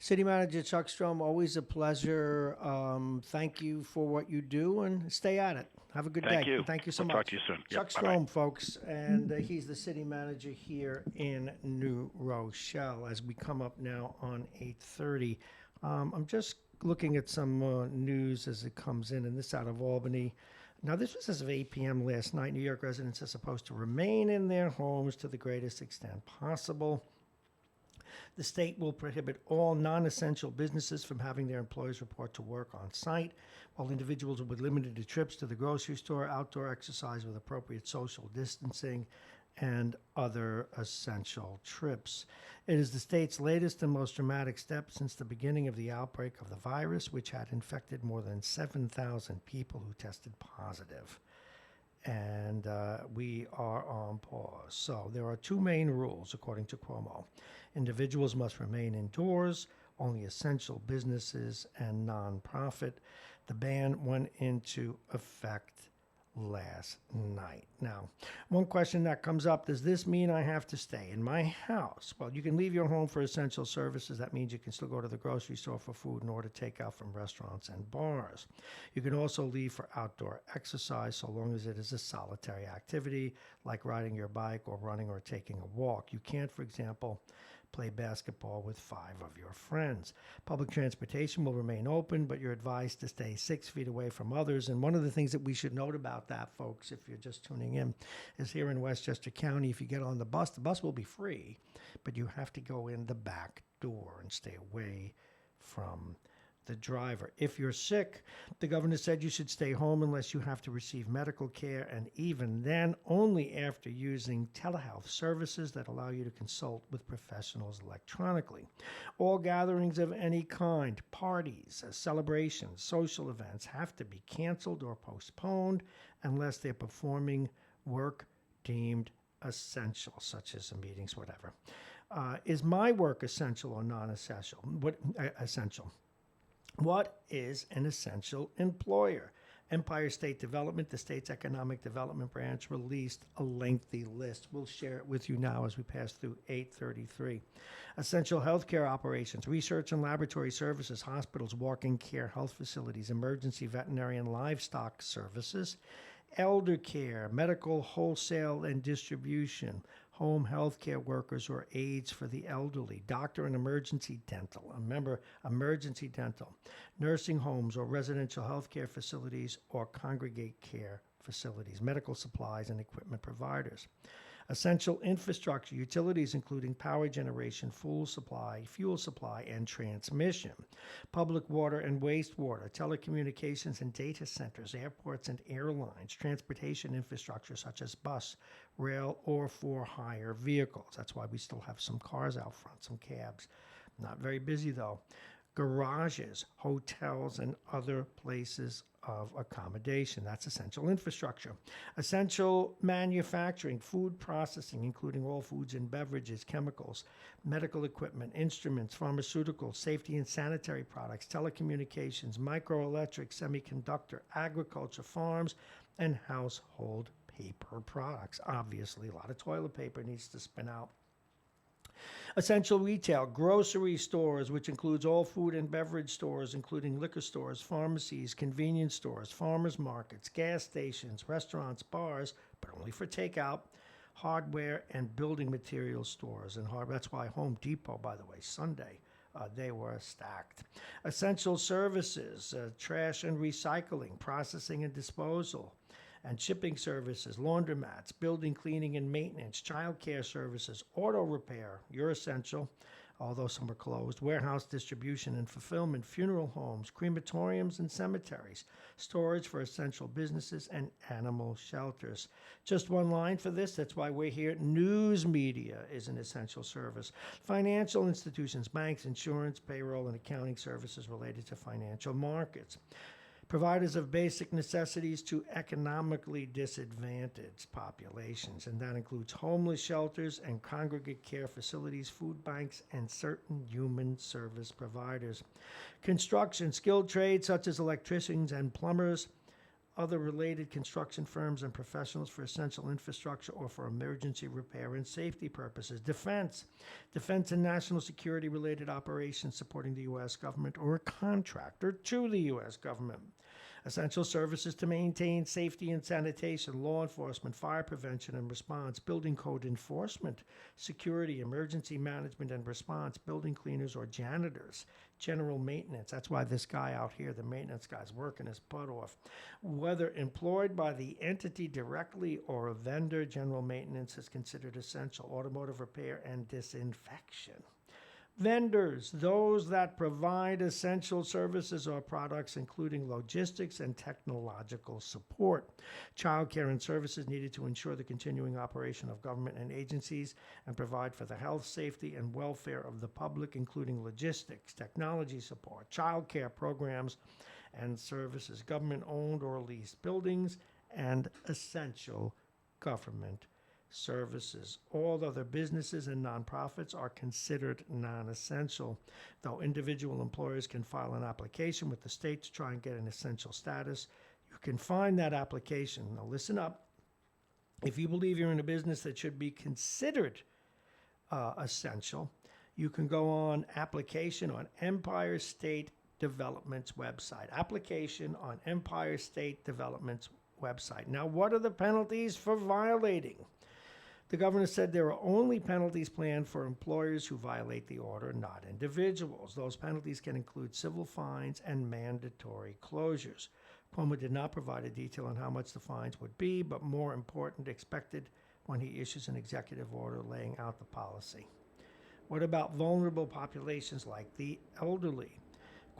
City Manager Chuck Strom, always a pleasure. Thank you for what you do, and stay at it. Have a good day. Thank you. Thank you so much. Talk to you soon. Chuck Strom, folks, and he's the city manager here in New Rochelle. As we come up now on 8:30, I'm just looking at some news as it comes in, and this out of Albany. Now, this was as of 8 p.m. last night. New York residents are supposed to remain in their homes to the greatest extent possible. The state will prohibit all non-essential businesses from having their employees report to work on site, while individuals will be limited to trips to the grocery store, outdoor exercise with appropriate social distancing, and other essential trips. It is the state's latest and most dramatic step since the beginning of the outbreak of the virus, which had infected more than 7,000 people who tested positive. And we are on pause. So there are two main rules, according to Cuomo. Individuals must remain indoors, only essential businesses and nonprofit. The ban went into effect last night. Now, one question that comes up, does this mean I have to stay in my house? Well, you can leave your home for essential services. That means you can still go to the grocery store for food and order takeout from restaurants and bars. You can also leave for outdoor exercise so long as it is a solitary activity like riding your bike or running or taking a walk. You can't, for example, play basketball with 5 of your friends. Public transportation will remain open, but you're advised to stay 6 feet away from others. And one of the things that we should note about that, folks, if you're just tuning in, is here in Westchester County, if you get on the bus will be free, but you have to go in the back door and stay away from the driver. If you're sick, the governor said you should stay home unless you have to receive medical care, and even then, only after using telehealth services that allow you to consult with professionals electronically. All gatherings of any kind, parties, celebrations, social events have to be canceled or postponed unless they're performing work deemed essential, such as meetings, whatever. Is my work essential or non-essential? Essential? What is an essential employer? Empire State Development, the state's economic development branch, released a lengthy list. We'll share it with you now as we pass through 833. Essential healthcare operations, research and laboratory services, hospitals, walk-in care, health facilities, emergency veterinary and livestock services, elder care, medical wholesale and distribution, home health care workers or aides for the elderly, doctor and emergency dental. Remember, emergency dental, nursing homes or residential health care facilities or congregate care facilities, medical supplies and equipment providers. Essential infrastructure, utilities including power generation, fuel supply, and transmission. Public water and wastewater, telecommunications and data centers, airports and airlines, transportation infrastructure such as bus, rail, or for-hire vehicles. That's why we still have some cars out front, some cabs. Not very busy though. Garages, hotels, and other places of accommodation. That's essential infrastructure. Essential manufacturing, food processing, including all foods and beverages, chemicals, medical equipment, instruments, pharmaceuticals, safety and sanitary products, telecommunications, microelectric, semiconductor, agriculture, farms, and household paper products. Obviously, a lot of toilet paper needs to spin out. Essential retail, grocery stores, which includes all food and beverage stores, including liquor stores, pharmacies, convenience stores, farmers markets, gas stations, restaurants, bars, but only for takeout, hardware and building material stores. And that's why Home Depot, by the way, Sunday, they were stacked. Essential services, trash and recycling, processing and disposal, and shipping services, laundromats, building cleaning and maintenance, child care services, auto repair, you're essential, although some are closed, warehouse distribution and fulfillment, funeral homes, crematoriums and cemeteries, storage for essential businesses, and animal shelters. Just one line for this, that's why we're here. News media is an essential service. Financial institutions, banks, insurance, payroll, and accounting services related to financial markets. Providers of basic necessities to economically disadvantaged populations, and that includes homeless shelters and congregate care facilities, food banks, and certain human service providers. Construction, skilled trades such as electricians and plumbers, other related construction firms and professionals for essential infrastructure or for emergency repair and safety purposes. Defense and national security related operations supporting the U.S. government or a contractor to the U.S. government. Essential services to maintain safety and sanitation, law enforcement, fire prevention and response, building code enforcement, security, emergency management and response, building cleaners or janitors, general maintenance. That's why this guy out here, the maintenance guy's working his butt off. Whether employed by the entity directly or a vendor, general maintenance is considered essential. Automotive repair and disinfection. Vendors, those that provide essential services or products, including logistics and technological support. Childcare and services needed to ensure the continuing operation of government and agencies and provide for the health, safety, and welfare of the public, including logistics, technology support, childcare programs and services, government-owned or leased buildings, and essential government services. All other businesses and nonprofits are considered non-essential, though individual employers can file an application with the state to try and get an essential status. You can find that application. Now, listen up. If you believe you're in a business that should be considered essential, you can go on application on Empire State Development's website. Application on Empire State Development's website. Now, what are the penalties for violating? The governor said there are only penalties planned for employers who violate the order, not individuals. Those penalties can include civil fines and mandatory closures. Cuomo did not provide a detail on how much the fines would be, but more important, expected when he issues an executive order laying out the policy. What about vulnerable populations like the elderly?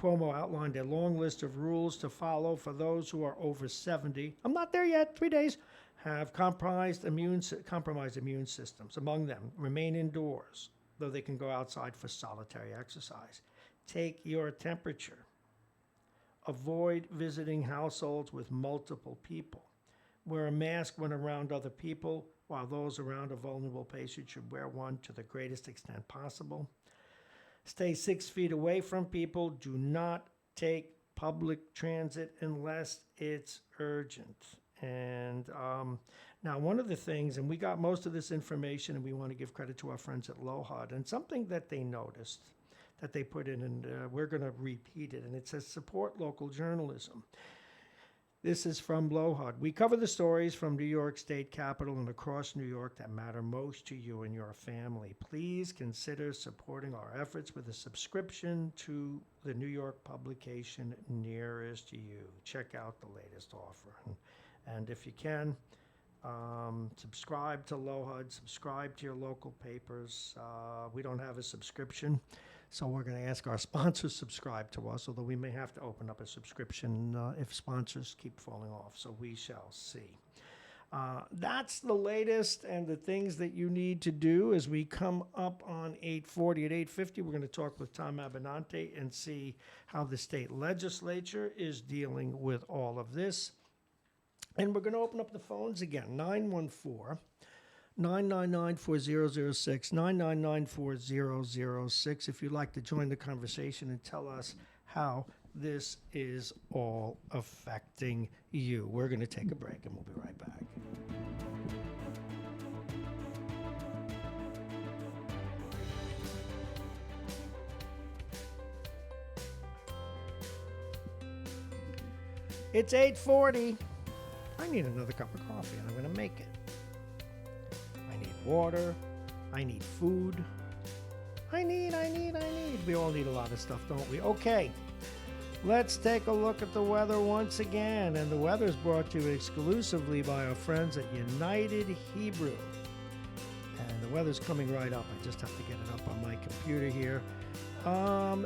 Cuomo outlined a long list of rules to follow for those who are over 70. I'm not there yet, 3 days. Have compromised immune systems. Among them, remain indoors, though they can go outside for solitary exercise. Take your temperature. Avoid visiting households with multiple people. Wear a mask when around other people, while those around a vulnerable patient should wear one to the greatest extent possible. Stay 6 feet away from people. Do not take public transit unless it's urgent. And now one of the things, and we got most of this information, and we want to give credit to our friends at LOHUD, and something that they noticed that they put in, and we're going to repeat it, and it says support local journalism. This is from LOHUD. We cover the stories from New York State Capitol and across New York that matter most to you and your family. Please consider supporting our efforts with a subscription to the New York publication nearest you. Check out the latest offer. And if you can, subscribe to LOHUD, subscribe to your local papers. We don't have a subscription, so we're going to ask our sponsors to subscribe to us, although we may have to open up a subscription if sponsors keep falling off, so we shall see. That's the latest and the things that you need to do as we come up on 8:40. At 8:50, we're going to talk with Tom Abenante and see how the state legislature is dealing with all of this. And we're going to open up the phones again, 914-999-4006, 999-4006, if you'd like to join the conversation and tell us how this is all affecting you. We're going to take a break, and we'll be right back. It's 8:40. I need another cup of coffee, and I'm going to make it. I need water. I need food. I need. We all need a lot of stuff, don't we? Okay, let's take a look at the weather once again. And the weather is brought to you exclusively by our friends at United Hebrew. And the weather's coming right up. I just have to get it up on my computer here.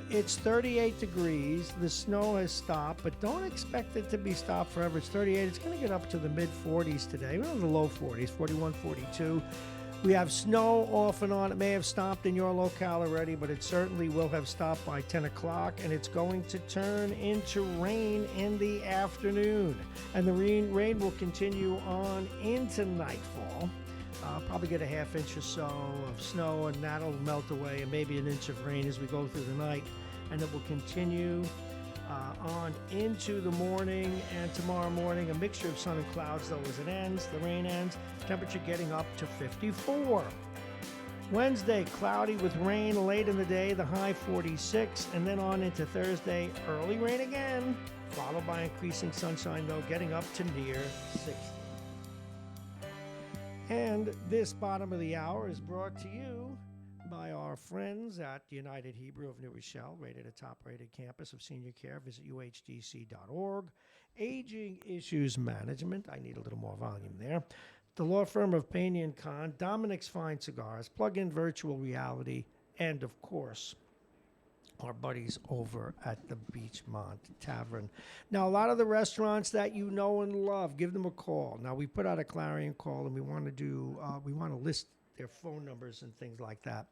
It's 38 degrees. The snow has stopped, but don't expect it to be stopped forever. It's 38. It's going to get up to the mid-40s today. We're in the low 40s, 41, 42. We have snow off and on. It may have stopped in your locale already, but it certainly will have stopped by 10 o'clock, and it's going to turn into rain in the afternoon. And the rain will continue on into nightfall. Probably get a half inch or so of snow, and that'll melt away, and maybe an inch of rain as we go through the night. And it will continue on into the morning, and tomorrow morning, a mixture of sun and clouds, though, as it ends. The rain ends. Temperature getting up to 54. Wednesday, cloudy with rain late in the day, the high 46, and then on into Thursday, early rain again, followed by increasing sunshine, though, getting up to near 60. And this bottom of the hour is brought to you by our friends at United Hebrew of New Rochelle, rated a top-rated campus of senior care. Visit uhdc.org. Aging Issues Management. I need a little more volume there. The law firm of Payne & Kahn, Dominic's Fine Cigars, Plug-in Virtual Reality, and, of course, our buddies over at the Beachmont Tavern. Now, a lot of the restaurants that you know and love, give them a call. Now, we put out a clarion call, and we want to list their phone numbers and things like that.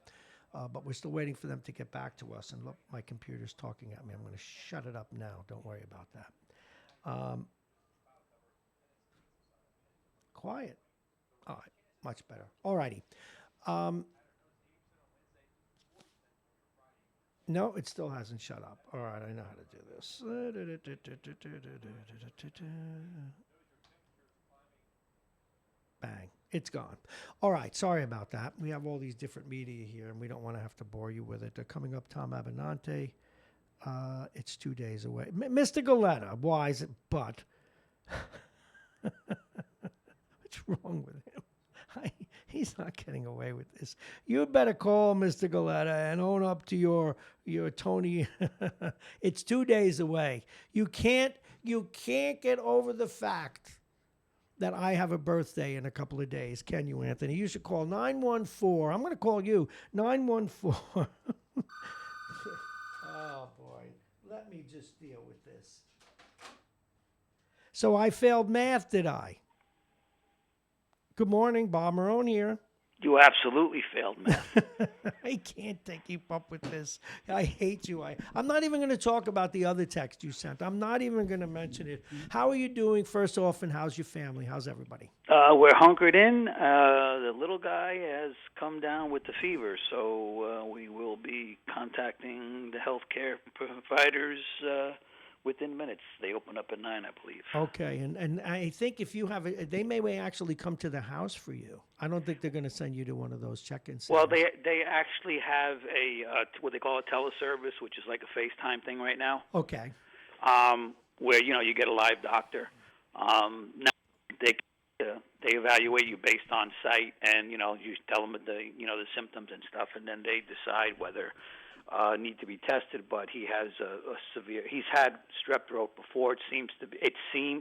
But we're still waiting for them to get back to us. And look, my computer's talking at me. I'm going to shut it up now. Don't worry about that. Quiet. All right, much better. All righty. No, it still hasn't shut up. All right, I know how to do this. Bang. It's gone. All right, sorry about that. We have all these different media here, and we don't want to have to bore you with it. They're coming up, Tom Abenante. It's 2 days away. Mr. Galetta, why is it but? What's wrong with him? He's not getting away with this. You better call Mr. Galetta and own up to your Tony. It's 2 days away. You can't get over the fact that I have a birthday in a couple of days, can you, Anthony? You should call 914. I'm going to call you 914. Oh boy, let me just deal with this. So I failed math, did I? Good morning, Bob Marrone here. You absolutely failed math. I can't keep up with this. I hate you. I'm not even going to talk about the other text you sent. I'm not even going to mention it. How are you doing, first off, and how's your family? How's everybody? We're hunkered in. The little guy has come down with the fever, so we will be contacting the healthcare providers within minutes. They open up at 9, I believe. Okay, and I think if you have they may actually come to the house for you. I don't think they're going to send you to one of those check-in centers. Well, they actually have a what they call a teleservice, which is like a FaceTime thing right now. Okay. Where you get a live doctor. Now they evaluate you based on sight, and you tell them the symptoms and stuff, and then they decide whether need to be tested. But he has a severe. He's had strep throat before.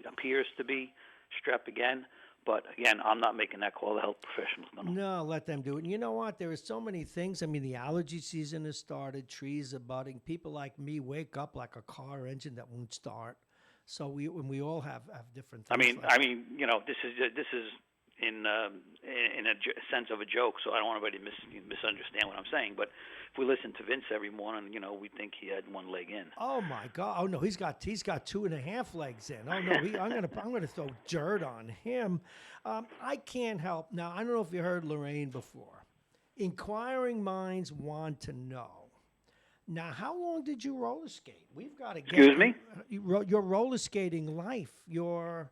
Appears to be strep again. But again, I'm not making that call. The health professionals know. No, let them do it. And you know what? There are so many things. I mean, the allergy season has started. Trees are budding. People like me wake up like a car engine that won't start. So we all have different things. I mean, this is in a sense of a joke. So I don't want anybody to misunderstand what I'm saying. But if we listen to Vince every morning, we think he had one leg in. Oh my God! Oh no, he's got 2.5 legs in. Oh no, I'm gonna throw dirt on him. I can't help now. I don't know if you heard Lorraine before. Inquiring minds want to know. Now, how long did you roller skate? We've got to get. Excuse me? Your roller skating life. Your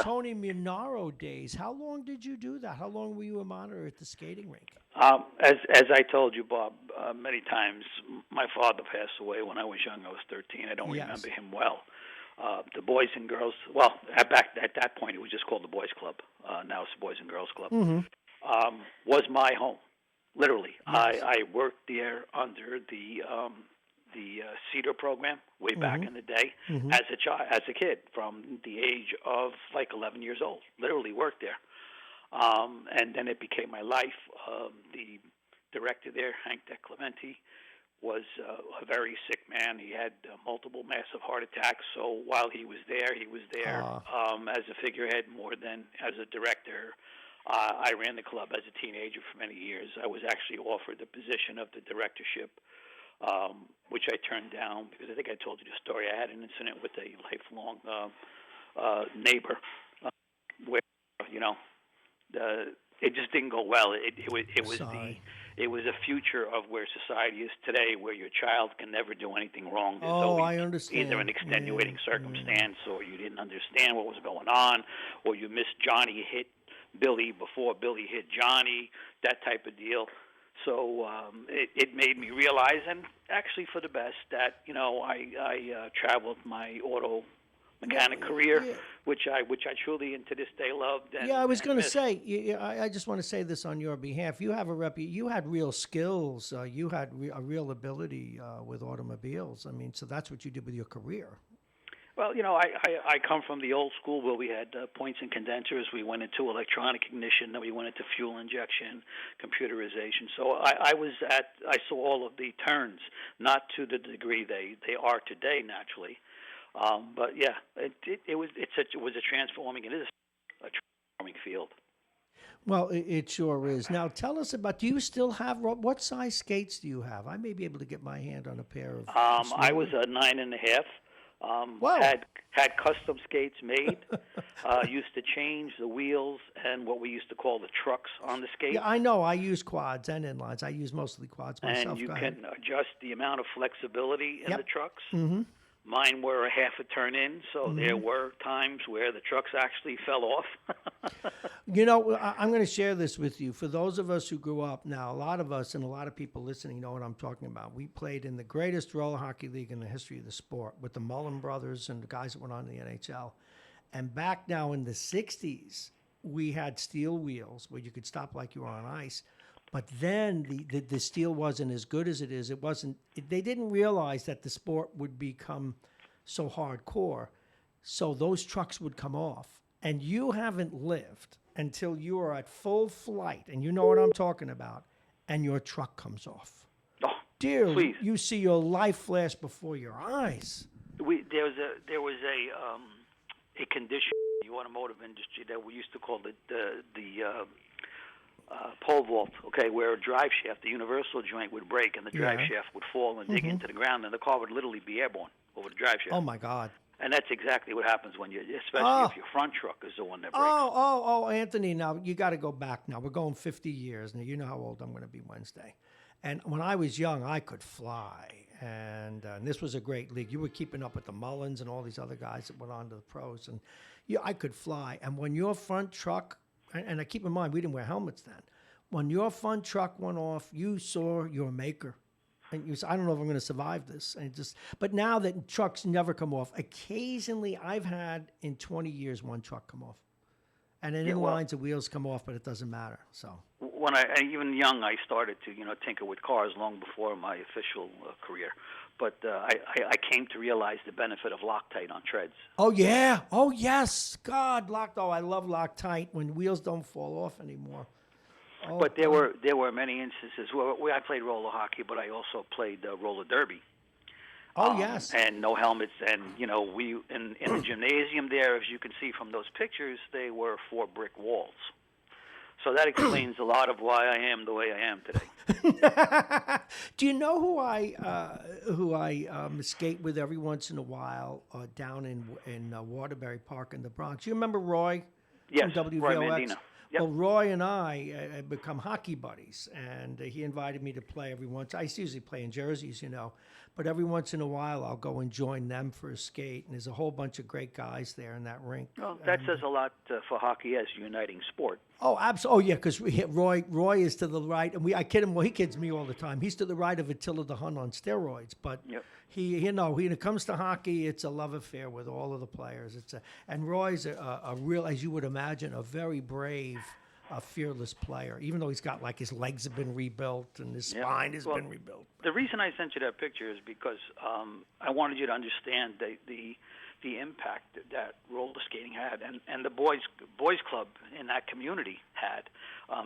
Tony Minaro days. How long did you do that? How long were you a monitor at the skating rink? As I told you, Bob, many times, my father passed away when I was young. I was 13. I don't remember him well. The Boys and Girls, at that point, it was just called the Boys Club. Now it's the Boys and Girls Club. Mm-hmm. Was my home, literally. Yes. I worked there under the Cedar program way back in the day as a kid from the age of like 11 years old. Literally worked there. And then it became my life. The director there, Hank DeClementi, was a very sick man. He had multiple massive heart attacks. So while he was there as a figurehead more than as a director. I ran the club as a teenager for many years. I was actually offered the position of the directorship, which I turned down because I think I told you the story. I had an incident with a lifelong neighbor where it just didn't go well. It was a future of where society is today, where your child can never do anything wrong. There's I understand. Either an extenuating circumstance, or you didn't understand what was going on, or you missed Johnny hit Billy before Billy hit Johnny, that type of deal. So it made me realize, and actually for the best, that I traveled my auto mechanic career, which I truly and to this day loved. And, I was going to say, I just want to say this on your behalf. You have you had real skills. You had a real ability with automobiles. I mean, so that's what you did with your career. Well, I come from the old school where we had points and condensers. We went into electronic ignition, then we went into fuel injection, computerization. So I saw all of the turns, not to the degree they are today, naturally. But yeah, it was a transforming. It is a transforming field. Well, it sure is. Now, tell us about. Do you still have what size skates do you have? I may be able to get my hand on a pair of. I was a 9.5. Whoa. Had custom skates made. Used to change the wheels and what we used to call the trucks on the skates. Yeah, I know. I use quads and inlines. I use mostly quads myself. And you Go can ahead. adjust the amount of flexibility in Yep. the trucks. Mm-hmm. Mine were a half a turn in, so there were times where the trucks actually fell off. You know, I'm going to share this with you. For those of us who grew up now, a lot of us and a lot of people listening know what I'm talking about. We played in the greatest roller hockey league in the history of the sport with the Mullen brothers and the guys that went on to the NHL. And back now in the 60s, we had steel wheels where you could stop like you were on ice. But then the steel wasn't as good as it is. They didn't realize that the sport would become so hardcore. So those trucks would come off. And you haven't lived until you are at full flight, and you know what I'm talking about, and your truck comes off. Oh, Dear, please. you see your life flash before your eyes. There was a condition in the automotive industry that we used to call the pole vault, okay, where a drive shaft, the universal joint would break and the drive shaft would fall and dig into the ground, and the car would literally be airborne over the drive shaft. Oh my God. And that's exactly what happens when especially if your front truck is the one that breaks. Oh, Anthony, now you got to go back now. We're going 50 years. Now, you know how old I'm going to be Wednesday. And when I was young, I could fly. And this was a great league. You were keeping up with the Mullins and all these other guys that went on to the pros. And I could fly. And when your front truck, and I keep in mind, we didn't wear helmets then. When your front truck went off, you saw your maker. And you said, I don't know if I'm going to survive this. But now that trucks never come off, occasionally I've had in 20 years one truck come off. And then lines of wheels come off, but it doesn't matter. So when even young, I started to tinker with cars long before my official career. But I came to realize the benefit of Loctite on treads. Oh yeah, oh yes, God, I love Loctite when wheels don't fall off anymore. Oh, but there were many instances where I played roller hockey, but I also played roller derby. Oh yes. And no helmets, and we in the gymnasium there, as you can see from those pictures, they were 4 brick walls. So that explains a lot of why I am the way I am today. Do you know who I skate with every once in a while down in Waterbury Park in the Bronx? You remember Roy? Yes, from WVOX? Roy Mandina. Yep. Well, Roy and I have become hockey buddies, and he invited me to play every once. I usually play in jerseys, but every once in a while I'll go and join them for a skate. And there's a whole bunch of great guys there in that rink. Well, that says a lot for hockey as a uniting sport. Oh, absolutely. Oh, yeah, because Roy is to the right, and I kid him. Well, he kids me all the time. He's to the right of Attila the Hun on steroids, but he when it comes to hockey, it's a love affair with all of the players. And Roy's a real, as you would imagine, a very brave, fearless player. Even though he's got his legs have been rebuilt and his spine has been rebuilt. The reason I sent you that picture is because I wanted you to understand the impact that roller skating had, and the boys club in that community had,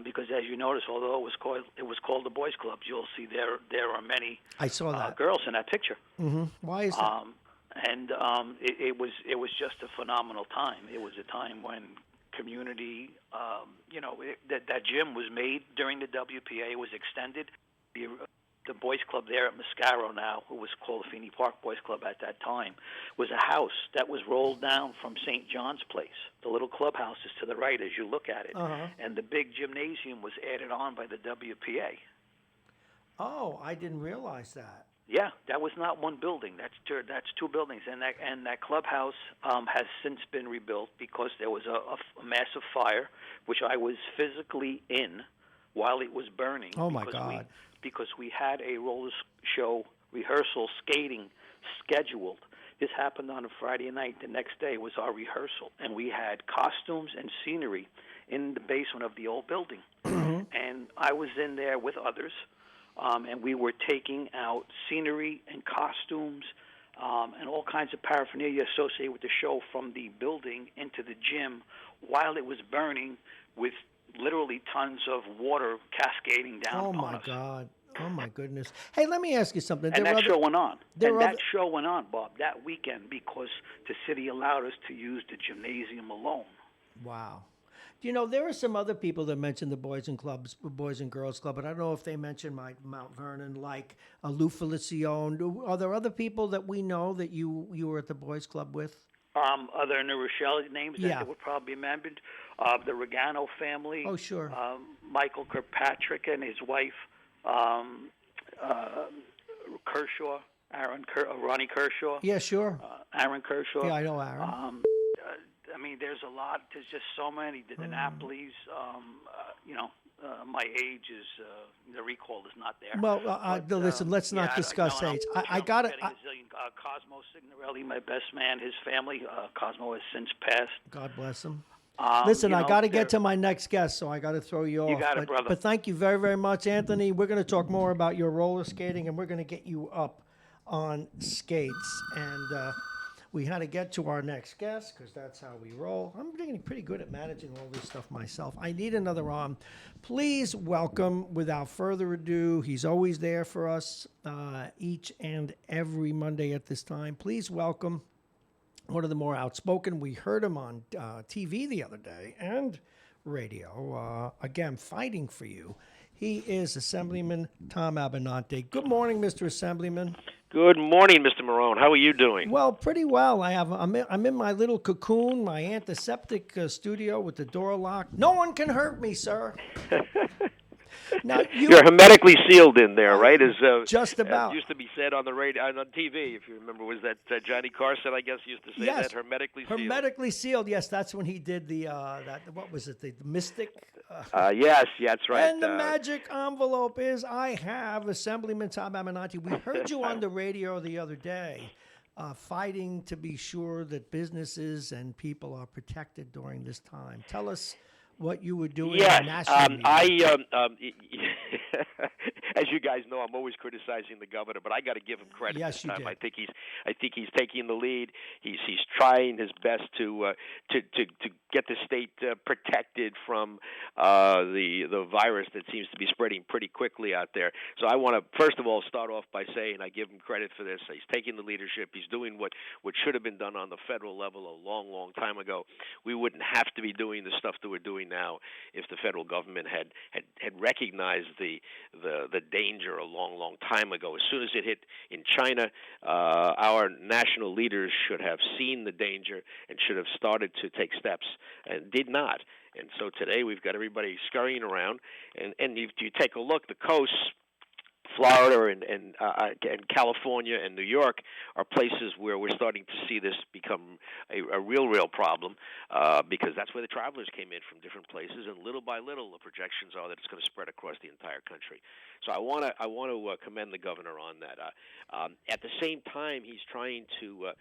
because as you notice, although it was called the boys club, you'll see there are many I saw that. girls in that picture. Mm-hmm. Why is that? And it was just a phenomenal time. It was a time when community, that gym was made during the WPA. It was extended. The boys club there at Mascaro now, who was called the Feeney Park Boys Club at that time, was a house that was rolled down from St. John's Place. The little clubhouse is to the right as you look at it. Uh-huh. And the big gymnasium was added on by the WPA. Oh, I didn't realize that. Yeah, that was not one building. That's 2 buildings, and that clubhouse has since been rebuilt because there was a massive fire, which I was physically in while it was burning. Oh my God! Because we had a roller show rehearsal skating scheduled. This happened on a Friday night. The next day was our rehearsal, and we had costumes and scenery in the basement of the old building. And I was in there with others. And we were taking out scenery and costumes and all kinds of paraphernalia associated with the show from the building into the gym while it was burning, with literally tons of water cascading down Oh, upon my us. God. Oh, my goodness. Hey, let me ask you something. And that show went on. That show went on, Bob, that weekend because the city allowed us to use the gymnasium alone. Wow. There are some other people that mentioned the Boys and Girls Club, but I don't know if they mentioned Mount Vernon, like Lou Felicione. Are there other people that we know that you were at the Boys Club with? Other than the Rochelle names that would probably be mentioned, the Regano family. Oh, sure. Michael Kirkpatrick and his wife, Kershaw, Ronnie Kershaw. Yeah, sure. Aaron Kershaw. Yeah, I know Aaron. There's a lot. There's just so many. The Napolis. My age is the recall is not there. Well, listen. Let's not discuss age. I got it. Cosmo Signorelli, my best man, his family. Cosmo has since passed. God bless him. Listen, I got to get to my next guest, so I got to throw you off. You got it, brother. But thank you very, very much, Anthony. We're going to talk more about your roller skating, and we're going to get you up on skates. And we had to get to our next guest because that's how we roll. I'm getting pretty good at managing all this stuff myself. I need another arm. Please welcome, without further ado, he's always there for us each and every Monday at this time. Please welcome one of the more outspoken. We heard him on TV the other day and radio, again, fighting for you. He is Assemblyman Tom Abenante. Good morning, Mr. Assemblyman. Good morning, Mr. Marrone. How are you doing? Well, pretty well. I'm in my little cocoon, my antiseptic studio with the door locked. No one can hurt me, sir. Now, you're hermetically sealed in there, right? As just about. As used to be said on the radio, on TV, if you remember, was that Johnny Carson? I guess used to say that hermetically sealed. Hermetically sealed. Yes, that's when he did the what was it? The Mystic. Yes, that's right. And the magic envelope is I have Assemblyman Tom Abenante. We heard you on the radio the other day, fighting to be sure that businesses and people are protected during this time. Tell us what you were doing. Yes, nationally. As you guys know, I'm always criticizing the governor, but I got to give him credit yes, this time. You did. I think he's taking the lead. He's trying his best to get the state protected from the virus that seems to be spreading pretty quickly out there. So I want to first of all start off by saying I give him credit for this. He's taking the leadership. He's doing what should have been done on the federal level a long, long time ago. We wouldn't have to be doing the stuff that we're doing now if the federal government had recognized the danger a long, long time ago. As soon as it hit in China, our national leaders should have seen the danger and should have started to take steps and did not. And so today we've got everybody scurrying around, and if you take a look, the coasts, Florida and California and New York are places where we're starting to see this become a real problem because that's where the travelers came in from different places, and little by little the projections are that it's going to spread across the entire country. So I want to commend the governor on that. At the same time, he's trying to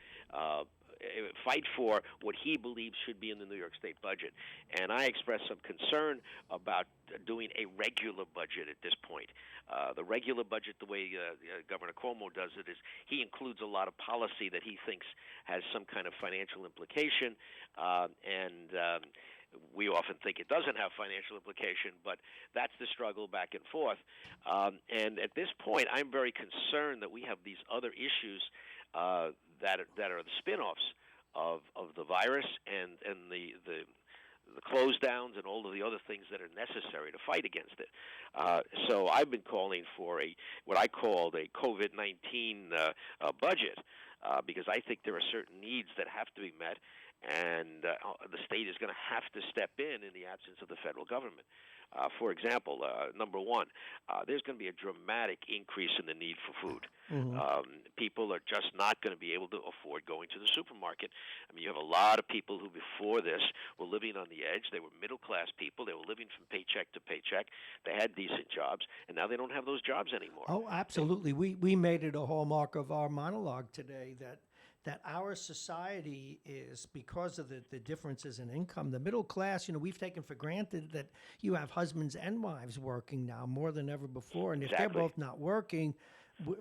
fight for what he believes should be in the New York State budget. And I expressed some concern about doing a regular budget at this point. The regular budget, the way Governor Cuomo does it, is he includes a lot of policy that he thinks has some kind of financial implication, and we often think it doesn't have financial implication, but that's the struggle back and forth. And at this point, I'm very concerned that we have these other issues that are the spin-offs of the virus and the close downs and all of the other things that are necessary to fight against it. So I've been calling for what I called a COVID-19 budget because I think there are certain needs that have to be met, and the state is going to have to step in the absence of the federal government. For example, number one, there's going to be a dramatic increase in the need for food. Mm-hmm. People are just not going to be able to afford going to the supermarket. I mean, you have a lot of people who before this were living on the edge. They were middle-class people. They were living from paycheck to paycheck. They had decent jobs, and now they don't have those jobs anymore. Oh, absolutely. We made it a hallmark of our monologue today that our society is, because of the differences in income, the middle class, we've taken for granted that you have husbands and wives working now more than ever before. And exactly. If they're both not working,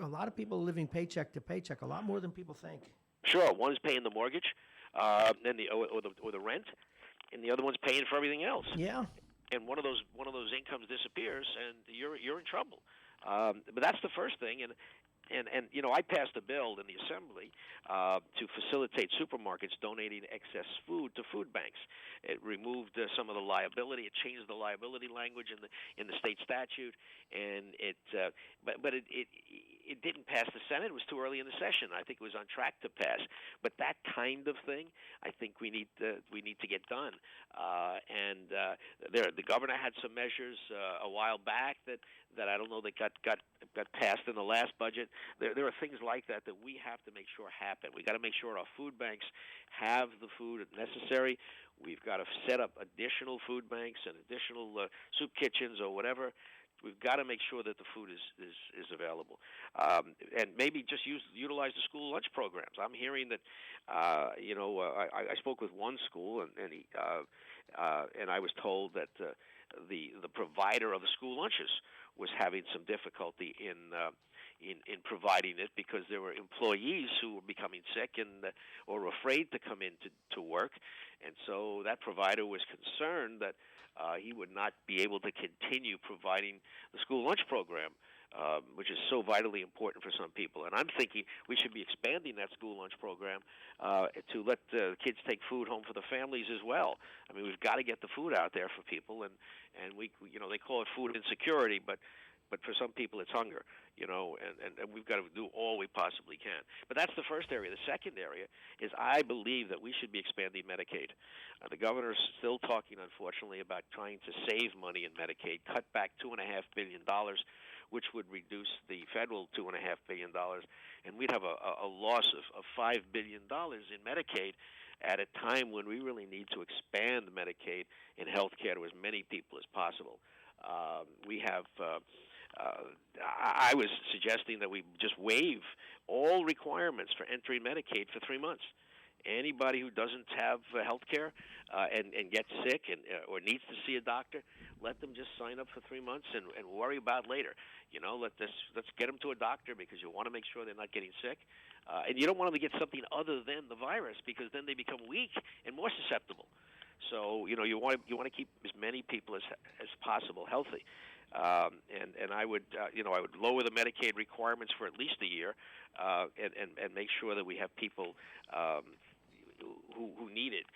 a lot of people are living paycheck to paycheck, a lot more than people think. Sure. One is paying the mortgage or the rent, and the other one's paying for everything else. Yeah. And one of those incomes disappears, and you're in trouble. But that's the first thing. And And I passed a bill in the assembly to facilitate supermarkets donating excess food to food banks. It removed some of the liability. It changed the liability language in the state statute, and it didn't pass the Senate. It was too early in the session. I think it was on track to pass. But that kind of thing, I think we need to get done. The governor had some measures a while back that I don't know that got passed in the last budget. There are things like that we have to make sure happen. We got to make sure our food banks have the food necessary. We've got to set up additional food banks and additional soup kitchens or whatever. We've got to make sure that the food is available, and maybe just utilize the school lunch programs. I'm hearing that, I spoke with one school, and I was told that the provider of the school lunches was having some difficulty in providing it because there were employees who were becoming sick or afraid to come in to work, and so that provider was concerned that he would not be able to continue providing the school lunch program, which is so vitally important for some people. And I'm thinking we should be expanding that school lunch program to let kids take food home for the families as well. I mean, we've got to get the food out there for people, and we they call it food insecurity, but for some people it's hunger, and we've got to do all we possibly can. But that's the first area. The second area is I believe that we should be expanding Medicaid. The governor's still talking, unfortunately, about trying to save money in Medicaid, cut back $2.5 billion, which would reduce the federal $2.5 billion, and we'd have a loss of $5 billion in Medicaid at a time when we really need to expand Medicaid and health care to as many people as possible. We have I was suggesting that we just waive all requirements for entering Medicaid for 3 months. Anybody who doesn't have health care and gets sick or needs to see a doctor, let them just sign up for 3 months and worry about later. Let's get them to a doctor because you want to make sure they're not getting sick. And you don't want them to get something other than the virus because then they become weak and more susceptible. So you want to keep as many people as possible healthy, and I would I would lower the Medicaid requirements for at least a year, and make sure that we have people who need it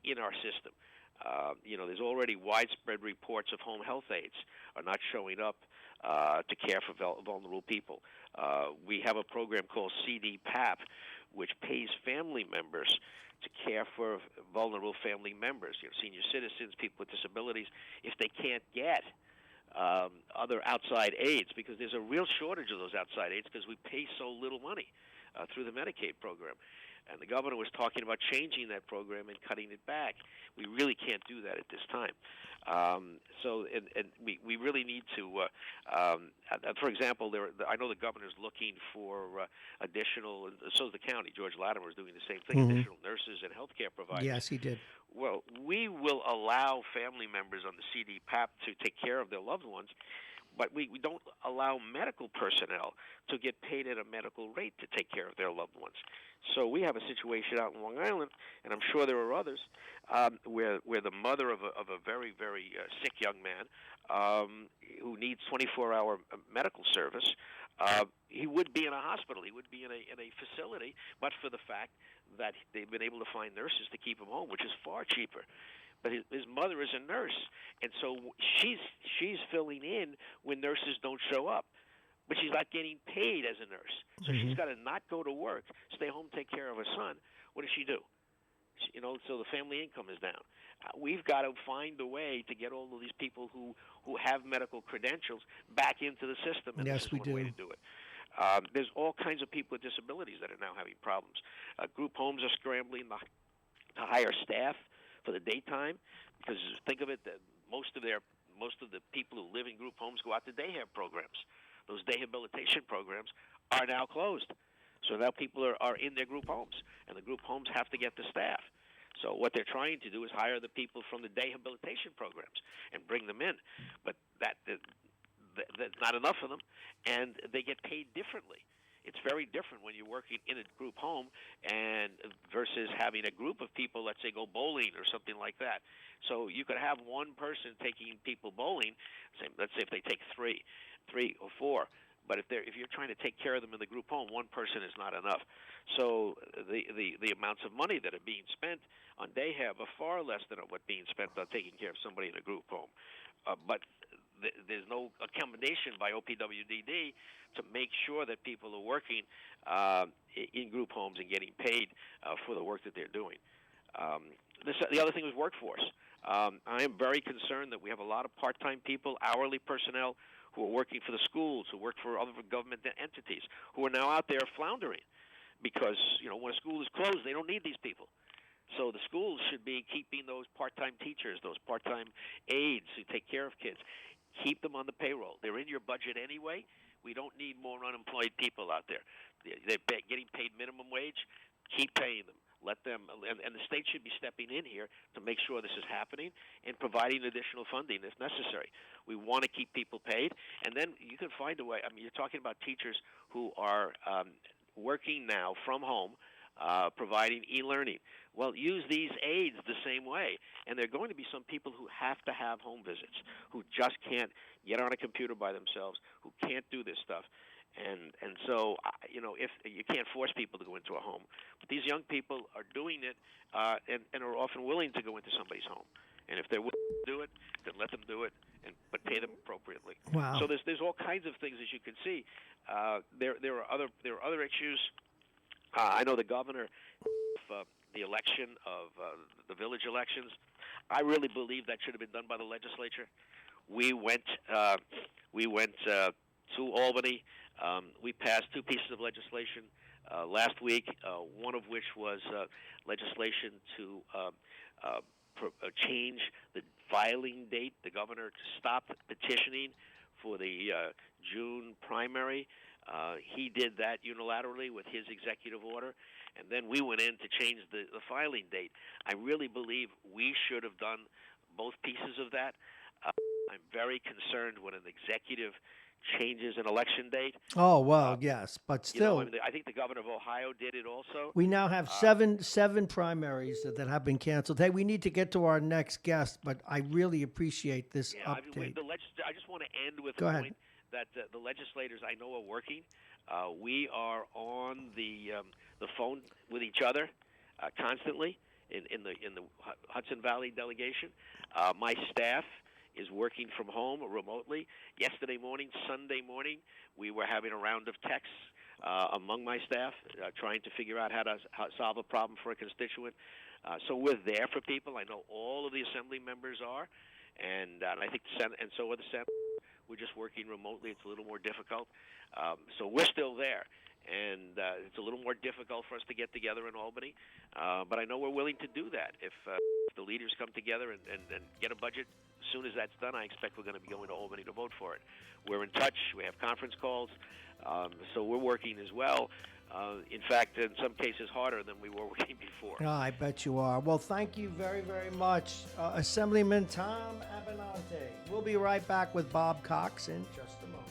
in our system. There's already widespread reports of home health aides are not showing up to care for vulnerable people. We have a program called CDPAP, which pays family members to care for vulnerable family members, senior citizens, people with disabilities, if they can't get other outside aides, because there's a real shortage of those outside aides because we pay so little money through the Medicaid program. And the governor was talking about changing that program and cutting it back. We really can't do that at this time. We really need to, for example, I know the governor's looking for additional, so is the county. George Latimer is doing the same thing, additional nurses and healthcare providers. Yes, he did. Well, we will allow family members on the CDPAP to take care of their loved ones, but we don't allow medical personnel to get paid at a medical rate to take care of their loved ones. So we have a situation out in Long Island, and I'm sure there are others, where the mother of a very, very sick young man who needs 24-hour medical service, he would be in a hospital, he would be in a facility, but for the fact that they've been able to find nurses to keep him home, which is far cheaper. But his mother is a nurse, and so she's filling in when nurses don't show up. But she's not getting paid as a nurse. So she's got to not go to work, stay home, take care of her son. What does she do? So the family income is down. We've got to find a way to get all of these people who have medical credentials back into the system, and yes, this is we one do. way to do it. There's all kinds of people with disabilities that are now having problems. Group homes are scrambling to hire staff for the daytime, because think of it, that most of the people who live in group homes go out to day care programs. Those rehabilitation programs are now closed. So now people are in their group homes, and the group homes have to get the staff. So what they're trying to do is hire the people from the rehabilitation programs and bring them in. But that's not enough of them, and they get paid differently. It's very different when you're working in a group home and versus having a group of people, let's say, go bowling or something like that. So you could have one person taking people bowling, let's say if they take three or four, But if you're trying to take care of them in the group home, one person is not enough. So the amounts of money that are being spent on day have are far less than what's being spent on taking care of somebody in a group home. But there's no accommodation by OPWDD to make sure that people are working in group homes and getting paid for the work that they're doing. The other thing was workforce. I am very concerned that we have a lot of part-time people, hourly personnel, who are working for the schools, who work for other government entities, who are now out there floundering because, when a school is closed, they don't need these people. So the schools should be keeping those part-time teachers, those part-time aides who take care of kids. Keep them on the payroll. They're in your budget anyway. We don't need more unemployed people out there. They're getting paid minimum wage. Keep paying them. Let them, and the state should be stepping in here to make sure this is happening and providing additional funding if necessary. We want to keep people paid, and then you can find a way. I mean, you're talking about teachers who are working now from home, providing e-learning. Well, use these aids the same way. And there are going to be some people who have to have home visits, who just can't get on a computer by themselves, who can't do this stuff. And so, if you can't force people to go into a home, but these young people are doing it and are often willing to go into somebody's home. And if they're willing to do it, then let them do it, but pay them appropriately. Wow. So there's all kinds of things, as you can see. There are other issues. I know the governor, the election of the village elections. I really believe that should have been done by the legislature. We went to Albany. We passed two pieces of legislation last week, one of which was legislation to change the filing date. The governor stopped petitioning for the June primary. He did that unilaterally with his executive order, and then we went in to change the filing date. I really believe we should have done both pieces of that. I'm very concerned when an executive changes an election date. Oh, well, yes, but still. I think the governor of Ohio did it also. We now have seven primaries that have been canceled. Hey, we need to get to our next guest, but I really appreciate this update. I just want to end with Go a ahead. point that the legislators I know are working. We are on the phone with each other constantly in the Hudson Valley delegation. My staff is working from home remotely. Yesterday morning, Sunday morning, we were having a round of texts among my staff, trying to figure out how to solve a problem for a constituent. So we're there for people. I know all of the assembly members are, and I think the Senate, and so are the Senate. We're just working remotely. It's a little more difficult. So we're still there. And it's a little more difficult for us to get together in Albany. But I know we're willing to do that. If the leaders come together and get a budget, as soon as that's done, I expect we're going to be going to Albany to vote for it. We're in touch. We have conference calls. So we're working as well. In fact, in some cases, harder than we were working before. Oh, I bet you are. Well, thank you very, very much, Assemblyman Tom Abenante. We'll be right back with Bob Cox in just a moment.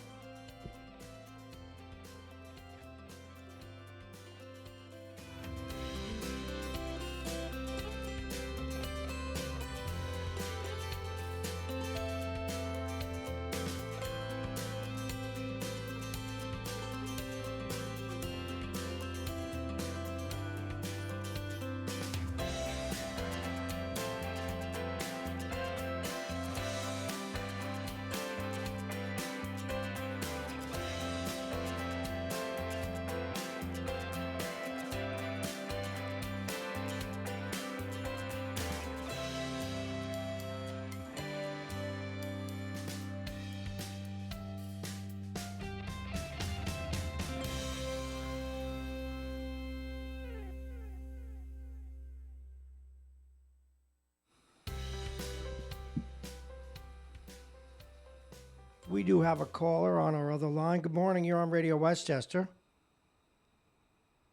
We do have a caller on our other line. Good morning. You're on Radio Westchester.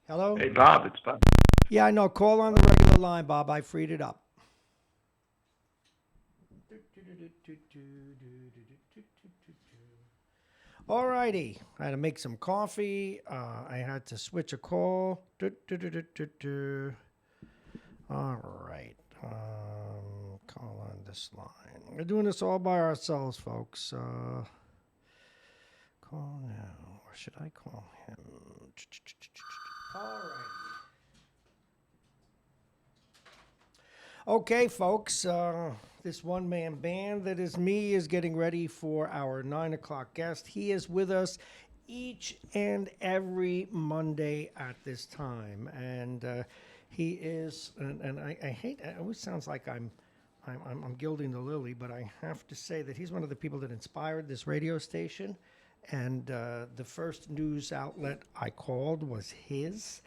Hello? Hey, Bob. It's Bob. Yeah, I know. Call on the regular line, Bob. I freed it up. All righty. I had to make some coffee. I had to switch a call. All right. Call on this line. We're doing this all by ourselves, folks. Call now. should I call him? All right. Okay, folks. This one-man band that is me is getting ready for our 9 o'clock guest. He is with us each and every Monday at this time, and he is. And I hate. It always sounds like I'm gilding the lily, but I have to say that he's one of the people that inspired this radio station. And the first news outlet I called was his.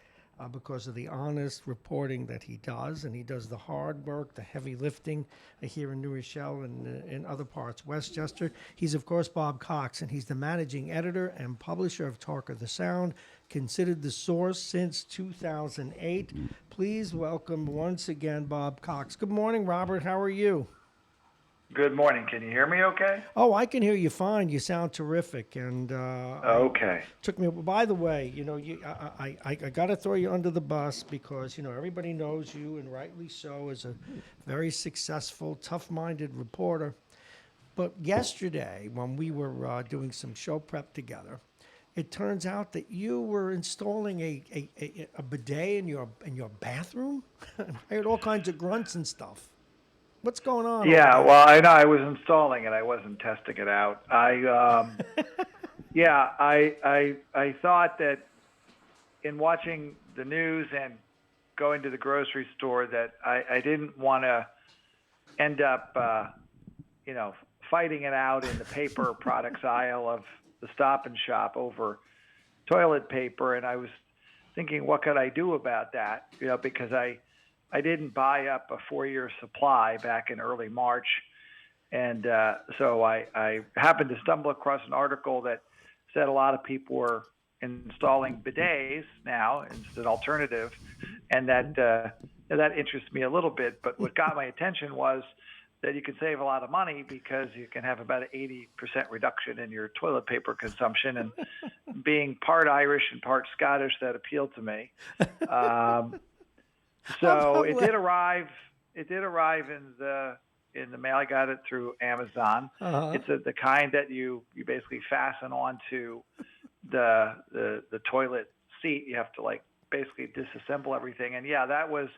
Because of the honest reporting that he does, and he does the hard work, the heavy lifting here in New Rochelle and in other parts, Westchester. He's, of course, Bob Cox, and he's the managing editor and publisher of Talk of the Sound, considered the source since 2008. Please welcome once again Bob Cox. Good morning, Robert. How are you? Good morning. Can you hear me okay? Oh, I can hear you fine. You sound terrific. And okay. Took me. By the way, I got to throw you under the bus because everybody knows you, and rightly so, as a very successful, tough-minded reporter. But yesterday, when we were doing some show prep together, it turns out that you were installing a bidet in your bathroom. I heard all kinds of grunts and stuff. What's going on? Yeah, well, I know I was installing it. I wasn't testing it out. I thought that in watching the news and going to the grocery store that I didn't want to end up, fighting it out in the paper products aisle of the Stop and Shop over toilet paper. And I was thinking, what could I do about that? Because I didn't buy up a 4-year supply back in early March. And so I happened to stumble across an article that said a lot of people were installing bidets now as an alternative. And that interests me a little bit. But what got my attention was that you can save a lot of money because you can have about an 80% reduction in your toilet paper consumption. And being part Irish and part Scottish, that appealed to me. So it did arrive. It did arrive in the mail. I got it through Amazon. Uh-huh. It's the kind that you basically fasten onto the toilet seat. You have to basically disassemble everything. And yeah, that was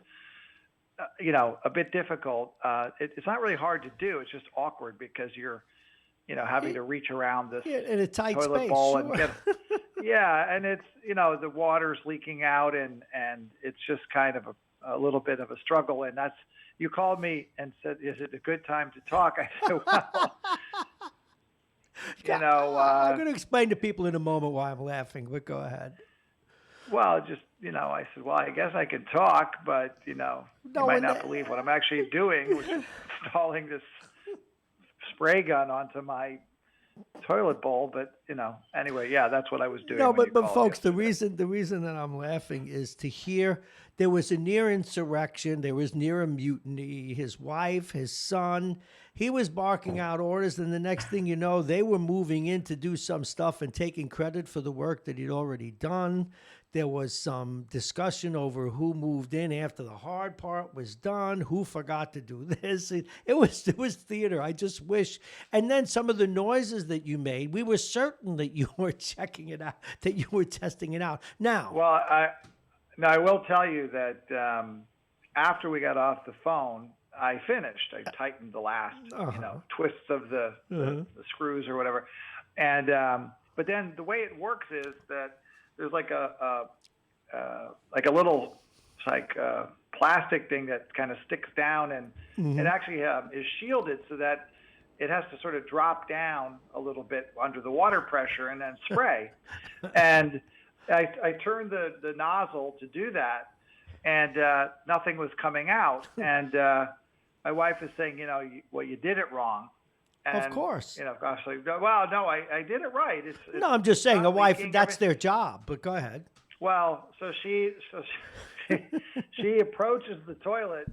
a bit difficult. It's not really hard to do. It's just awkward because you're having to reach around this in a tight toilet space, bowl sure. and get. Yeah, and it's the water's leaking out and it's just kind of a little bit of a struggle. And you called me and said, "Is it a good time to talk?" I said, "Well, I'm going to explain to people in a moment why I'm laughing, but go ahead." Well, just I said, "Well, I guess I can talk, but you might not believe what I'm actually doing, which is installing this spray gun onto my toilet bowl." But anyway, yeah, that's what I was doing. No, but folks, yesterday. the reason that I'm laughing is to hear there was a near insurrection, there was near a mutiny. His wife, his son, he was barking out orders, and the next thing you know, they were moving in to do some stuff and taking credit for the work that he'd already done. There was some discussion over who moved in after the hard part was done, who forgot to do this. It was theater. I just wish. And then some of the noises that you made, we were certain that you were checking it out, that you were testing it out. Now, well, I will tell you that after we got off the phone, I finished. I tightened the last twists of the screws or whatever, and but then the way it works is that there's like a little plastic thing that kind of sticks down, and it actually is shielded so that it has to sort of drop down a little bit under the water pressure and then spray. And I turned the nozzle to do that, and nothing was coming out. And my wife is saying, you did it wrong. And, of course. Gosh, well, no, I did it right. No, I'm just saying, a wife, that's everything. their job, but go ahead. Well, so she approaches the toilet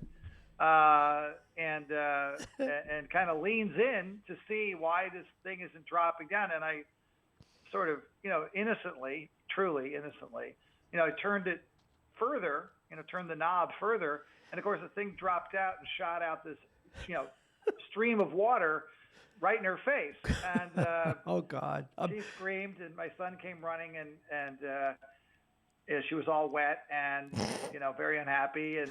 and kind of leans in to see why this thing isn't dropping down. And I sort of, truly innocently, I turned it further, turned the knob further. And of course the thing dropped out and shot out this, stream of water right in her face, and Oh God. she screamed, and my son came running, and yeah, she was all wet and very unhappy. And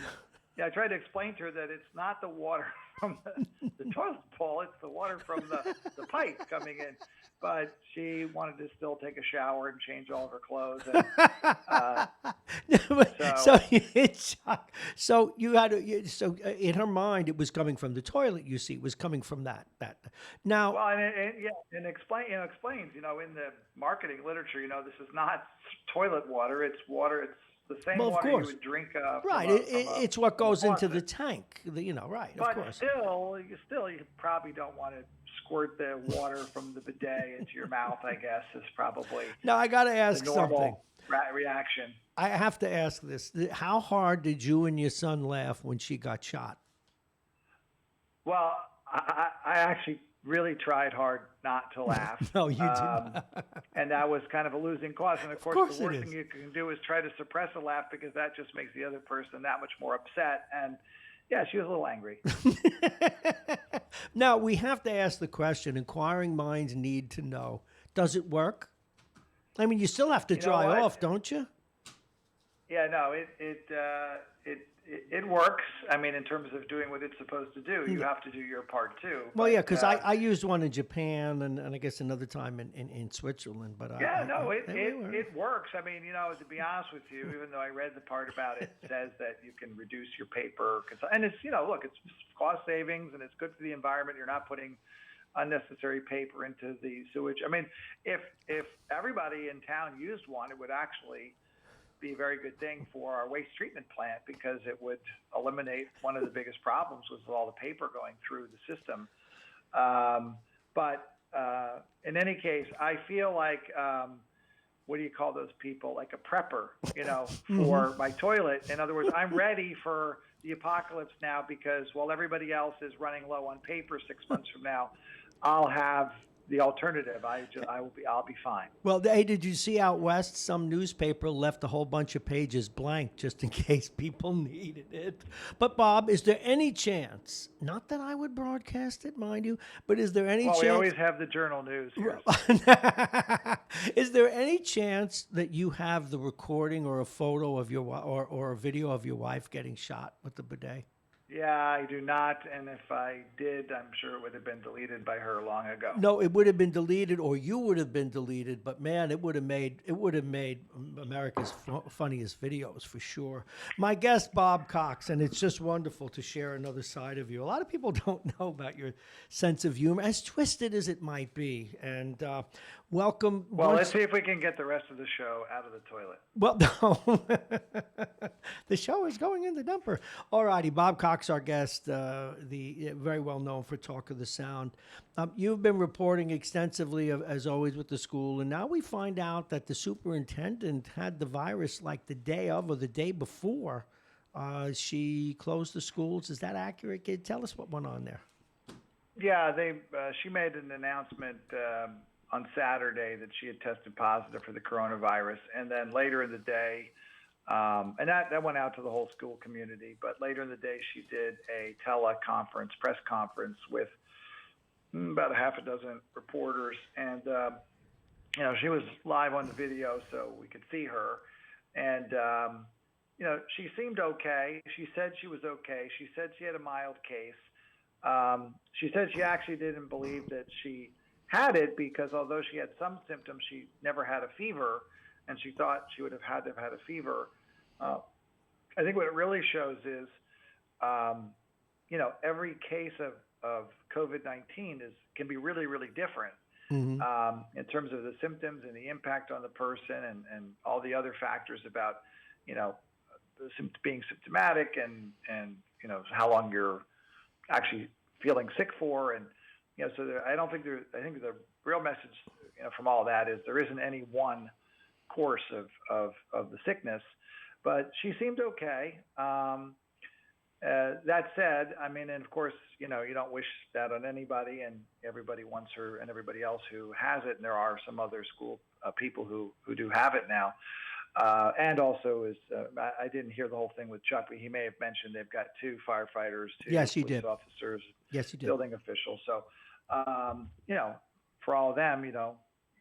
yeah, I tried to explain to her that it's not the water from the toilet bowl; it's the water from the pipe coming in. But she wanted to still take a shower and change all of her clothes. And, so it's so you had so in her mind it was coming from the toilet. You see, it was coming from that. Now, well, and explains, in the marketing literature, this is not toilet water. It's water. It's the same well, of water course. you would drink. Right. It's what goes into the tank. Right. But of course. you probably don't want to squirt the water from the bidet into your mouth. I guess is probably. Now I got to ask the normal something. Reaction. I have to ask this. How hard did you and your son laugh when she got shot? Well, I actually really tried hard not to laugh. No, you didn't. And that was kind of a losing cause. And of course the worst thing is. you can do is try to suppress a laugh, because that just makes the other person that much more upset. And yeah, she was a little angry. Now, we have to ask the question, inquiring minds need to know, does it work? I mean, you still have to dry off, don't you? Yeah, no, it works. I mean, in terms of doing what it's supposed to do, you have to do your part too. Well, yeah, because I used one in Japan and I guess another time in Switzerland. But it works. I mean, to be honest with you, even though I read the part about it says that you can reduce your paper, and it's look, it's cost savings and it's good for the environment. You're not putting unnecessary paper into the sewage. I mean, if everybody in town used one, it would actually be a very good thing for our waste treatment plant, because it would eliminate one of the biggest problems with all the paper going through the system. But in any case, I feel like, what do you call those people? Like a prepper, for my toilet. In other words, I'm ready for the apocalypse now, because while everybody else is running low on paper 6 months from now, I'll have the alternative. I'll be fine. Well, hey, did you see out west some newspaper left a whole bunch of pages blank just in case people needed it? But Bob, is there any chance, not that I would broadcast it, mind you, but is there any chance? Well, we always have the journal news here. Is there any chance that you have the recording or a photo of your or a video of your wife getting shot with the bidet? Yeah, I do not, and if I did, I'm sure it would have been deleted by her long ago. No, it would have been deleted, or you would have been deleted. But man, it would have made America's funniest videos for sure. My guest, Bob Cox, and it's just wonderful to share another side of you. A lot of people don't know about your sense of humor, as twisted as it might be. And welcome. Well, let's see if we can get the rest of the show out of the toilet. Well, no. The show is going in the dumper. All righty, Bob Cox, our guest, the very well known for Talk of the Sound. You've been reporting extensively, as always, with the school, and now we find out that the superintendent had the virus like the day of or the day before she closed the schools. Is that accurate, kid? Tell us what went on there. Yeah, she made an announcement on Saturday that she had tested positive for the coronavirus, and then later in the day, and that went out to the whole school community, but later in the day she did a press conference with about a half a dozen reporters, and she was live on the video so we could see her, and she seemed okay. She said she was okay. She said she had a mild case. She said she actually didn't believe that she had it, because although she had some symptoms, she never had a fever, and she thought she would have had to have had a fever. I think what it really shows is, every case of COVID-19 can be really, really different in terms of the symptoms and the impact on the person, and all the other factors about, being symptomatic and how long you're actually feeling sick for, and so I think the real message from all that is there isn't any one course of the sickness, but she seemed okay. That said, I mean, and of course, you don't wish that on anybody, and everybody wants her and everybody else who has it, and there are some other school people who do have it now. And also I didn't hear the whole thing with Chuck, but he may have mentioned they've got 2 firefighters, 2 Yes, he police did. officers, Yes, he did. building officials. So, for all of them,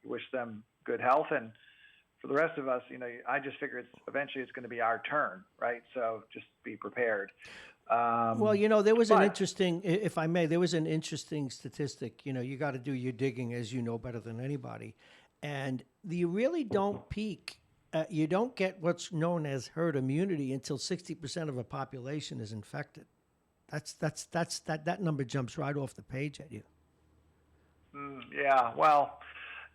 wish them good health. And for the rest of us, I just figure eventually it's going to be our turn, right? So just be prepared. Well, there was an interesting, if I may, there was an interesting statistic. You got to do your digging, as you know better than anybody. And you really don't peak. You don't get what's known as herd immunity until 60% of a population is infected. That number jumps right off the page at you. Yeah. Well,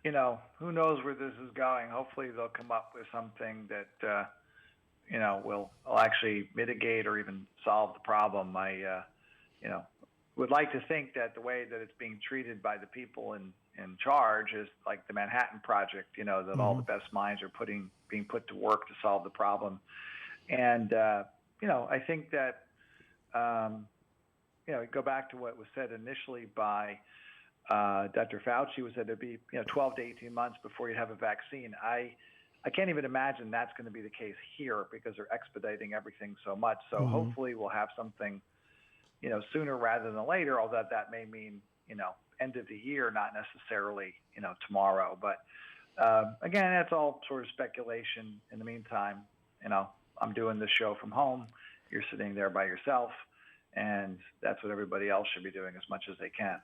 who knows where this is going? Hopefully, they'll come up with something that will actually mitigate or even solve the problem. I would like to think that the way that it's being treated by the people in charge is like the Manhattan Project, that all the best minds are being put to work to solve the problem. And, I think that, go back to what was said initially by Dr. Fauci, was that it'd be 12 to 18 months before you have a vaccine. I can't even imagine that's going to be the case here because they're expediting everything so much. So hopefully we'll have something, sooner rather than later, although that may mean, end of the year, not necessarily, tomorrow. But again, that's all sort of speculation. In the meantime, I'm doing this show from home. You're sitting there by yourself, and that's what everybody else should be doing as much as they can.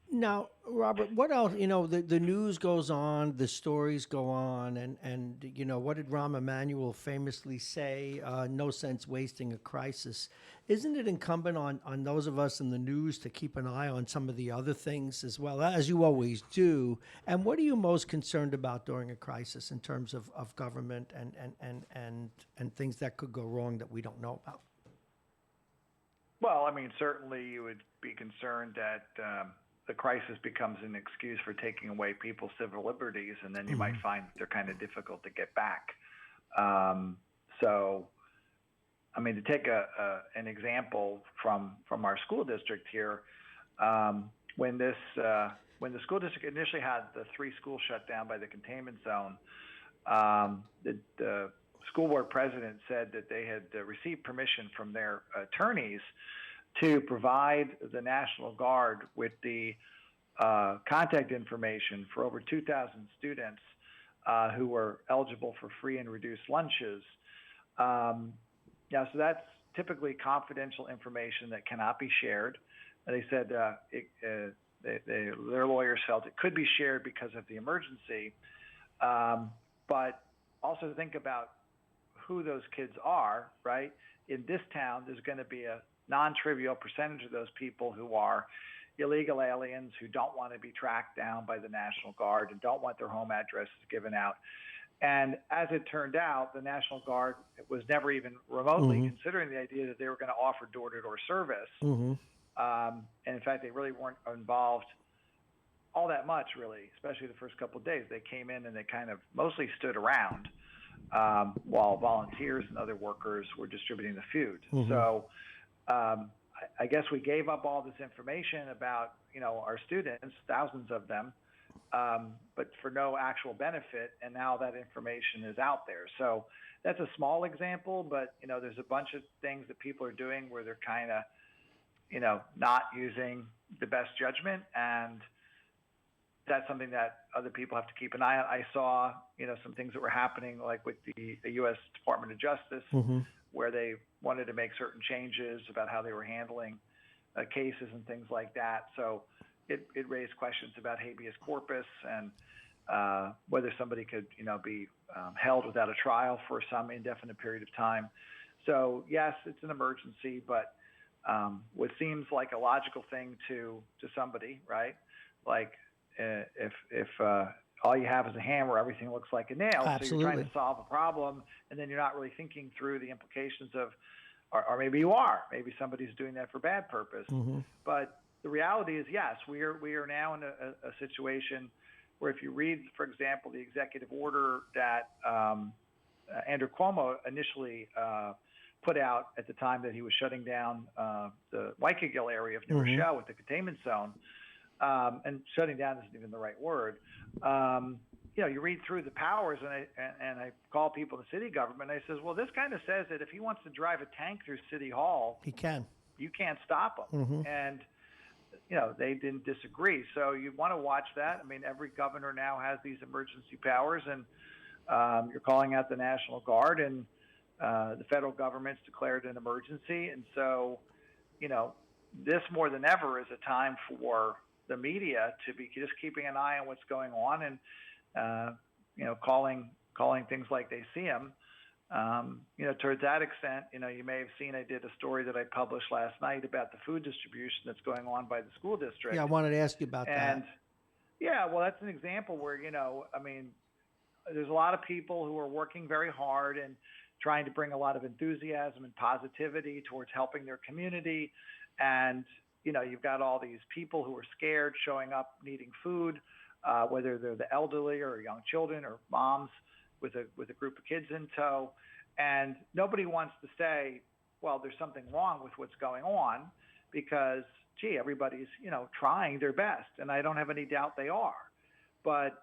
Now, Robert, what else? The news goes on, the stories go on, and what did Rahm Emanuel famously say? No sense wasting a crisis. Isn't it incumbent on those of us in the news to keep an eye on some of the other things as well, as you always do? And what are you most concerned about during a crisis in terms of government and things that could go wrong that we don't know about? Well, I mean, certainly you would be concerned that the crisis becomes an excuse for taking away people's civil liberties, and then you might find that they're kind of difficult to get back. So, I mean, to take an example from our school district here, when the school district initially had the 3 schools shut down by the containment zone, the school board president said that they had received permission from their attorneys to provide the National Guard with the contact information for over 2,000 students who were eligible for free and reduced lunches. So that's typically confidential information that cannot be shared. And they said their lawyers felt it could be shared because of the emergency. But also think about who those kids are, right? In this town, there's going to be a non-trivial percentage of those people who are illegal aliens who don't want to be tracked down by the National Guard and don't want their home addresses given out. And as it turned out, the National Guard was never even remotely considering the idea that they were going to offer door-to-door service. And in fact, they really weren't involved all that much, really, especially the first couple of days. They came in and they kind of mostly stood around while volunteers and other workers were distributing the food. So I guess we gave up all this information about, our students, thousands of them, but for no actual benefit. And now that information is out there. So that's a small example, but, there's a bunch of things that people are doing where they're kind of, not using the best judgment. And that's something that other people have to keep an eye on. I saw, some things that were happening, like with the U.S. Department of Justice, where they wanted to make certain changes about how they were handling cases and things like that. So it raised questions about habeas corpus and whether somebody could, be held without a trial for some indefinite period of time. So yes, it's an emergency, but what seems like a logical thing to somebody, right? Like if all you have is a hammer, everything looks like a nail. Absolutely. So you're trying to solve a problem, and then you're not really thinking through the implications of, or maybe you are. Maybe somebody's doing that for bad purpose. But the reality is, yes, we are now in a situation where if you read, for example, the executive order that Andrew Cuomo initially put out at the time that he was shutting down the Waikiki area of New Rochelle with the containment zone, and shutting down isn't even the right word. you read through the powers, and I call people in the city government. And I says, well, this kind of says that if he wants to drive a tank through City Hall, He can. You can't stop him. And they didn't disagree. So you want to watch that. I mean, every governor now has these emergency powers, and you're calling out the National Guard, and the federal government's declared an emergency. And so, this more than ever is a time for the media to be just keeping an eye on what's going on, and calling things like they see them. Towards that extent, you may have seen I did a story that I published last night about the food distribution that's going on by the school district. Yeah, I wanted to ask you about and, that. Yeah, well, that's an example where, there's a lot of people who are working very hard and trying to bring a lot of enthusiasm and positivity towards helping their community. And, you've got all these people who are scared showing up needing food, whether they're the elderly or young children or moms with a group of kids in tow. And nobody wants to say, well, there's something wrong with what's going on, because, everybody's, trying their best. And I don't have any doubt they are. But,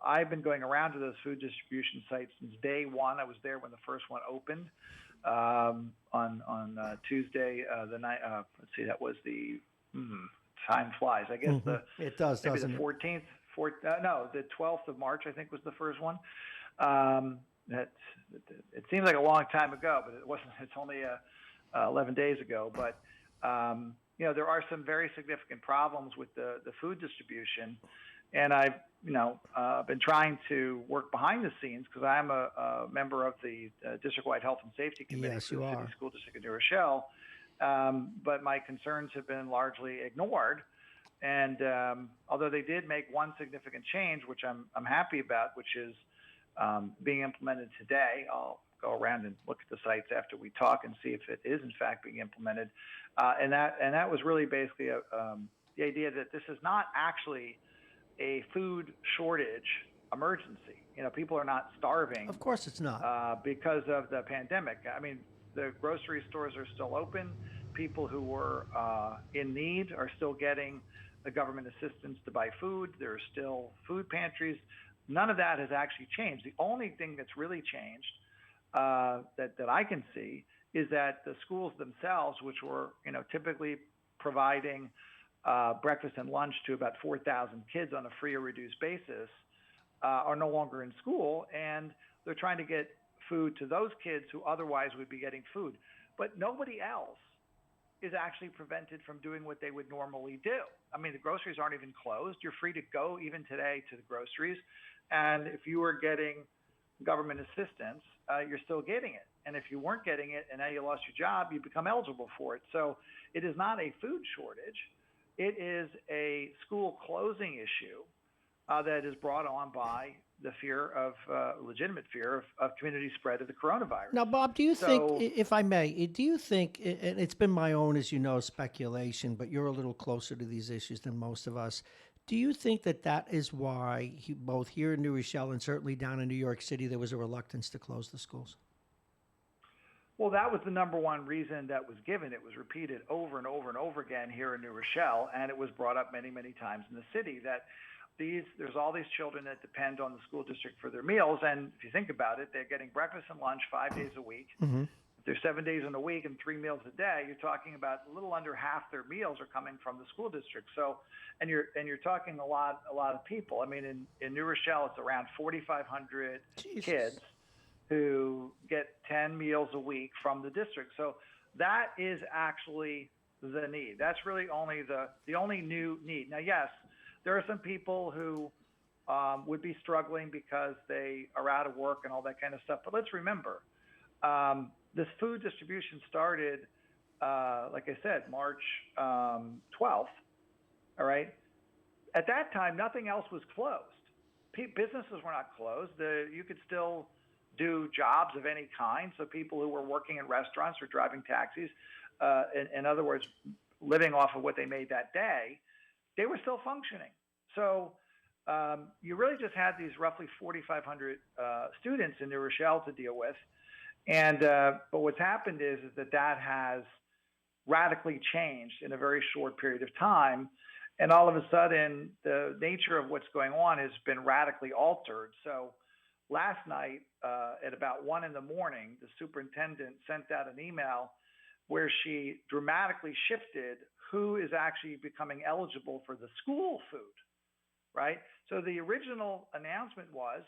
I've been going around to those food distribution sites since day one. I was there when the first one opened on Tuesday, the night. Let's see, that was the time flies. I guess it does, maybe doesn't the it? 14th. The 12th of March, I think, was the first one. It seems like a long time ago, but it wasn't. It's only 11 days ago. But there are some very significant problems with the food distribution, and I've been trying to work behind the scenes, because I'm a member of the district-wide health and safety committee Yes, for you the are. city school district of New Rochelle. But my concerns have been largely ignored. And although they did make one significant change, which I'm happy about, which is being implemented today. I'll go around and look at the sites after we talk and see if it is in fact being implemented. And that was really basically the idea that this is not actually a food shortage emergency. People are not starving. Of course it's not. Because of the pandemic. I mean, the grocery stores are still open. People who were in need are still getting the government assistance to buy food. There are still food pantries. None of that has actually changed. The only thing that's really changed that I can see is that the schools themselves, which were typically providing breakfast and lunch to about 4,000 kids on a free or reduced basis, are no longer in school, and they're trying to get food to those kids who otherwise would be getting food. But nobody else is actually prevented from doing what they would normally do. I mean, the groceries aren't even closed. You're free to go even today to the groceries. And if you were getting government assistance, you're still getting it. And if you weren't getting it and now you lost your job, you become eligible for it. So it is not a food shortage. It is a school closing issue that is brought on by the fear of legitimate fear of community spread of the coronavirus. Now, Bob, do you think, if I may, do you think, and it's been my own, as you know, speculation, but you're a little closer to these issues than most of us. Do you think that is why, both here in New Rochelle and certainly down in New York City, there was a reluctance to close the schools? Well, that was the number one reason that was given. It was repeated over and over and over again here in New Rochelle, and it was brought up many, many times in the city that there's all these children that depend on the school district for their meals. And if you think about it, they're getting breakfast and lunch 5 days a week. Mm-hmm. If there's 7 days in a week and 3 meals a day, you're talking about a little under half their meals are coming from the school district. So, and you're talking a lot of people. I mean, in New Rochelle, it's around 4,500 kids who get 10 meals a week from the district. So that is actually the need. That's really only the only new need. Now, yes, there are some people who would be struggling because they are out of work and all that kind of stuff. But let's remember, this food distribution started, like I said, March 12th. All right. At that time, nothing else was closed. Businesses were not closed. You could still do jobs of any kind. So people who were working in restaurants or driving taxis, in other words, living off of what they made that day, they were still functioning. So you really just had these roughly 4,500 students in New Rochelle to deal with. And but what's happened is that has radically changed in a very short period of time. And all of a sudden, the nature of what's going on has been radically altered. So last night at about 1 in the morning, the superintendent sent out an email where she dramatically shifted who is actually becoming eligible for the school food, right? So the original announcement was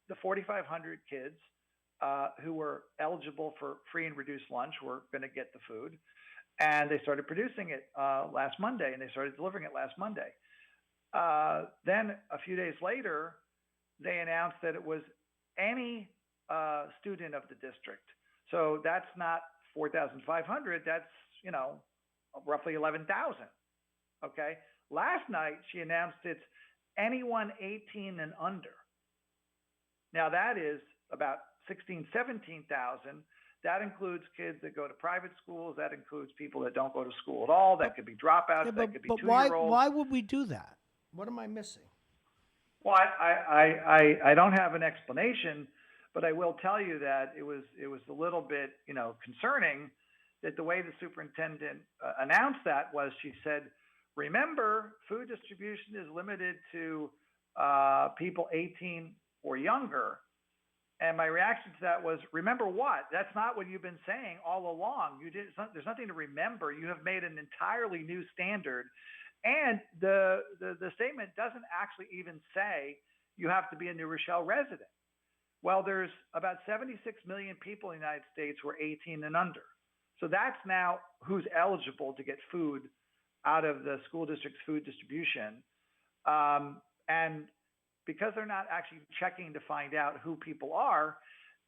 the 4,500 kids who were eligible for free and reduced lunch were going to get the food. And they started producing it last Monday, and they started delivering it last Monday. Then a few days later, they announced that it was any student of the district. So that's not 4,500. That's, roughly 11,000. Okay. Last night, she announced it's anyone 18 and under. Now that is about 16, 17,000. That includes kids that go to private schools. That includes people that don't go to school at all. That could be dropouts. That could be two-year-olds. Why would we do that? What am I missing? Well, I don't have an explanation, but I will tell you that it was a little bit concerning that the way the superintendent announced that was she said, remember, food distribution is limited to people 18 or younger. And my reaction to that was, remember what? That's not what you've been saying all along. There's nothing to remember. You have made an entirely new standard. And the statement doesn't actually even say you have to be a New Rochelle resident. Well, there's about 76 million people in the United States who are 18 and under. So that's now who's eligible to get food out of the school district's food distribution. And because they're not actually checking to find out who people are,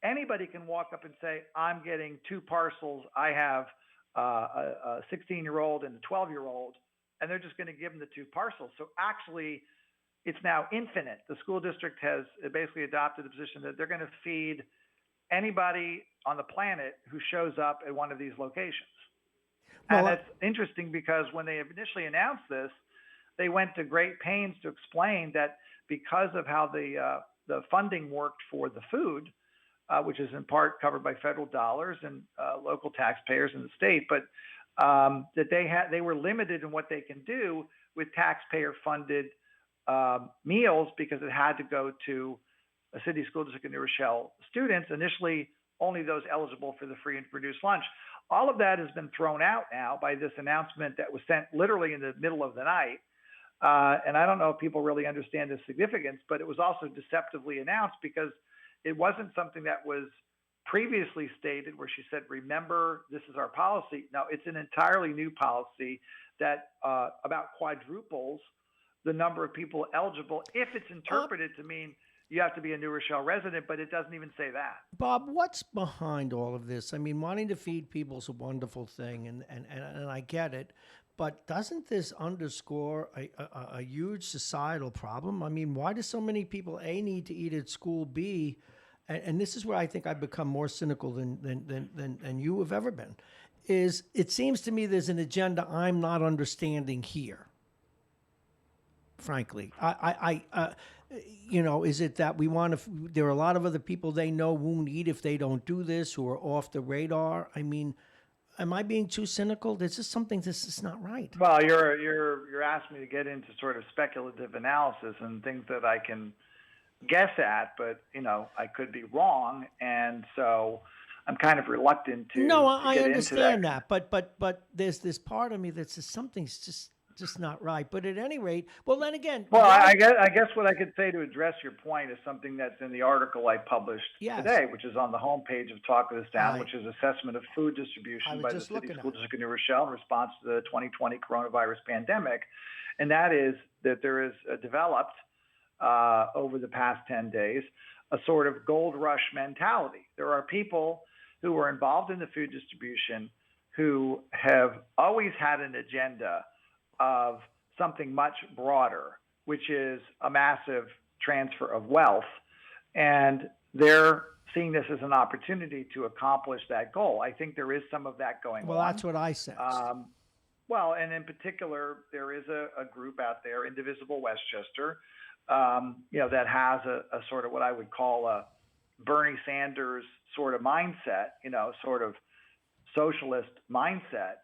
anybody can walk up and say, I'm getting 2 parcels. I have a 16-year-old and a 12-year-old, and they're just going to give them the 2 parcels. So actually, it's now infinite. The school district has basically adopted the position that they're going to feed anybody on the planet who shows up at one of these locations. And that's interesting because when they initially announced this, they went to great pains to explain that because of how the funding worked for the food, which is in part covered by federal dollars and local taxpayers in the state, but that they were limited in what they can do with taxpayer-funded meals because it had to go to a city school district in New Rochelle students, initially only those eligible for the free and reduced lunch. All of that has been thrown out now by this announcement that was sent literally in the middle of the night. And I don't know if people really understand the significance, but it was also deceptively announced because it wasn't something that was previously stated where she said, remember, this is our policy. No, it's an entirely new policy that about quadruples the number of people eligible if it's interpreted to mean you have to be a New Rochelle resident, but it doesn't even say that. Bob, what's behind all of this? I mean, wanting to feed people is a wonderful thing, and I get it. But doesn't this underscore a huge societal problem? I mean, why do so many people, A, need to eat at school, B, and this is where I think I've become more cynical than you have ever been, is it seems to me there's an agenda I'm not understanding here, frankly. Is it that we want to, there are a lot of other people they know won't eat if they don't do this, who are off the radar? I mean, am I being too cynical? There's just something that's just not right. Well, you're asking me to get into sort of speculative analysis and things that I can guess at, but I could be wrong, and so I'm kind of reluctant to. No, I get understand into that, but there's this part of me that says something's just not right. But at any rate, well, then again. Well, I guess what I could say to address your point is something that's in the article I published today, which is on the homepage of Talk This Down, which is assessment of food distribution by the City School District of New Rochelle in response to the 2020 coronavirus pandemic. And that is that there is developed over the past 10 days a sort of gold rush mentality. There are people who are involved in the food distribution who have always had an agenda of something much broader, which is a massive transfer of wealth. And they're seeing this as an opportunity to accomplish that goal. I think there is some of that going on. Well, that's what I said. Well, and in particular, there is a group out there, Indivisible Westchester, that has a sort of what I would call a Bernie Sanders sort of mindset, sort of socialist mindset.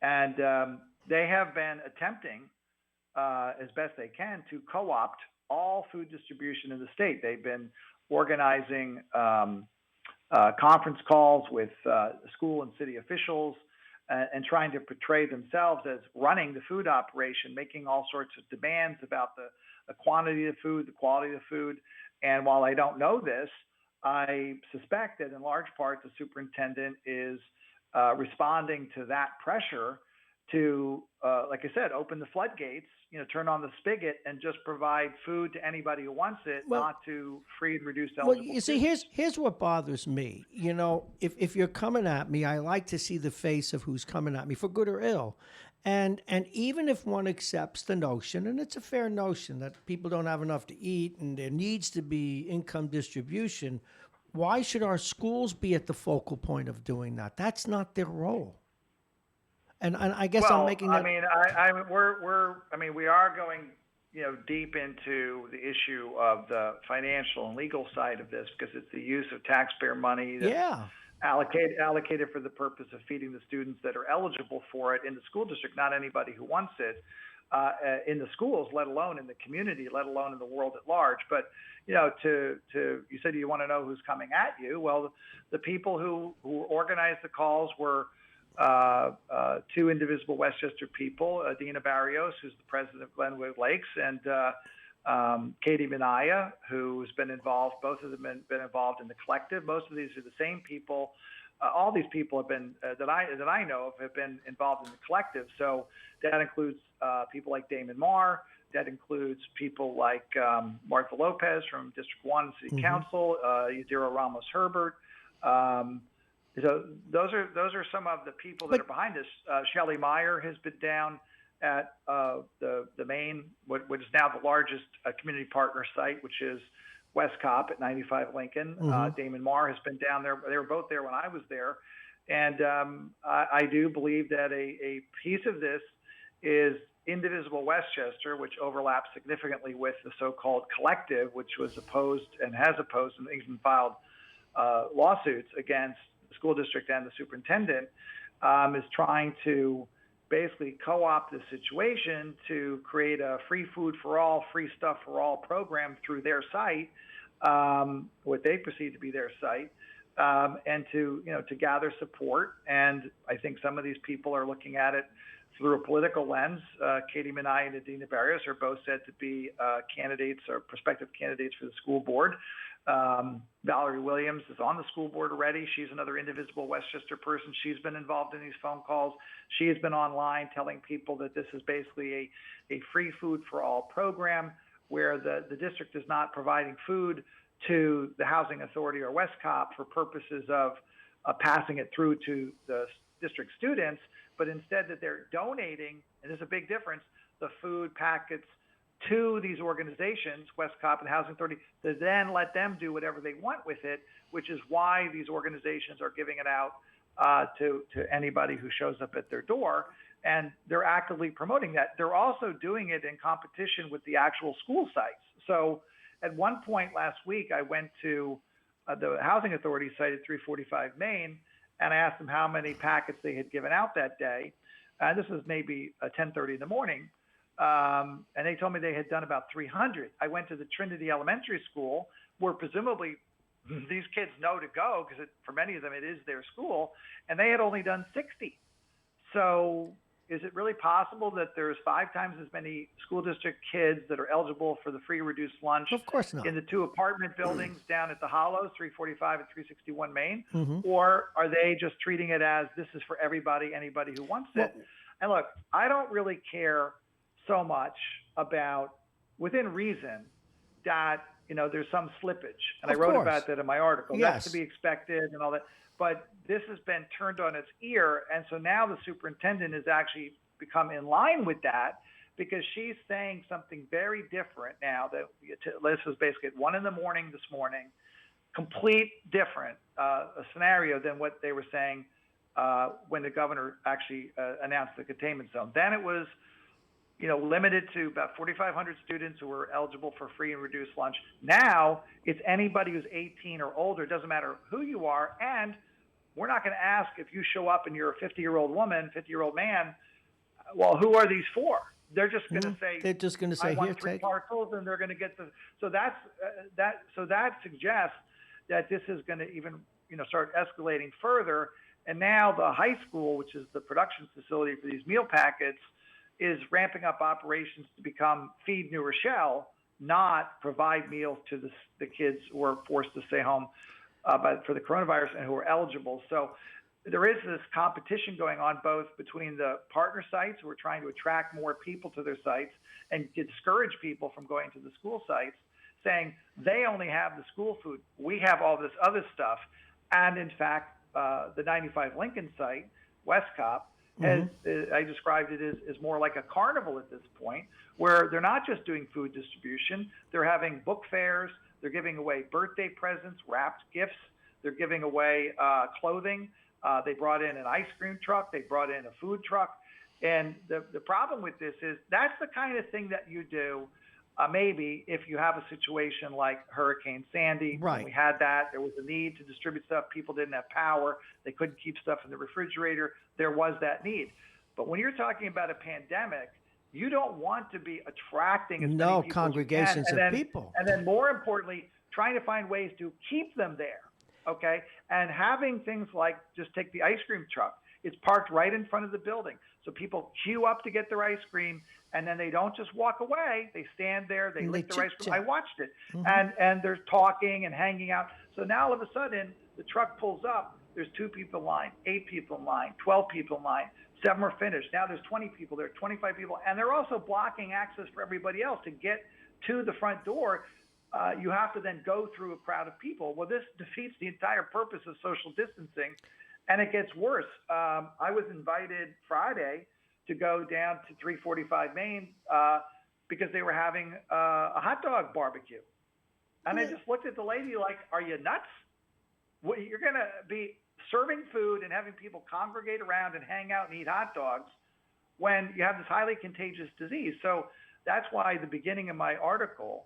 And they have been attempting as best they can to co-opt all food distribution in the state. They've been organizing conference calls with school and city officials and trying to portray themselves as running the food operation, making all sorts of demands about the quantity of food, the quality of food. And while I don't know this, I suspect that in large part the superintendent is responding to that pressure to, like I said, open the floodgates, turn on the spigot and just provide food to anybody who wants it, not to free and reduced eligible. Well, you see, here's what bothers me. If you're coming at me, I like to see the face of who's coming at me, for good or ill. And even if one accepts the notion, and it's a fair notion, that people don't have enough to eat and there needs to be income distribution, why should our schools be at the focal point of doing that? That's not their role. And I guess I'm making that. We are going, deep into the issue of the financial and legal side of this, because it's the use of taxpayer money that's allocated for the purpose of feeding the students that are eligible for it in the school district, not anybody who wants it in the schools, let alone in the community, let alone in the world at large. But you said you want to know who's coming at you. Well, the people who organized the calls were two indivisible Westchester people, Dina Barrios, who's the president of Glenwood Lakes, and Katie Minaya, who's been involved. Both of them have been involved in the collective. Most of these are the same people. All these people have been that I know of have been involved in the collective. So that includes people like Damon Marr. That includes people like Martha Lopez from District 1 City Council, Yadira Ramos Herbert. So those are some of the people that are behind this. Shelley Meyer has been down at the main, what is now the largest community partner site, which is Westcop at 95 Lincoln. Damon Marr has been down there. They were both there when I was there. And I do believe that a piece of this is Indivisible Westchester, which overlaps significantly with the so-called collective, which was opposed and has opposed and even filed lawsuits against the school district and the superintendent, is trying to basically co-opt the situation to create a free food for all, free stuff for all program through their site, what they perceive to be their site, and to gather support. And I think some of these people are looking at it through a political lens. Katie Minaya and Adina Barrios are both said to be candidates or prospective candidates for the school board. Valerie Williams is on the school board already. She's another indivisible Westchester person. She's been involved in these phone calls. She has been online telling people that this is basically a free food for all program where the district is not providing food to the housing authority or Westcop for purposes of passing it through to the district students, but instead that they're donating, and there's a big difference, the food packets to these organizations, Westcop and Housing Authority, to then let them do whatever they want with it, which is why these organizations are giving it out to anybody who shows up at their door. And they're actively promoting that. They're also doing it in competition with the actual school sites. So at one point last week, I went to the Housing Authority site at 345 Main, and I asked them how many packets they had given out that day. This was maybe 10:30 in the morning. And they told me they had done about 300. I went to the Trinity Elementary School, where presumably these kids know to go, because for many of them it is their school, and they had only done 60. So is it really possible that there's 5 times as many school district kids that are eligible for the free reduced lunch? Of course not. In the 2 apartment buildings down at the Hollows, 345 and 361 Main? Or are they just treating it as this is for everybody, anybody who wants it? And look, I don't really care so much about, within reason, that there's some slippage, and I wrote about that in my article. Yes. That's to be expected and all that. But this has been turned on its ear, and so now the superintendent has actually become in line with that, because she's saying something very different now. That this was basically at 1 a.m. this morning, complete different scenario than what they were saying when the governor actually announced the containment zone. Then it was limited to about 4,500 students who were eligible for free and reduced lunch. Now it's anybody who's 18 or older. It doesn't matter who you are. And we're not going to ask if you show up and you're a 50-year-old woman, 50-year-old man, well, who are these for? They're just going to say, they're just going to say, I want here, three take. parcels, and they're going to get the. So that suggests that this is going to even start escalating further. And now the high school, which is the production facility for these meal packets, is ramping up operations to become Feed New Rochelle, not provide meals to the kids who are forced to stay home for the coronavirus and who are eligible. So there is this competition going on both between the partner sites who are trying to attract more people to their sites and discourage people from going to the school sites, saying they only have the school food. We have all this other stuff. And in fact, the 95 Lincoln site, Westcop, has, I described it as more like a carnival at this point, where they're not just doing food distribution, they're having book fairs, they're giving away birthday presents, wrapped gifts, they're giving away clothing. They brought in an ice cream truck, they brought in a food truck. And the problem with this is that's the kind of thing that you do maybe if you have a situation like Hurricane Sandy. Right. When we had that, there was a need to distribute stuff. People didn't have power. They couldn't keep stuff in the refrigerator. There was that need. But when you're talking about a pandemic, you don't want to be attracting as many people congregations as you can. of people. And then more importantly, trying to find ways to keep them there, okay? And having things like, just take the ice cream truck. It's parked right in front of the building. So people queue up to get their ice cream, and then they don't just walk away. They stand there, they lick their ice cream. I watched it. And they're talking and hanging out. So now all of a sudden, the truck pulls up. There's 2 people in line, 8 people in line, 12 people in line. 7 are finished. Now there's 20 people there, 25 people. And they're also blocking access for everybody else to get to the front door. You have to then go through a crowd of people. Well, this defeats the entire purpose of social distancing. And it gets worse. I was invited Friday to go down to 345 Main because they were having a hot dog barbecue. And I just looked at the lady like, are you nuts? You're going to be serving food and having people congregate around and hang out and eat hot dogs when you have this highly contagious disease. So that's why at the beginning of my article,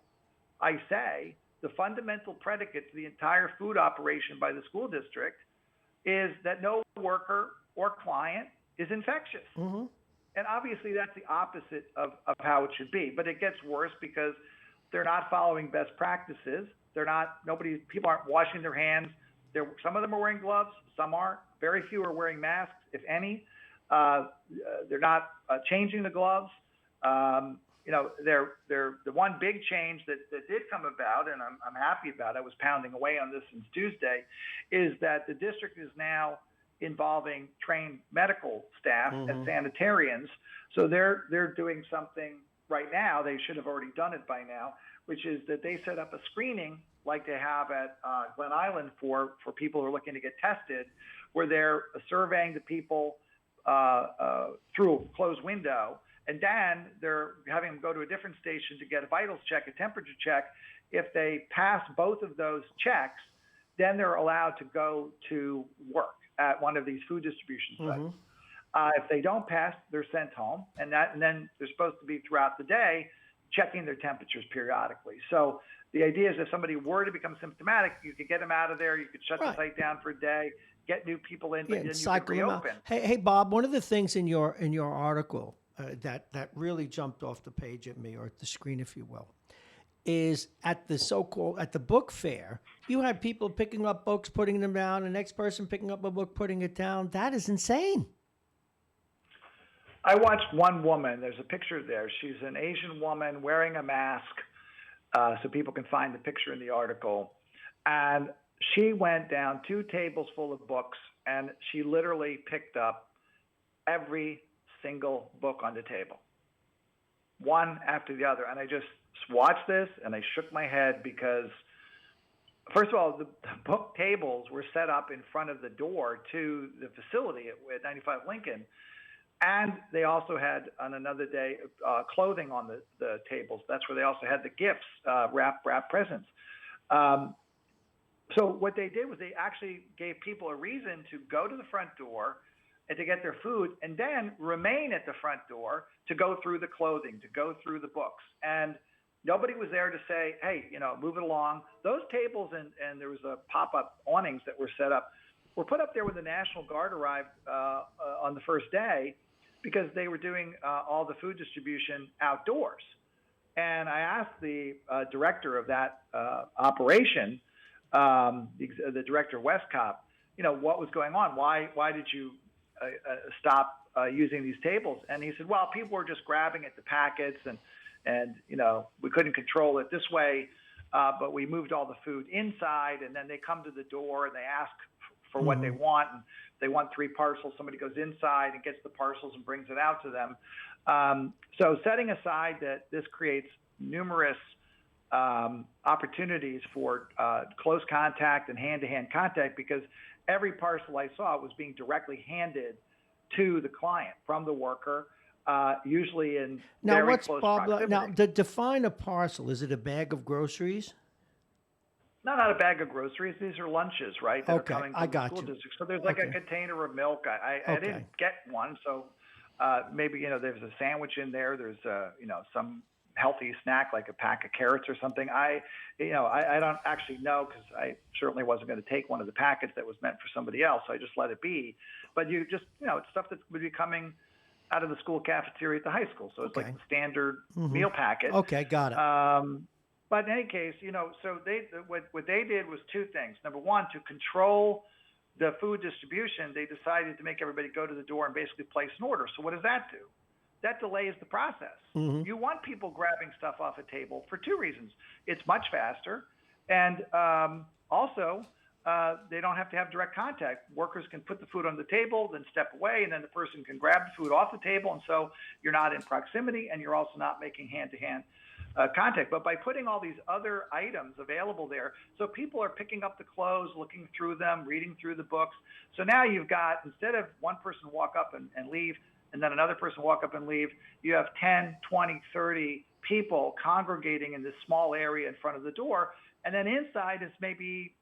I say the fundamental predicate to the entire food operation by the school district is that no worker or client is infectious. And obviously that's the opposite of how it should be. But it gets worse because they're not following best practices. People aren't washing their hands. Some of them are wearing gloves, some aren't. Very few are wearing masks, if any. They're not changing the gloves. They're the one big change that did come about, and I'm happy about it. I was pounding away on this since Tuesday, is that the district is now involving trained medical staff as sanitarians. So they're doing something right now. They should have already done it by now, which is that they set up a screening like they have at Glen Island for people who are looking to get tested, where they're surveying the people through a closed window. And then they're having them go to a different station to get a vitals check, a temperature check. If they pass both of those checks, then they're allowed to go to work at one of these food distribution sites. If they don't pass, they're sent home. And then they're supposed to be throughout the day checking their temperatures periodically. So the idea is if somebody were to become symptomatic, you could get them out of there. You could shut the site down for a day, get new people in, but then you could reopen. Hey, Bob, one of the things in your article that really jumped off the page at me, or at the screen, if you will, is at the book fair, you had people picking up books, putting them down, the next person picking up a book, putting it down. That is insane. I watched one woman. There's a picture there. She's an Asian woman wearing a mask, so people can find the picture in the article. And she went down 2 tables full of books, and she literally picked up every single book on the table, one after the other. And I just watched this and I shook my head because, first of all, the book tables were set up in front of the door to the facility at 95 Lincoln. And they also had, on another day, clothing on the tables. That's where they also had the gifts, wrap presents. So what they did was they actually gave people a reason to go to the front door and to get their food, and then remain at the front door to go through the clothing, to go through the books. And nobody was there to say, hey, move it along. Those tables and there was a pop-up awnings that were set up, were put up there when the National Guard arrived on the first day because they were doing all the food distribution outdoors. And I asked the director of that operation, the director of Westcop, what was going on? Why did you stop using these tables? And he said, well, people were just grabbing at the packets, and we couldn't control it this way, but we moved all the food inside, and then they come to the door and they ask for what they want, and they want 3 parcels. Somebody goes inside and gets the parcels and brings it out to them. So setting aside that this creates numerous opportunities for close contact and hand-to-hand contact, because every parcel I saw was being directly handed to the client from the worker, usually in very close proximity. Now, to define a parcel, is it a bag of groceries? No, not a bag of groceries. These are lunches, right? That Okay, are coming I from got the school you. district. So there's like a container of milk. I didn't get one, so maybe there's a sandwich in there. There's some healthy snack like a pack of carrots or something. I don't actually know, because I certainly wasn't going to take one of the packets that was meant for somebody else. So I just let it be. But you just it's stuff that would be coming out of the school cafeteria at the high school. So it's like the standard meal packet. Okay, got it. But in any case, so what they did was 2 things. Number one, to control the food distribution, they decided to make everybody go to the door and basically place an order. So what does that do? That delays the process. You want people grabbing stuff off a table for 2 reasons. It's much faster, and also they don't have to have direct contact. Workers can put the food on the table, then step away, and then the person can grab the food off the table, and so you're not in proximity, and you're also not making hand-to-hand contact. But by putting all these other items available there, so people are picking up the clothes, looking through them, reading through the books. So now you've got, instead of one person walk up and leave, and then another person walk up and leave, you have 10, 20, 30 people congregating in this small area in front of the door. And then inside is maybe,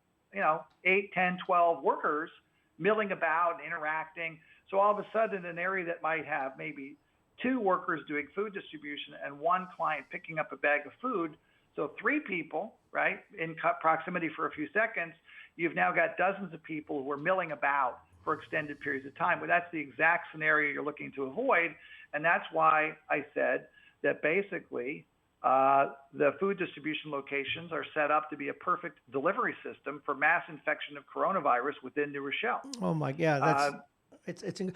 8, 10, 12 workers milling about, interacting. So all of a sudden, an area that might have maybe 2 workers doing food distribution and 1 client picking up a bag of food, so 3 people, right, in proximity for a few seconds, you've now got dozens of people who are milling about for extended periods of time. Well, that's the exact scenario you're looking to avoid, and that's why I said that basically the food distribution locations are set up to be a perfect delivery system for mass infection of coronavirus within New Rochelle. Oh my God, that's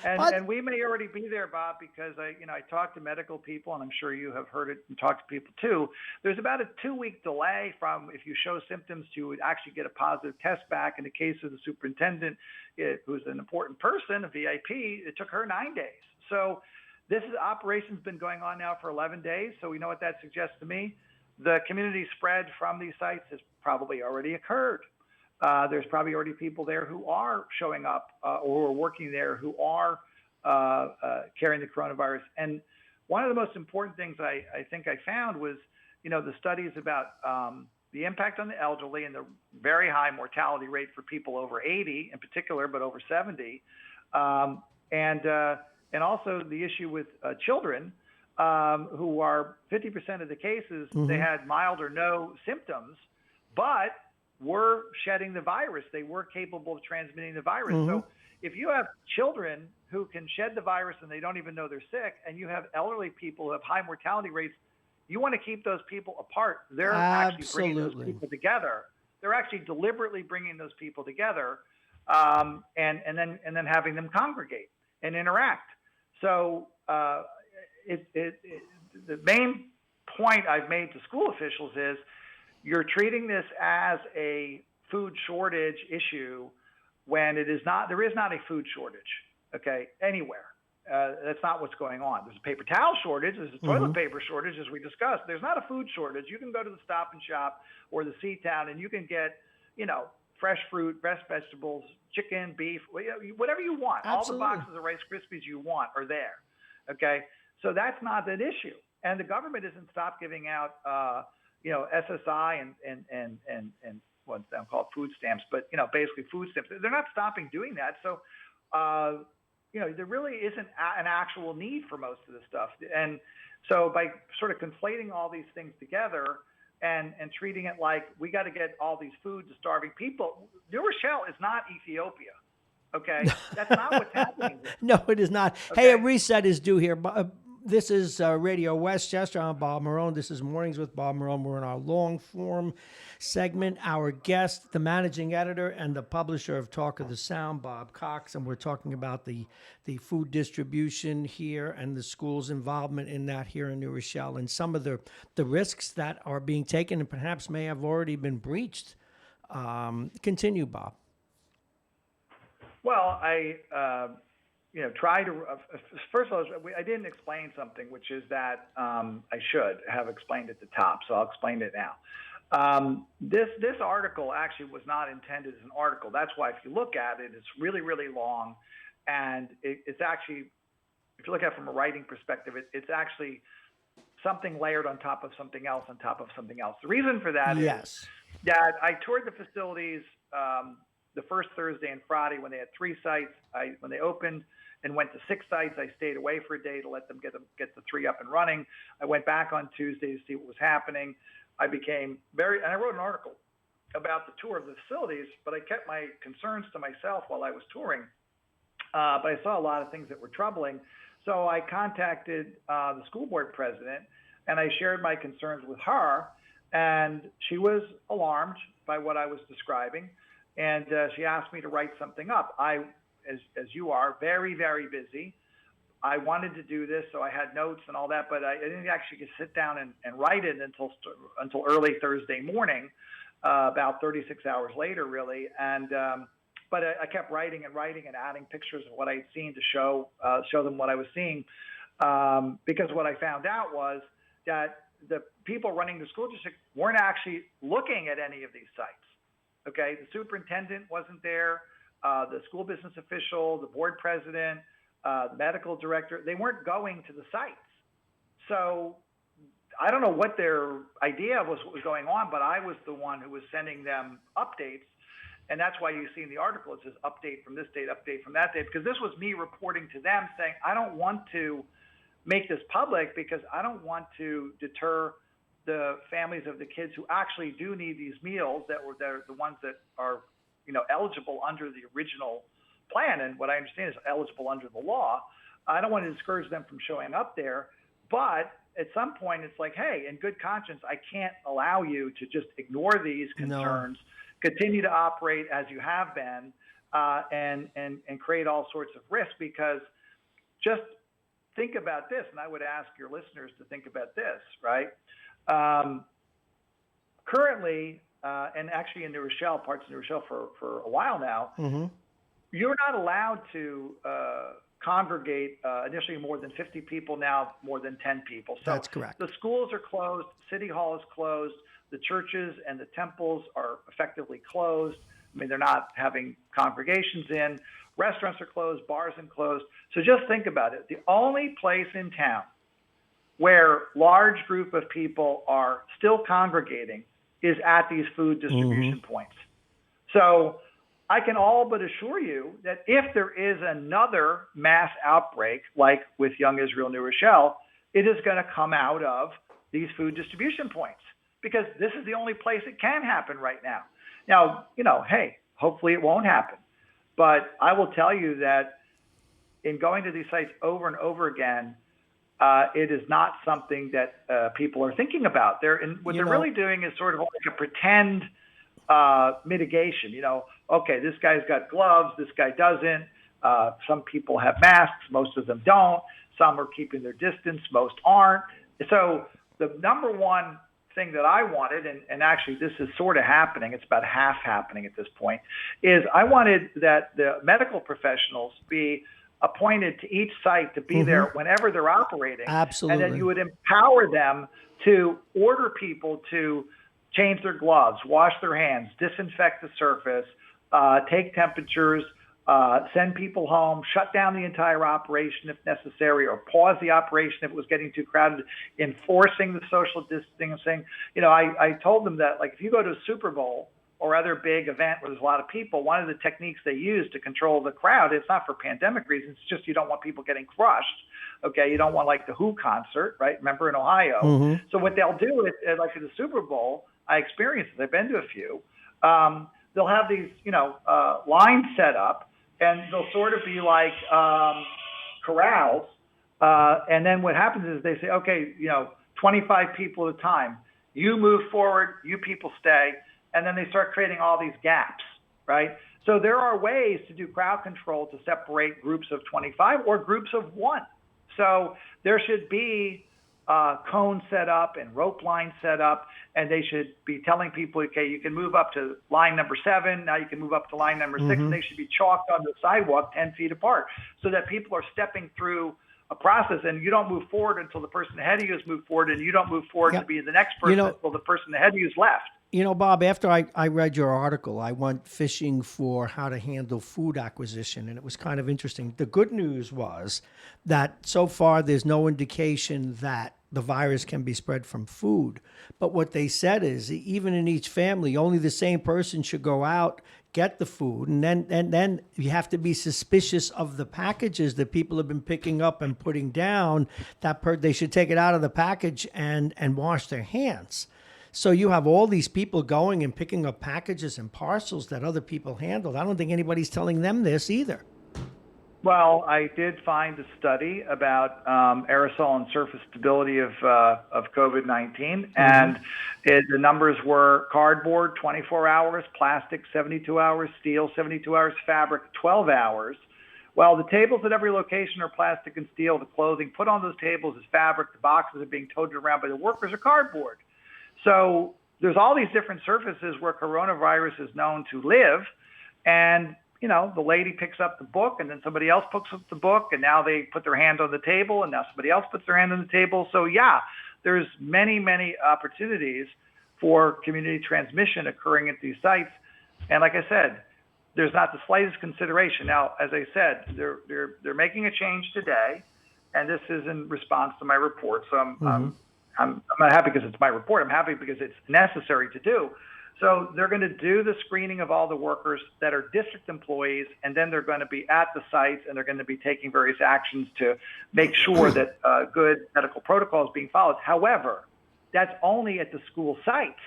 and we may already be there, Bob, because I talked to medical people, and I'm sure you have heard it and talked to people too. There's about a 2-week delay from if you show symptoms to actually get a positive test back. In the case of the superintendent, who's an important person, a VIP, it took her 9 days. So this operation's been going on now for 11 days. So we know what that suggests to me. The community spread from these sites has probably already occurred. There's probably already people there who are showing up or are working there who are carrying the coronavirus. And one of the most important things I think I found was, the studies about the impact on the elderly and the very high mortality rate for people over 80 in particular, but over 70. And also the issue with children who are 50% of the cases, they had mild or no symptoms, but were shedding the virus. They were capable of transmitting the virus. So if you have children who can shed the virus and they don't even know they're sick, and you have elderly people who have high mortality rates, you want to keep those people apart. They're actually bringing those people together. They're actually deliberately bringing those people together, and then having them congregate and interact. So the main point I've made to school officials is, you're treating this as a food shortage issue when it is not. There is not a food shortage, okay, anywhere. That's not what's going on. There's a paper towel shortage. There's a toilet paper shortage, as we discussed. There's not a food shortage. You can go to the Stop and Shop or the C-Town, and you can get, fresh fruit, fresh vegetables, chicken, beef, whatever you want. Absolutely. All the boxes of Rice Krispies you want are there, okay? So that's not an issue. And the government isn't stopped giving out SSI and what's now called food stamps, but basically food stamps. They're not stopping doing that. So there really isn't an actual need for most of this stuff. And so by sort of conflating all these things together and treating it like we got to get all these food to starving people, New Rochelle is not Ethiopia. Okay, that's not what's happening here. No, it is not. Okay. Hey, a reset is due here. This is Radio Westchester. I'm Bob Marrone. This is Mornings with Bob Marrone. We're in our long form segment. Our guest, the managing editor and the publisher of Talk of the Sound, Bob Cox, and we're talking about the food distribution here and the school's involvement in that here in New Rochelle and some of the risks that are being taken and perhaps may have already been breached. Continue, Bob. Well, I try to. First of all, I didn't explain something, which is that I should have explained at the top, so I'll explain it now. This article actually was not intended as an article. That's why, if you look at it, it's really, really long, and it's actually, if you look at it from a writing perspective, it's actually something layered on top of something else on top of something else. The reason for that is that I toured the facilities the first Thursday and Friday when they had 3 sites. When they opened and went to 6 sites, I stayed away for a day to let them get the 3 up and running. I went back on Tuesday to see what was happening. I became and I wrote an article about the tour of the facilities, but I kept my concerns to myself while I was touring. But I saw a lot of things that were troubling. So I contacted the school board president and I shared my concerns with her, and she was alarmed by what I was describing. And she asked me to write something up. I, as you are, very, very busy. I wanted to do this, so I had notes and all that, but I didn't actually get to sit down and write it until early Thursday morning, about 36 hours later, really. And but I kept writing and adding pictures of what I had seen to show them what I was seeing, because what I found out was that the people running the school district weren't actually looking at any of these sites. Okay, the superintendent wasn't there, the school business official, the board president, the medical director, they weren't going to the sites. So I don't know what their idea was, what was going on, but I was the one who was sending them updates. And that's why you see in the article, it says update from this date, update from that date, because this was me reporting to them saying, I don't want to make this public because I don't want to deter the families of the kids who actually do need these meals, they're the ones that are, eligible under the original plan. And what I understand is eligible under the law. I don't want to discourage them from showing up there, but at some point it's like, hey, in good conscience, I can't allow you to just ignore these concerns, continue to operate as you have been, and create all sorts of risks, because just think about this. And I would ask your listeners to think about this, right? Currently, and actually in New Rochelle, parts of New Rochelle for a while now, you're not allowed to congregate initially more than 50 people, now more than 10 people. So that's correct. The schools are closed, City Hall is closed, the churches and the temples are effectively closed. I mean, they're not having congregations in. Restaurants are closed, bars are closed. So just think about it. The only place in town where large group of people are still congregating is at these food distribution points. So I can all but assure you that if there is another mass outbreak, like with Young Israel New Rochelle, it is going to come out of these food distribution points, because this is the only place it can happen right now. Now, hey, hopefully it won't happen. But I will tell you that in going to these sites over and over again, it is not something that people are thinking about. They're really doing is sort of like a pretend mitigation. Okay, this guy's got gloves, this guy doesn't. Some people have masks, most of them don't. Some are keeping their distance, most aren't. So the number one thing that I wanted, and actually this is sort of happening, it's about half happening at this point, is I wanted that the medical professionals be appointed to each site to be there whenever they're operating. Absolutely. And then you would empower them to order people to change their gloves, wash their hands, disinfect the surface, take temperatures, send people home, shut down the entire operation if necessary, or pause the operation if it was getting too crowded, enforcing the social distancing. I told them that, like, if you go to a Super Bowl or other big event where there's a lot of people, one of the techniques they use to control the crowd, it's not for pandemic reasons, it's just you don't want people getting crushed. Okay, you don't want like the Who concert, right? Remember in Ohio? So what they'll do is, like at the Super Bowl, I experienced it, I've been to a few, they'll have these, lines set up, and they'll sort of be like corrals. And then what happens is they say, okay, 25 people at a time. You move forward, you people stay, and then they start creating all these gaps, right? So there are ways to do crowd control to separate groups of 25 or groups of 1. So there should be cones set up and rope lines set up, and they should be telling people, okay, you can move up to line number 7, now you can move up to line number 6, and they should be chalked on the sidewalk 10 feet apart so that people are stepping through a process, and you don't move forward until the person ahead of you has moved forward, and you don't move forward to be the next person until the person ahead of you is left. Bob, after I read your article, I went fishing for how to handle food acquisition, and it was kind of interesting. The good news was that so far there's no indication that the virus can be spread from food. But what they said is even in each family, only the same person should go out, get the food, and then you have to be suspicious of the packages that people have been picking up and putting down. They should take it out of the package and wash their hands. So you have all these people going and picking up packages and parcels that other people handled. I don't think anybody's telling them this either. Well, I did find a study about aerosol and surface stability of COVID-19, and the numbers were cardboard 24 hours, plastic 72 hours, steel 72 hours, fabric 12 hours. Well, the tables at every location are plastic and steel. The clothing put on those tables is fabric. The boxes are being toted around by the workers are cardboard. So there's all these different surfaces where coronavirus is known to live, and the lady picks up the book, and then somebody else picks up the book, and now they put their hand on the table, and now somebody else puts their hand on the table. So yeah, there's many, many opportunities for community transmission occurring at these sites. And like I said, there's not the slightest consideration. Now, as I said, they're making a change today, and this is in response to my report. So I'm not happy because it's my report. I'm happy because it's necessary to do. So they're going to do the screening of all the workers that are district employees, and then they're going to be at the sites, and they're going to be taking various actions to make sure that good medical protocol is being followed. However, that's only at the school sites.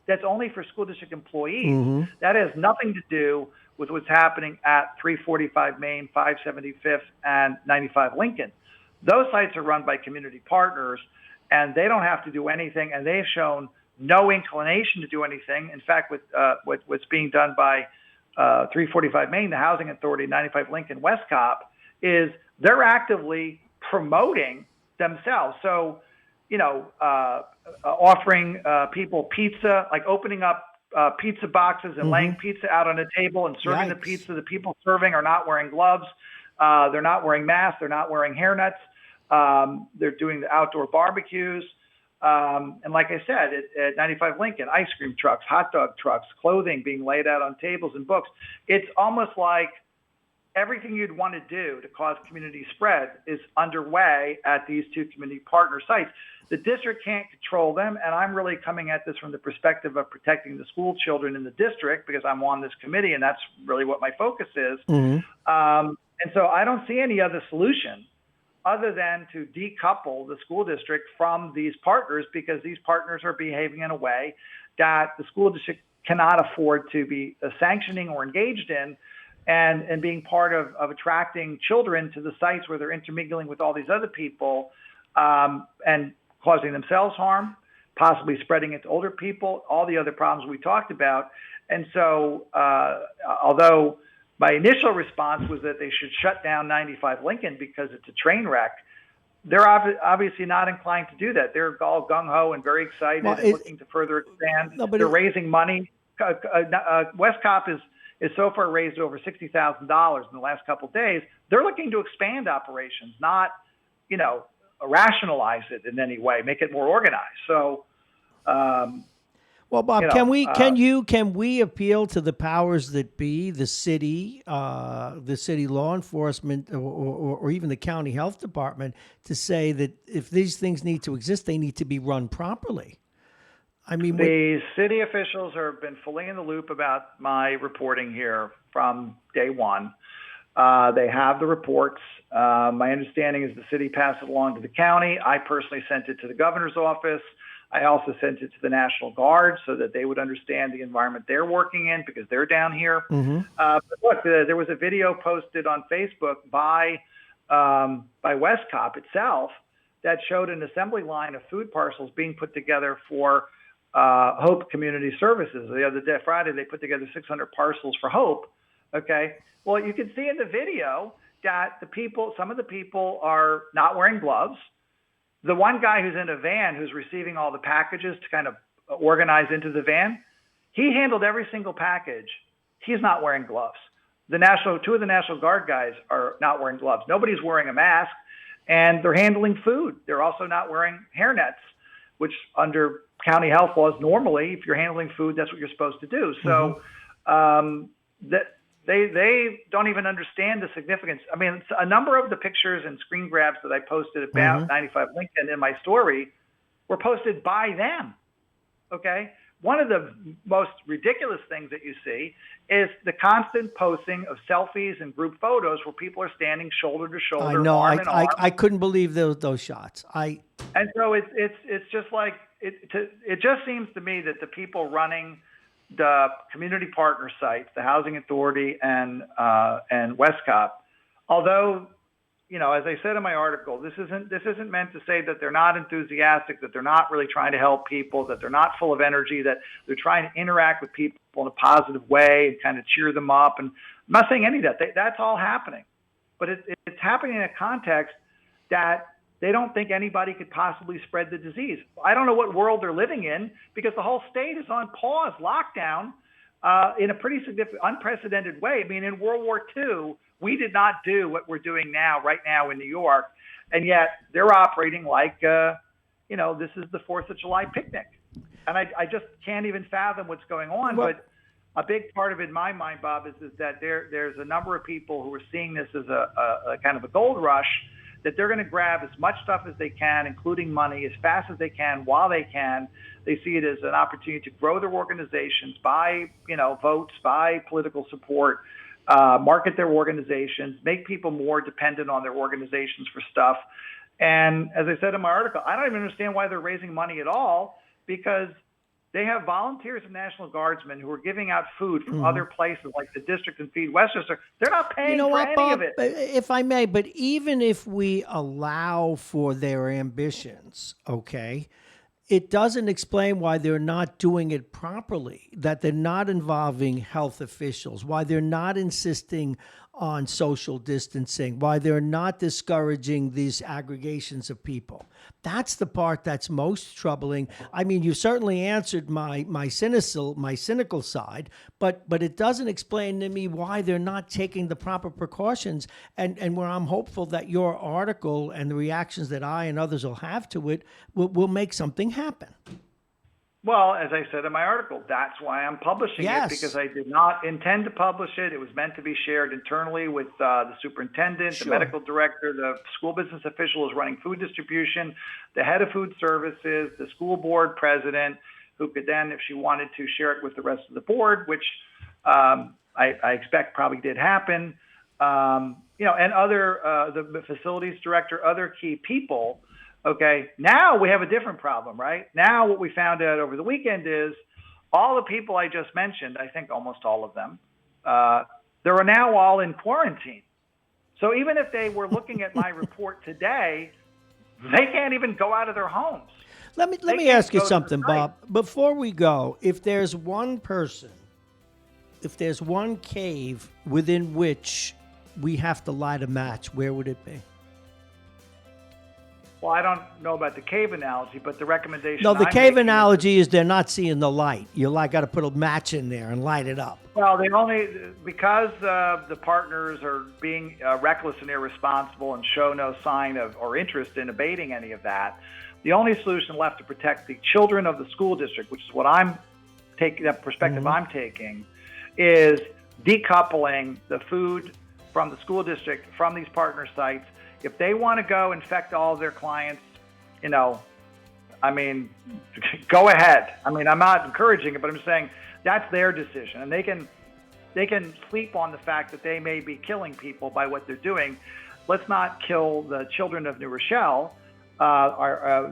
That's only for school district employees. That has nothing to do with what's happening at 345 Main, 575th, and 95 Lincoln. Those sites are run by community partners, and they don't have to do anything, and they've shown no inclination to do anything. In fact, with what's being done by 345 Main, the Housing Authority, 95 Lincoln, Westcop, is they're actively promoting themselves. So, offering people pizza, like opening up pizza boxes and laying pizza out on a table and serving the pizza. The people serving are not wearing gloves. They're not wearing masks. They're not wearing hairnets. They're doing the outdoor barbecues. And like I said, at 95 Lincoln, ice cream trucks, hot dog trucks, clothing being laid out on tables and books. It's almost like everything you'd want to do to cause community spread is underway at these two community partner sites. The district can't control them, and I'm really coming at this from the perspective of protecting the school children in the district because I'm on this committee, and that's really what my focus is. And so I don't see any other solution other than to decouple the school district from these partners, because these partners are behaving in a way that the school district cannot afford to be sanctioning or engaged in, and being part of attracting children to the sites where they're intermingling with all these other people and causing themselves harm, possibly spreading it to older people, all the other problems we talked about. And so although my initial response was that they should shut down 95 Lincoln because it's a train wreck, they're obviously not inclined to do that. They're all gung-ho and very excited and looking to further expand. They're raising money. Westcop is so far raised over $60,000 in the last couple of days. They're looking to expand operations, not, rationalize it in any way, make it more organized. So, well, Bob, can we appeal to the powers that be, the city law enforcement, or even the county health department, to say that if these things need to exist, they need to be run properly? I mean, the city officials have been fully in the loop about my reporting here from day one. They have the reports. My understanding is the city passed it along to the county. I personally sent it to the governor's office. I also sent it to the National Guard so that they would understand the environment they're working in because they're down here. But look, there was a video posted on Facebook by Westcop itself that showed an assembly line of food parcels being put together for Hope Community Services. The other day, Friday, they put together 600 parcels for Hope. Okay. Well, you can see in the video that some of the people are not wearing gloves. The one guy who's in a van who's receiving all the packages to kind of organize into the van, he handled every single package. He's not wearing gloves. Two of the National Guard guys are not wearing gloves. Nobody's wearing a mask, and they're handling food. They're also not wearing hairnets, which under county health laws, normally, if you're handling food, that's what you're supposed to do. So they don't even understand the significance. I mean, a number of the pictures and screen grabs that I posted about 95 LinkedIn in my story were posted by them. Okay. One of the most ridiculous things that you see is the constant posting of selfies and group photos where people are standing shoulder to shoulder. I know. Arm in arm. I couldn't believe those shots. And so it's just like it just seems to me that the people running the community partner sites, the Housing Authority and Westcop, although, as I said in my article, this isn't meant to say that they're not enthusiastic, that they're not really trying to help people, that they're not full of energy, that they're trying to interact with people in a positive way and kind of cheer them up. And I'm not saying any of that. That's all happening. But it's happening in a context that they don't think anybody could possibly spread the disease. I don't know what world they're living in because the whole state is on pause, lockdown, in a pretty significant, unprecedented way. I mean, in World War II, we did not do what we're doing right now in New York, and yet they're operating like, this is the 4th of July picnic. And I just can't even fathom what's going on. But a big part of it in my mind, Bob, is that there's a number of people who are seeing this as a kind of a gold rush, that they're going to grab as much stuff as they can, including money, as fast as they can, while they can. They see it as an opportunity to grow their organizations, buy, votes, buy political support, market their organizations, make people more dependent on their organizations for stuff. And as I said in my article, I don't even understand why they're raising money at all, because they have volunteers and National Guardsmen who are giving out food from other places like the district and Feed Westchester. They're not paying for any Bob, of it. If I may, but even if we allow for their ambitions, okay, it doesn't explain why they're not doing it properly, that they're not involving health officials, why they're not insisting on social distancing, why they're not discouraging these aggregations of people. That's the part that's most troubling. I mean, you certainly answered my cynical side, but it doesn't explain to me why they're not taking the proper precautions. And where I'm hopeful that your article and the reactions that I and others will have to it will make something happen. Well, as I said in my article, that's why I'm publishing it, because I did not intend to publish it. It was meant to be shared internally with the superintendent, the medical director, the school business official who's running food distribution, the head of food services, the school board president, who could then, if she wanted to, share it with the rest of the board, which I expect probably did happen, and other, the facilities director, other key people. Okay, now we have a different problem, right? Now what we found out over the weekend is all the people I just mentioned, I think almost all of them, they're now all in quarantine. So even if they were looking at my report today, they can't even go out of their homes. Let me ask you something, Bob. Before we go, if there's one person, if there's one cave within which we have to light a match, where would it be? Well, I don't know about the cave analogy, but the recommendation. No, the cave analogy is they're not seeing the light. You got to put a match in there and light it up. Well, because the partners are being reckless and irresponsible and show no sign of or interest in abating any of that. The only solution left to protect the children of the school district, which is what I'm taking, that perspective I'm taking, is decoupling the food from the school district from these partner sites. If they want to go infect all of their clients, go ahead. I'm not encouraging it, but I'm saying that's their decision, and they can sleep on the fact that they may be killing people by what they're doing. Let's not kill the children of New Rochelle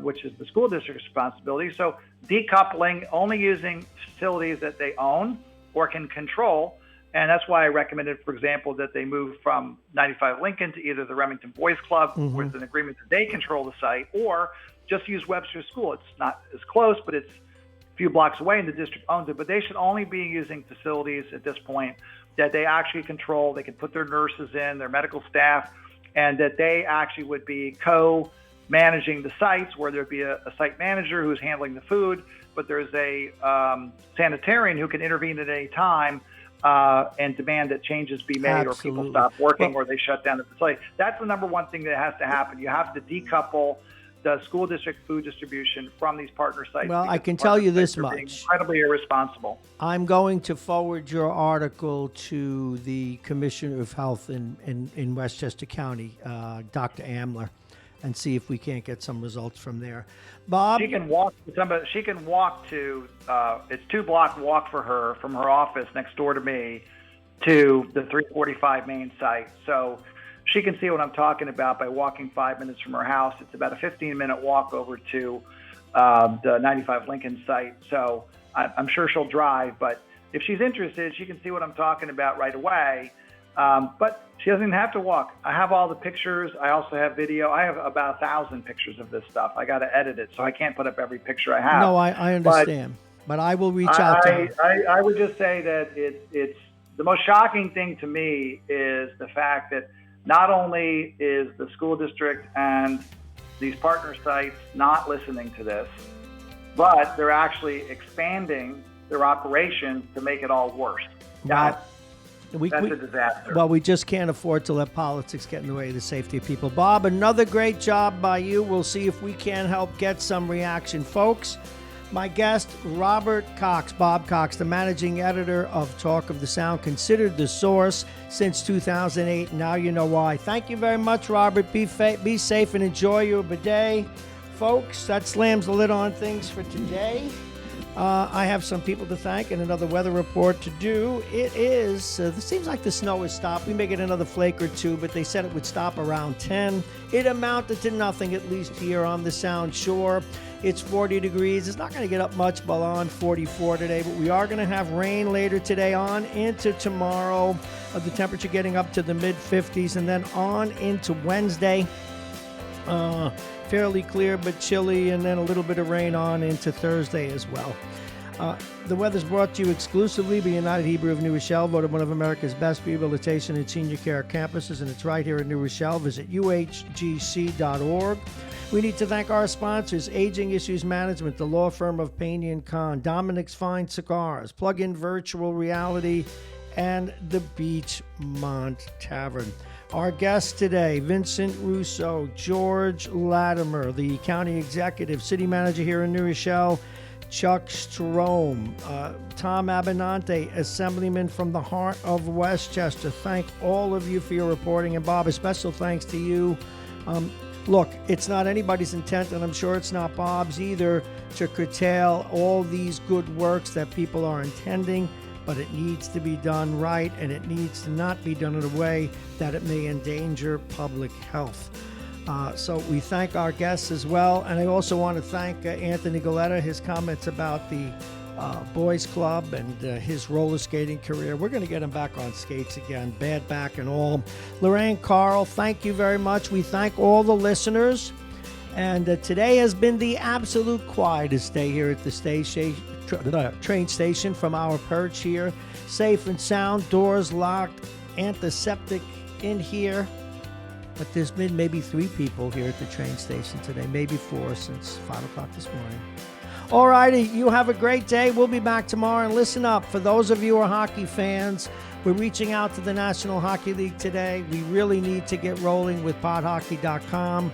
which is the school district's responsibility. So decoupling, only using facilities that they own or can control. And that's why I recommended, for example, that they move from 95 Lincoln to either the Remington Boys Club with an agreement that they control the site, or just use Webster School. It's not as close, but it's a few blocks away and the district owns it. But they should only be using facilities at this point that they actually control. They can put their nurses in, their medical staff, and that they actually would be co-managing the sites, where there'd be a site manager who's handling the food, but there's a sanitarian who can intervene at any time and demand that changes be made. Absolutely. Or people stop working, or they shut down the facility. That's the number one thing that has to happen. You have to decouple the school district food distribution from these partner sites. Well, I can tell you this much. Incredibly irresponsible. I'm going to forward your article to the Commissioner of Health in Westchester County, Dr. Amler, and see if we can't get some results from there. Bob? She can walk to, it's 2-block walk for her from her office next door to me to the 345 main site. So she can see what I'm talking about by walking 5 minutes from her house. It's about a 15-minute walk over to the 95 Lincoln site. So I'm sure she'll drive, but if she's interested, she can see what I'm talking about right away. But she doesn't even have to walk. I have all the pictures. I also have video. I have about 1,000 pictures of this stuff. I got to edit it, so I can't put up every picture I have. No, I understand. But I will reach out to her. I would just say that it's the most shocking thing to me is the fact that not only is the school district and these partner sites not listening to this, but they're actually expanding their operation to make it all worse. That's a disaster. Well, we just can't afford to let politics get in the way of the safety of people. Bob, another great job by you. We'll see if we can help get some reaction. Folks, my guest, Robert Cox, Bob Cox, the managing editor of Talk of the Sound, considered the source since 2008. Now you know why. Thank you very much, Robert. Be safe and enjoy your bidet. Folks, that slams the lid on things for today. I have some people to thank and another weather report to do. It seems like the snow has stopped. We may get another flake or two, but they said it would stop around 10. It amounted to nothing, at least here on the Sound Shore. It's 40 degrees. It's not going to get up much below 44 today, but we are going to have rain later today on into tomorrow. The temperature getting up to the mid-50s, and then on into Wednesday. Fairly clear but chilly, and then a little bit of rain on into Thursday as well. The weather's brought to you exclusively by United Hebrew of New Rochelle, voted one of America's best rehabilitation and senior care campuses, and it's right here in New Rochelle. Visit uhgc.org. We need to thank our sponsors: Aging Issues Management, the law firm of Payne & Kahn, Dominic's Fine Cigars, Plug-in Virtual Reality, and the Beachmont Tavern. Our guests today: Vincent Russo, George Latimer, the county executive, city manager here in New Rochelle, Chuck Strom, Tom Abenante, assemblyman from the heart of Westchester. Thank all of you for your reporting. And Bob, a special thanks to you. Look, it's not anybody's intent, and I'm sure it's not Bob's either, to curtail all these good works that people are intending. But it needs to be done right, and it needs to not be done in a way that it may endanger public health. So we thank our guests as well. And I also want to thank Anthony Galetta, his comments about the boys club and his roller skating career. We're going to get him back on skates again, bad back and all. Lorraine Carl, thank you very much. We thank all the listeners. And today has been the absolute quietest day here at the train station from our perch here. Safe and sound, doors locked, antiseptic in here. But there's been maybe 3 people here at the train station today, maybe 4 since 5 o'clock this morning. All righty, you have a great day. We'll be back tomorrow. And listen up, for those of you who are hockey fans, we're reaching out to the National Hockey League today. We really need to get rolling with podhockey.com.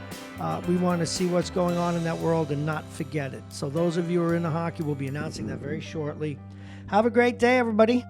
We want to see what's going on in that world and not forget it. So those of you who are into hockey, we'll be announcing that very shortly. Have a great day, everybody.